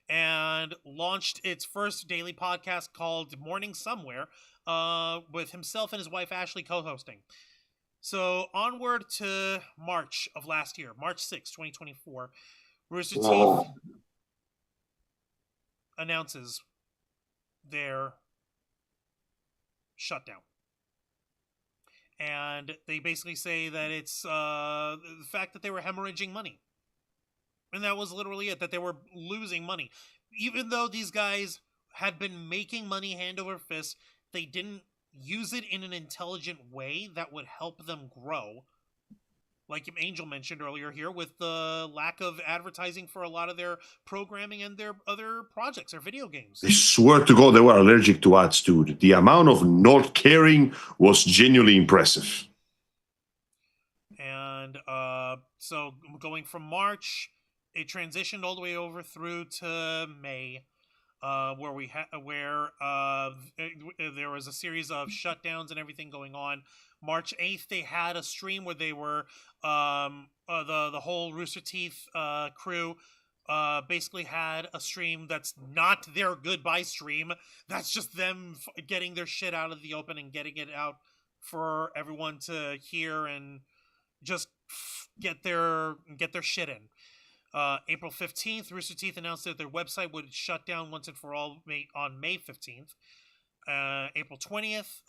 and launched its first daily podcast called Morning Somewhere, with himself and his wife Ashley co-hosting. So onward to March of last year, March 6, 2024, Rooster Teeth announces their shutdown. And they basically say that it's the fact that they were hemorrhaging money. And that was literally it, that they were losing money. Even though these guys had been making money hand over fist, they didn't use it in an intelligent way that would help them grow. Like Angel mentioned earlier here, with the lack of advertising for a lot of their programming and their other projects or video games. I swear to God, they were allergic to ads, dude. The amount of not caring was genuinely impressive. And so going from March, it transitioned all the way over through to May, where there was a series of shutdowns and everything going on. March 8th, they had a stream where they were the whole Rooster Teeth crew basically had a stream that's not their goodbye stream. That's just them getting their shit out of the open and getting it out for everyone to hear and just get their shit in. April 15th, Rooster Teeth announced that their website would shut down once and for all on May 15th. April 20th,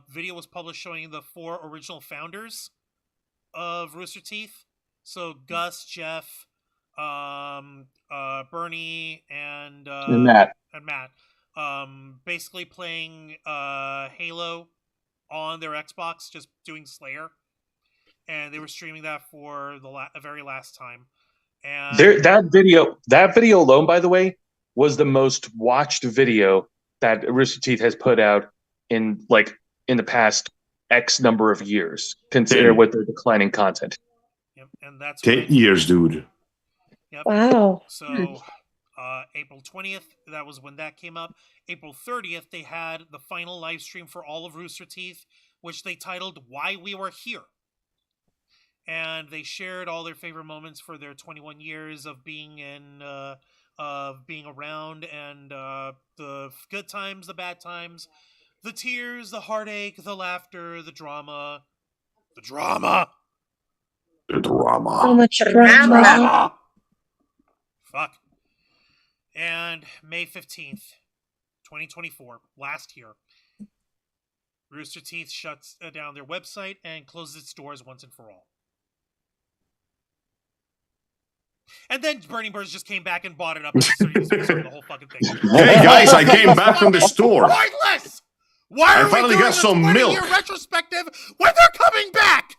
video was published showing the 4 original founders of Rooster Teeth. So Gus, Jeff, Bernie, and Matt. Basically playing Halo on their Xbox, just doing Slayer. And they were streaming that for the very last time. And that video alone, by the way, was the most watched video that Rooster Teeth has put out in the past X number of years, consider with their declining content. Yep, and that's 10 years, dude. Yep. Wow. So April 20th, that was when that came up. April 30th, they had the final live stream for all of Rooster Teeth, which they titled "Why We Were Here." And they shared all their favorite moments for their 21 years of being being around, and the good times, the bad times, the tears, the heartache, the laughter, the drama. So much drama. Fuck. And May 15th, 2024, last year, Rooster Teeth shuts down their website and closes its doors once and for all. And then Bernie Burns just came back and bought it up and started the whole fucking thing. Hey guys, I came back from the store. Pointless! Why are we finally doing got some a 20-year milk. retrospective when they're coming back?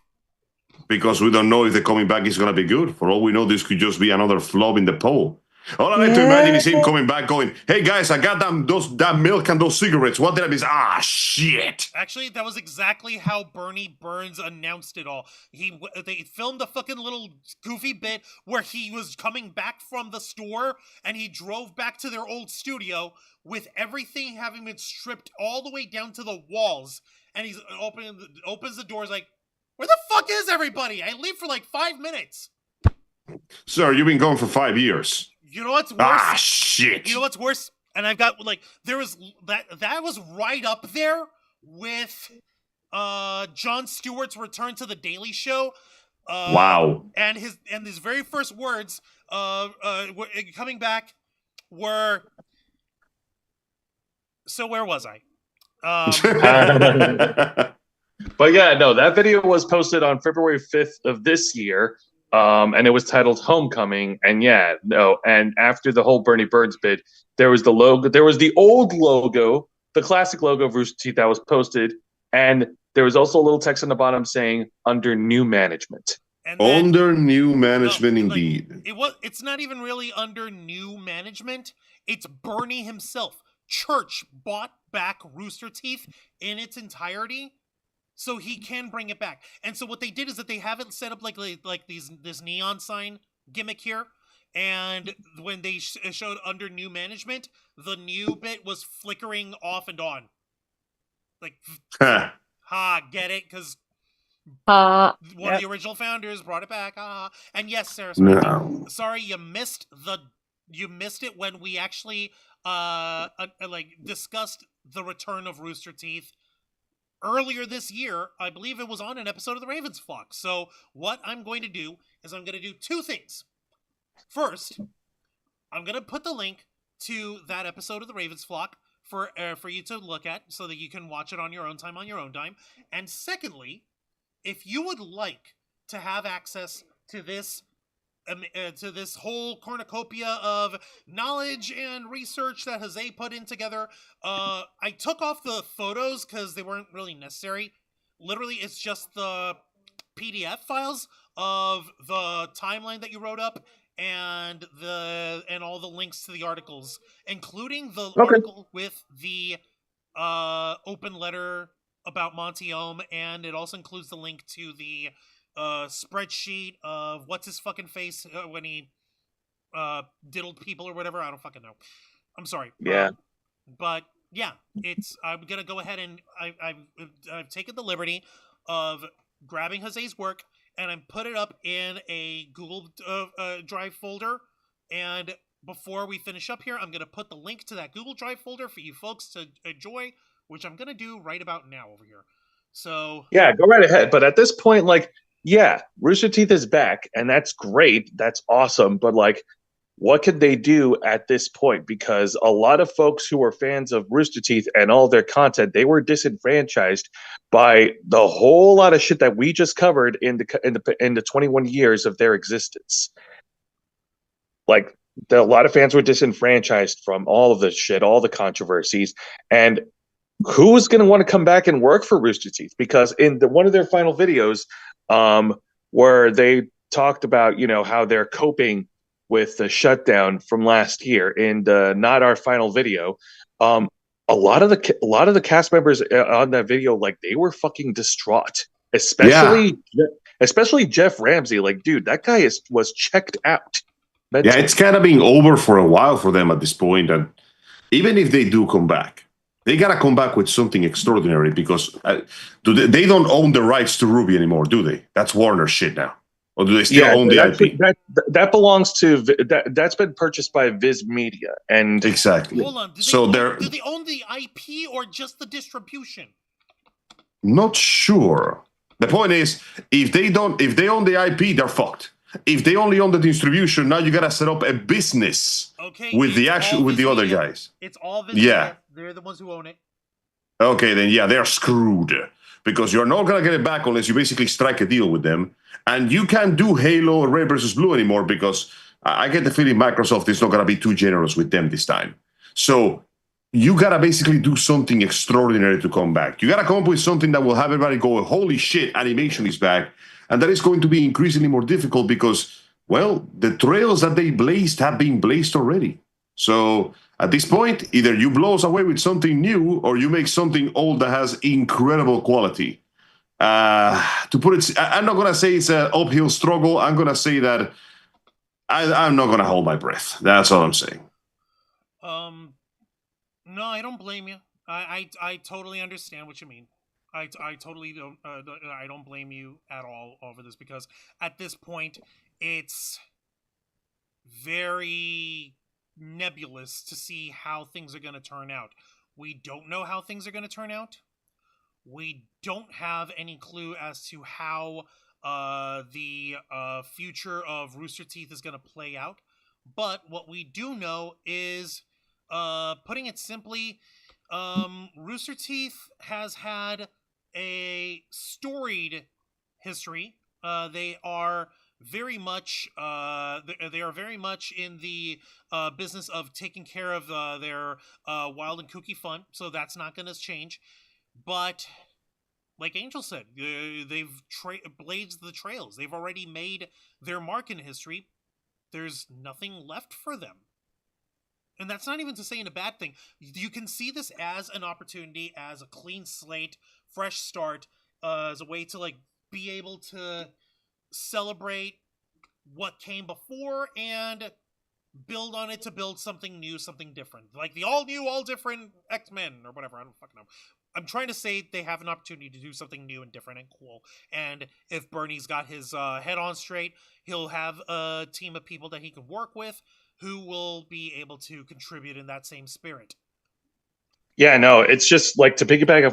Because we don't know if the coming back is going to be good. For all we know, this could just be another flop in the poll. All I like to imagine is him coming back going, hey guys, I got that milk and those cigarettes. What did I miss? Ah, shit. Actually, that was exactly how Bernie Burns announced it all. They filmed a fucking little goofy bit where he was coming back from the store and he drove back to their old studio with everything having been stripped all the way down to the walls. And he's opens the doors like, where the fuck is everybody? I leave for like 5 minutes. Sir, you've been gone for 5 years. You know what's worse? Ah, shit. You know what's worse? And I've got there was that was right up there with Jon Stewart's return to the Daily Show. Wow. And his very first words coming back were, so where was I? But yeah, no, that video was posted on February 5th of this year, and it was titled Homecoming. And yeah, no, and after the whole Bernie Burns bit, there was the logo, there was the old logo, the classic logo of Rooster Teeth that was posted, and there was also a little text on the bottom saying under new management. And then, under new management, indeed. It's not even really under new management. It's Bernie himself. Church bought back Rooster Teeth in its entirety, so he can bring it back. And so what they did is that they haven't set up like this neon sign gimmick here. And when they showed under new management, the new bit was flickering off and on. Like, get it? Because one of the original founders brought it back. And yes, Sarah, sorry, you missed it when we actually discussed the return of Rooster Teeth earlier this year. I believe it was on an episode of the Ravens Flock. So what I'm going to do is I'm going to do two things. First, I'm going to put the link to that episode of the Ravens Flock for you to look at so that you can watch it on your own time, on your own dime. And secondly, if you would like to have access to this whole cornucopia of knowledge and research that Jose put in together, I took off the photos because they weren't really necessary. Literally, it's just the PDF files of the timeline that you wrote up and all the links to the articles, including the article with the open letter about Monty Oum, and it also includes the link to the spreadsheet of what's his fucking face when he diddled people or whatever. I don't fucking know. I'm sorry. Yeah. But yeah, I'm gonna go ahead and I've taken the liberty of grabbing Jose's work and I put it up in a Google Drive folder. And before we finish up here, I'm gonna put the link to that Google Drive folder for you folks to enjoy, which I'm gonna do right about now over here. So yeah, go right ahead. But at this point, yeah, Rooster Teeth is back, and that's great. That's awesome. But what could they do at this point? Because a lot of folks who are fans of Rooster Teeth and all their content, they were disenfranchised by the whole lot of shit that we just covered in the 21 years of their existence. A lot of fans were disenfranchised from all of the shit, all the controversies, and who's going to want to come back and work for Rooster Teeth? Because in one of their final videos, where they talked about how they're coping with the shutdown from last year, in the Not Our Final Video, a lot of the cast members on that video, they were fucking distraught, especially Jeff Ramsey. Dude, that guy was checked out mentally. Yeah, it's kind of been over for a while for them at this point, and even if they do come back, they gotta come back with something extraordinary, because they don't own the rights to Ruby anymore, do they? That's Warner shit now. Or do they still own the IP? That belongs to that's been purchased by Viz Media, and exactly. Hold on. Do they own the IP or just the distribution? Not sure. The point is, if they own the IP, they're fucked. If they only own the distribution, now you gotta set up a business with the other guys. It's all Viz Media. They're the ones who own it. Okay, then yeah, they're screwed, because you're not gonna get it back unless you basically strike a deal with them, and you can't do Halo or Red versus Blue anymore, because I get the feeling Microsoft is not gonna be too generous with them this time. So you gotta basically do something extraordinary to come back. You gotta come up with something that will have everybody go, holy shit, animation is back. And that is going to be increasingly more difficult because, well, the trails that they blazed have been blazed already. So at this point, either you blow us away with something new or you make something old that has incredible quality. To put it, I'm not going to say it's an uphill struggle. I'm going to say that I'm not going to hold my breath. That's all I'm saying. No, I don't blame you. I totally understand what you mean. I totally don't. I don't blame you at all over this, because at this point, it's very nebulous to see how things are going to turn out. We don't know how things are going to turn out. We don't have any clue as to how the future of Rooster Teeth is going to play out. But what we do know is, putting it simply, Rooster Teeth has had a storied history. They are very much in the business of taking care of their wild and kooky fun, so that's not going to change. But like Angel said, they've blazed the trails. They've already made their mark in history. There's nothing left for them. And that's not even to say in a bad thing. You can see this as an opportunity, as a clean slate, fresh start, as a way to like be able to celebrate what came before and build on it to build something new, something different. Like the all new, all different X-Men or whatever. I don't fucking know. I'm trying to say they have an opportunity to do something new and different and cool. And if Bernie's got his head on straight, he'll have a team of people that he can work with who will be able to contribute in that same spirit. Yeah, no, it's just like to piggyback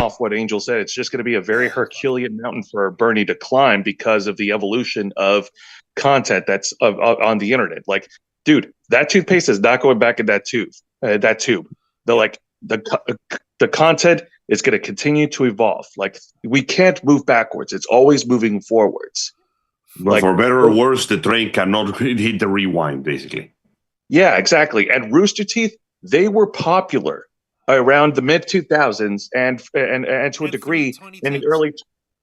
off what Angel said. It's just going to be a very Herculean mountain for Bernie to climb because of the evolution of content that's on the internet. Like, dude, that toothpaste is not going back in that tube. The content is going to continue to evolve. Like, we can't move backwards. It's always moving forwards. But for better or worse, the train cannot hit the rewind, basically. Yeah, exactly. And Rooster Teeth, they were popular around the mid 2000s and to a degree in the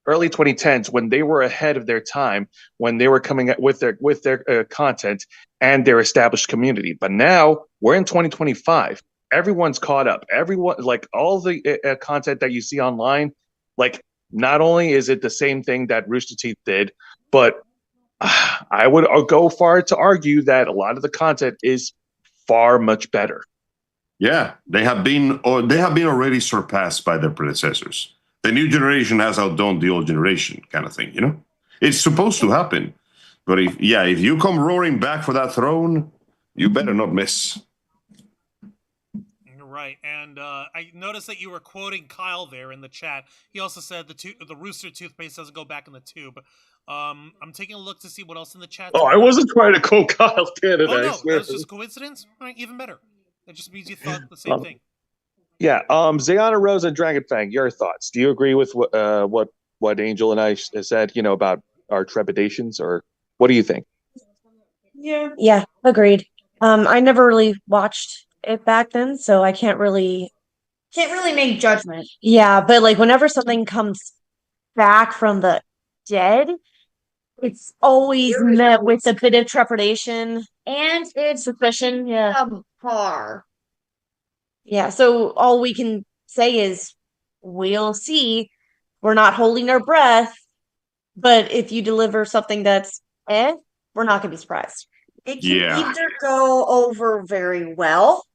early 2010s when they were ahead of their time, when they were coming up with their content and their established community. But now we're in 2025. Everyone's caught up. Everyone, like all the content that you see online, like not only is it the same thing that Rooster Teeth did, but I would go far to argue that a lot of the content is far much better. Yeah, they have been already surpassed by their predecessors. The new generation has outdone the old generation, kind of thing. You know, it's supposed to happen. But if you come roaring back for that throne, you better not miss. Right, and I noticed that you were quoting Kyle there in the chat. He also said the Rooster toothpaste doesn't go back in the tube. I'm taking a look to see what else in the chat. Oh, I wasn't trying to quote Kyle, did it? Oh no, that was just a coincidence? All right, even better. It just means you thought the same thing. Yeah, Zayana Rose and Dragonfang, your thoughts. Do you agree with what Angel and I said, about our trepidations, or what do you think? Yeah, agreed. I never really watched it back then, so I can't really make judgment. Yeah, but like whenever something comes back from the dead, it's always met with a bit of trepidation And it's suspicion. Yeah. par. Yeah, so all we can say is we'll see. We're not holding our breath, but if you deliver something that's we're not gonna be surprised. It can either go over very well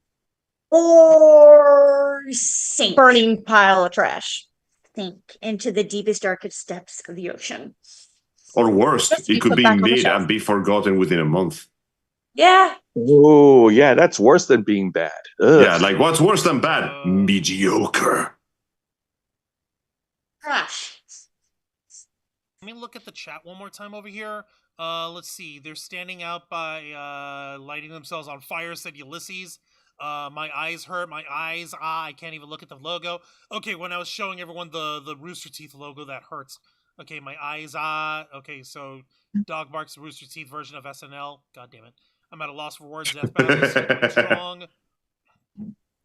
or sink. Burning pile of trash. Sink into the deepest, darkest depths of the ocean. Or worse, it could be made and be forgotten within a month. Yeah. Oh, yeah, that's worse than being bad. Ugh. Yeah, like what's worse than bad? Mediocre. Trash. Let me look at the chat one more time over here. Let's see. They're standing out by lighting themselves on fire, said Ulysses. My eyes hurt. My eyes. I can't even look at the logo. Okay, when I was showing everyone the Rooster Teeth logo, that hurts. Okay, my eyes. Okay, so Dog Barks, the Rooster Teeth version of SNL. God damn it. I'm at a loss for words. Death Battle. Strong.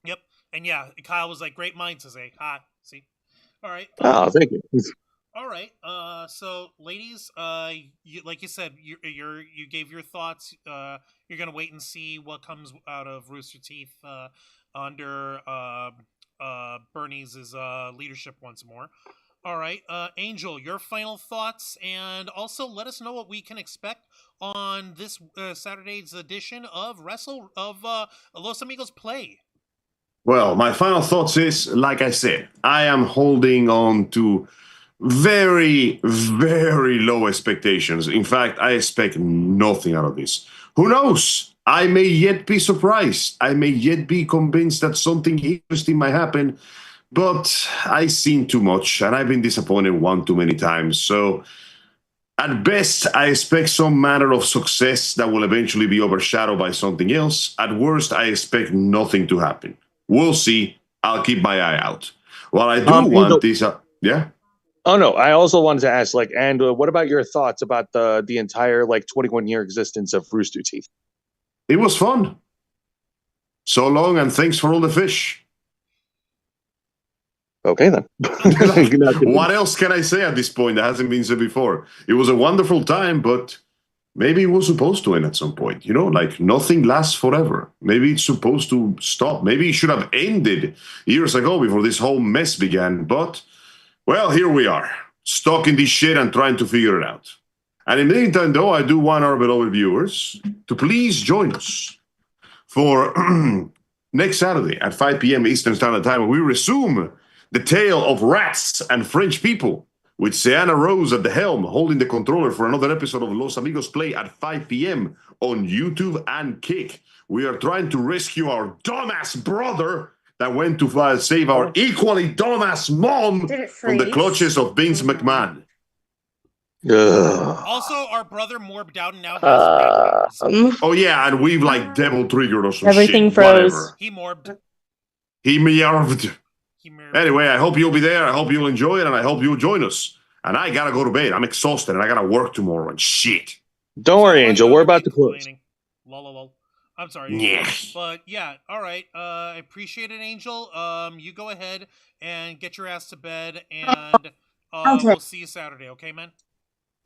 Yep. And yeah, Kyle was like, great minds, says a. See? All right. Oh, thank you. All right. So, ladies, like you said, you gave your thoughts. You're gonna wait and see what comes out of Rooster Teeth under Bernie's leadership once more. All right, Angel, your final thoughts, and also let us know what we can expect on this Saturday's edition of Los Amigos Play. Well, my final thoughts is, like I said, I am holding on to very, very low expectations. In fact, I expect nothing out of this. Who knows? I may yet be surprised. I may yet be convinced that something interesting might happen, but I've seen too much and I've been disappointed one too many times. So at best, I expect some manner of success that will eventually be overshadowed by something else. At worst, I expect nothing to happen. We'll see. I'll keep my eye out. What I do want is, yeah. Oh no! I also wanted to ask, like, and what about your thoughts about the entire 21-year existence of Rooster Teeth? It was fun. So long, and thanks for all the fish. Okay then. What else can I say at this point that hasn't been said before? It was a wonderful time, but maybe it was supposed to end at some point. Nothing lasts forever. Maybe it's supposed to stop. Maybe it should have ended years ago before this whole mess began. But, well, here we are, stuck in this shit and trying to figure it out. And in the meantime, though, I do want our beloved viewers to please join us for next Saturday at 5 p.m. Eastern Standard Time, when we resume the tale of rats and French people, with Sienna Rose at the helm, holding the controller for another episode of Los Amigos Play at 5 p.m. on YouTube and Kick. We are trying to rescue our dumbass brother that went to save our equally dumbass mom from the clutches of Vince McMahon. Also, our brother morbed out and now has red hairs. Oh yeah, and we've devil triggered or some Everything shit. froze. Whatever. He morbed. He meowed. He morbed. Anyway, I hope you'll be there. I hope you'll enjoy it, and I hope you'll join us. And I gotta go to bed. I'm exhausted, and I gotta work tomorrow and shit. Don't worry, Angel. We're about to close. Lol. I'm sorry. Yeah. But yeah, all right. I appreciate it, Angel. You go ahead and get your ass to bed, and we'll see you Saturday. Okay, man.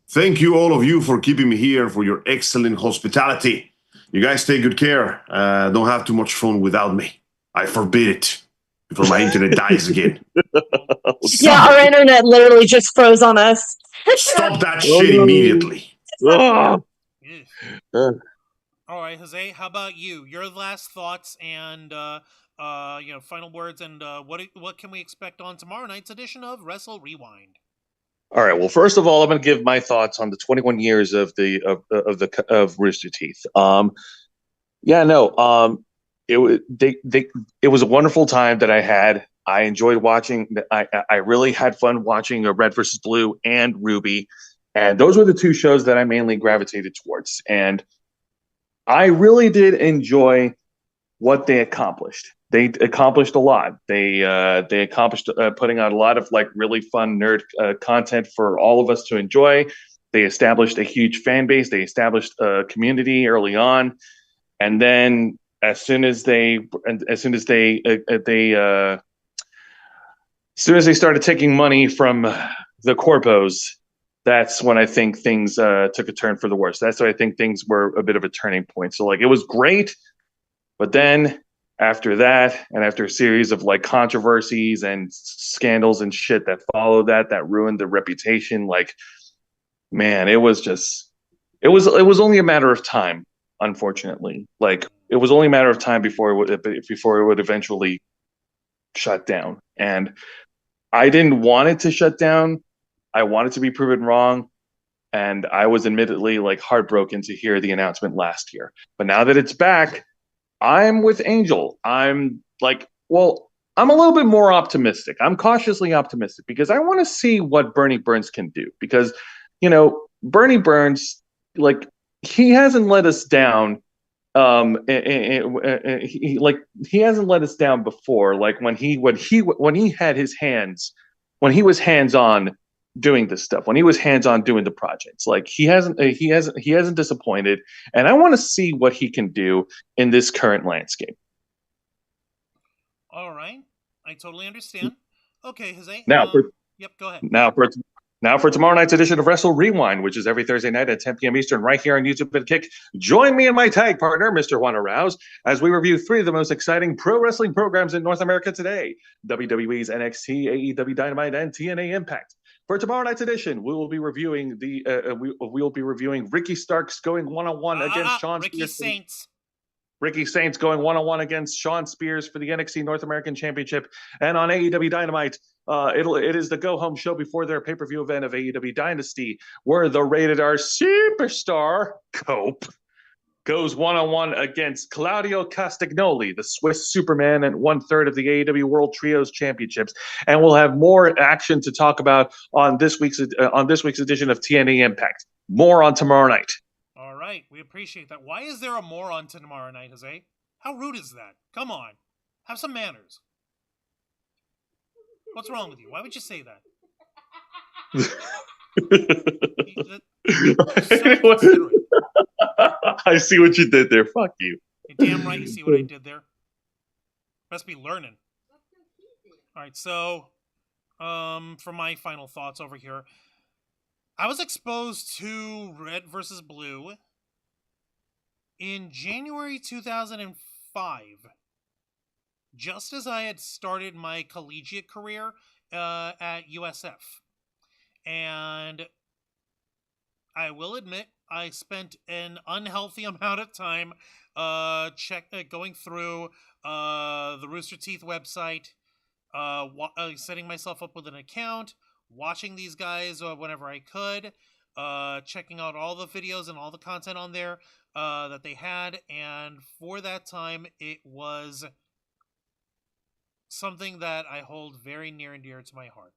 Thank you, all of you, for keeping me here, for your excellent hospitality. You guys take good care. Don't have too much fun without me. I forbid it before my internet dies again. Yeah, our internet literally just froze on us. Stop that shit immediately. All right, Jose. How about you? Your last thoughts and final words, and what can we expect on tomorrow night's edition of Wrestle Rewind? All right. Well, first of all, I'm going to give my thoughts on the 21 years of Rooster Teeth. It was a wonderful time that I had. I enjoyed watching. I really had fun watching Red versus Blue and Ruby, and those were the two shows that I mainly gravitated towards. And I really did enjoy what they accomplished. They accomplished a lot. They accomplished putting out a lot of really fun nerd content for all of us to enjoy. They established a huge fan base. They established a community early on, and then as soon as they started taking money from the corpos, that's when I think things took a turn for the worse. That's when I think things were a bit of a turning point. So it was great, but then after that, and after a series of controversies and scandals and shit that followed that ruined the reputation, man, it was only a matter of time, unfortunately. It was only a matter of time before it would eventually shut down. And I didn't want it to shut down. I wanted to be proven wrong. And I was admittedly heartbroken to hear the announcement last year. But now that it's back, I'm with Angel. I'm a little bit more optimistic. I'm cautiously optimistic because I want to see what Bernie Burns can do. Because, Bernie Burns, he hasn't let us down. He hasn't let us down before. When he was hands-on doing this stuff, when he was hands-on doing the projects, he hasn't disappointed, and I want to see what he can do in this current landscape. All right, I totally understand. Okay, Jose. Now, go ahead. Now for tomorrow night's edition of Wrestle Rewind, which is every Thursday night at 10 p.m. Eastern, right here on YouTube and Kick. Join me and my tag partner, Mr. Juan Arouse, as we review 3 of the most exciting pro wrestling programs in North America today: WWE's NXT, AEW Dynamite, and TNA Impact. For tomorrow night's edition, we will be reviewing Ricky Starks going one-on-one against Sean Spears. Ricky Saints going one-on-one against Sean Spears for the NXT North American Championship. And on AEW Dynamite, it is the go-home show before their pay-per-view event of AEW Dynasty, where the rated R superstar Cope goes one-on-one against Claudio Castagnoli, the Swiss Superman, and 1/3 of the AEW World Trios Championships. And we'll have more action to talk about on this week's edition of TNA Impact. More on tomorrow night. All right, we appreciate that. Why is there a more on tomorrow night, Jose? How rude is that? Come on, have some manners. What's wrong with you? Why would you say that? I see what you did there. Fuck you. You're damn right you see what I did there. Must be learning. All right, so for my final thoughts over here, I was exposed to Red versus Blue in January 2005, just as I had started my collegiate career at USF. And I will admit, I spent an unhealthy amount of time going through the Rooster Teeth website, setting myself up with an account, watching these guys whenever I could, checking out all the videos and all the content on there that they had. And for that time, it was something that I hold very near and dear to my heart.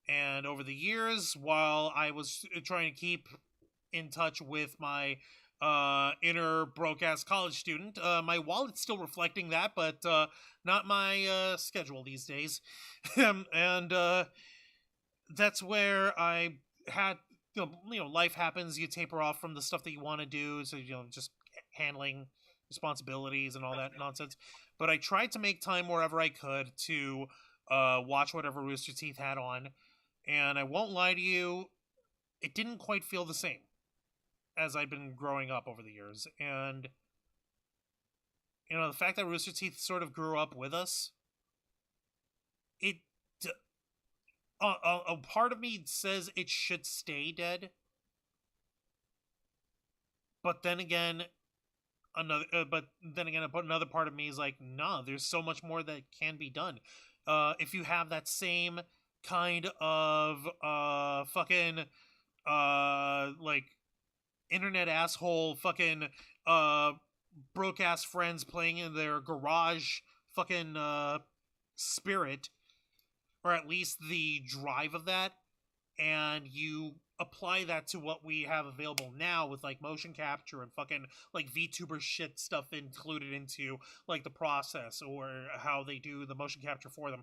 And over the years, while I was trying to keep in touch with my inner broke-ass college student, my wallet's still reflecting that, but not my schedule these days. And that's where I had, life happens, you taper off from the stuff that you want to do, so, just handling responsibilities and all that nonsense. But I tried to make time wherever I could to watch whatever Rooster Teeth had on. And I won't lie to you, it didn't quite feel the same as I'd been growing up over the years. And, the fact that Rooster Teeth sort of grew up with us, a part of me says it should stay dead. But then again, another part of me is like, nah, there's so much more that can be done. If you have that same kind of fucking like internet asshole fucking broke ass friends playing in their garage fucking spirit, or at least the drive of that, and you apply that to what we have available now with like motion capture and fucking like VTuber shit stuff included into like the process or how they do the motion capture for them.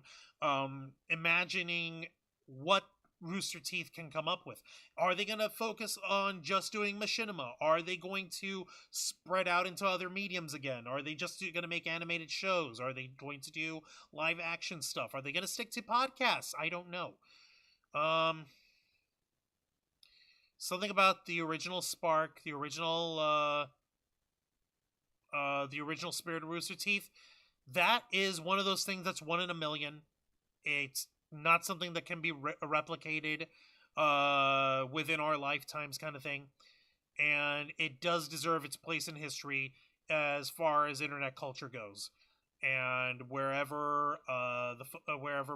Imagining what Rooster Teeth can come up with. Are they going to focus on just doing machinima? Are they going to spread out into other mediums again? Are they just going to make animated shows? Are they going to do live action stuff? Are they going to stick to podcasts? I don't know. Something about the original spark, the original spirit of Rooster Teeth, that is one of those things that's one in a million. It's not something that can be replicated within our lifetimes, kind of thing. And it does deserve its place in history as far as internet culture goes. And wherever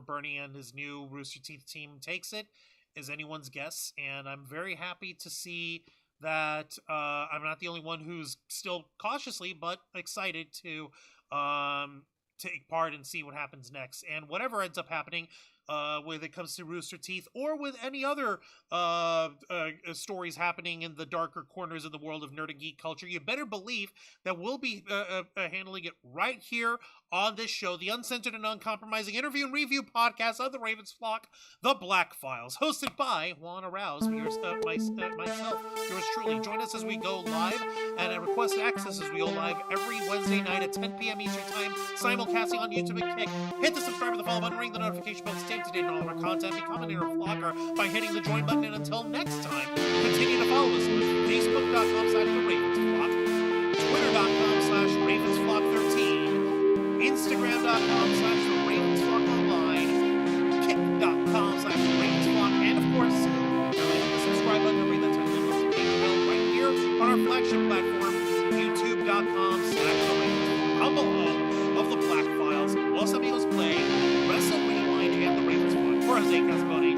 Bernie and his new Rooster Teeth team takes it is anyone's guess. And I'm very happy to see that I'm not the only one who's still cautiously but excited to take part and see what happens next. And whatever ends up happening when it comes to Rooster Teeth, or with any other stories happening in the darker corners of the world of nerd and geek culture, you better believe that we'll be handling it right here on this show, the uncensored and uncompromising interview and review podcast of the Ravens Flock, The Black Files, hosted by Juan Arouse, myself, yours truly. Join us as we go live, and I request access as we go live every Wednesday night at 10 p.m. Eastern Time, simulcasting on YouTube and Kick. Hit the subscribe and the follow button, ring the notification bell, stay up to date on all of our content, become an inner flocker by hitting the join button, and until next time, continue to follow us on Facebook.com/TheRavensFlock, Twitter.com/RavensFlock13, Instagram.com/TheRavensFlockOnline, Kick.com/RavensFlock, and of course, the subscribe button to ring the notification bell right here on our flagship platform, YouTube.com/TheRavensFlock, humble home of the Black Files, Los Amigos Play, Wrestle Rewind, and the Ravens Flock. For Jose Casaboni,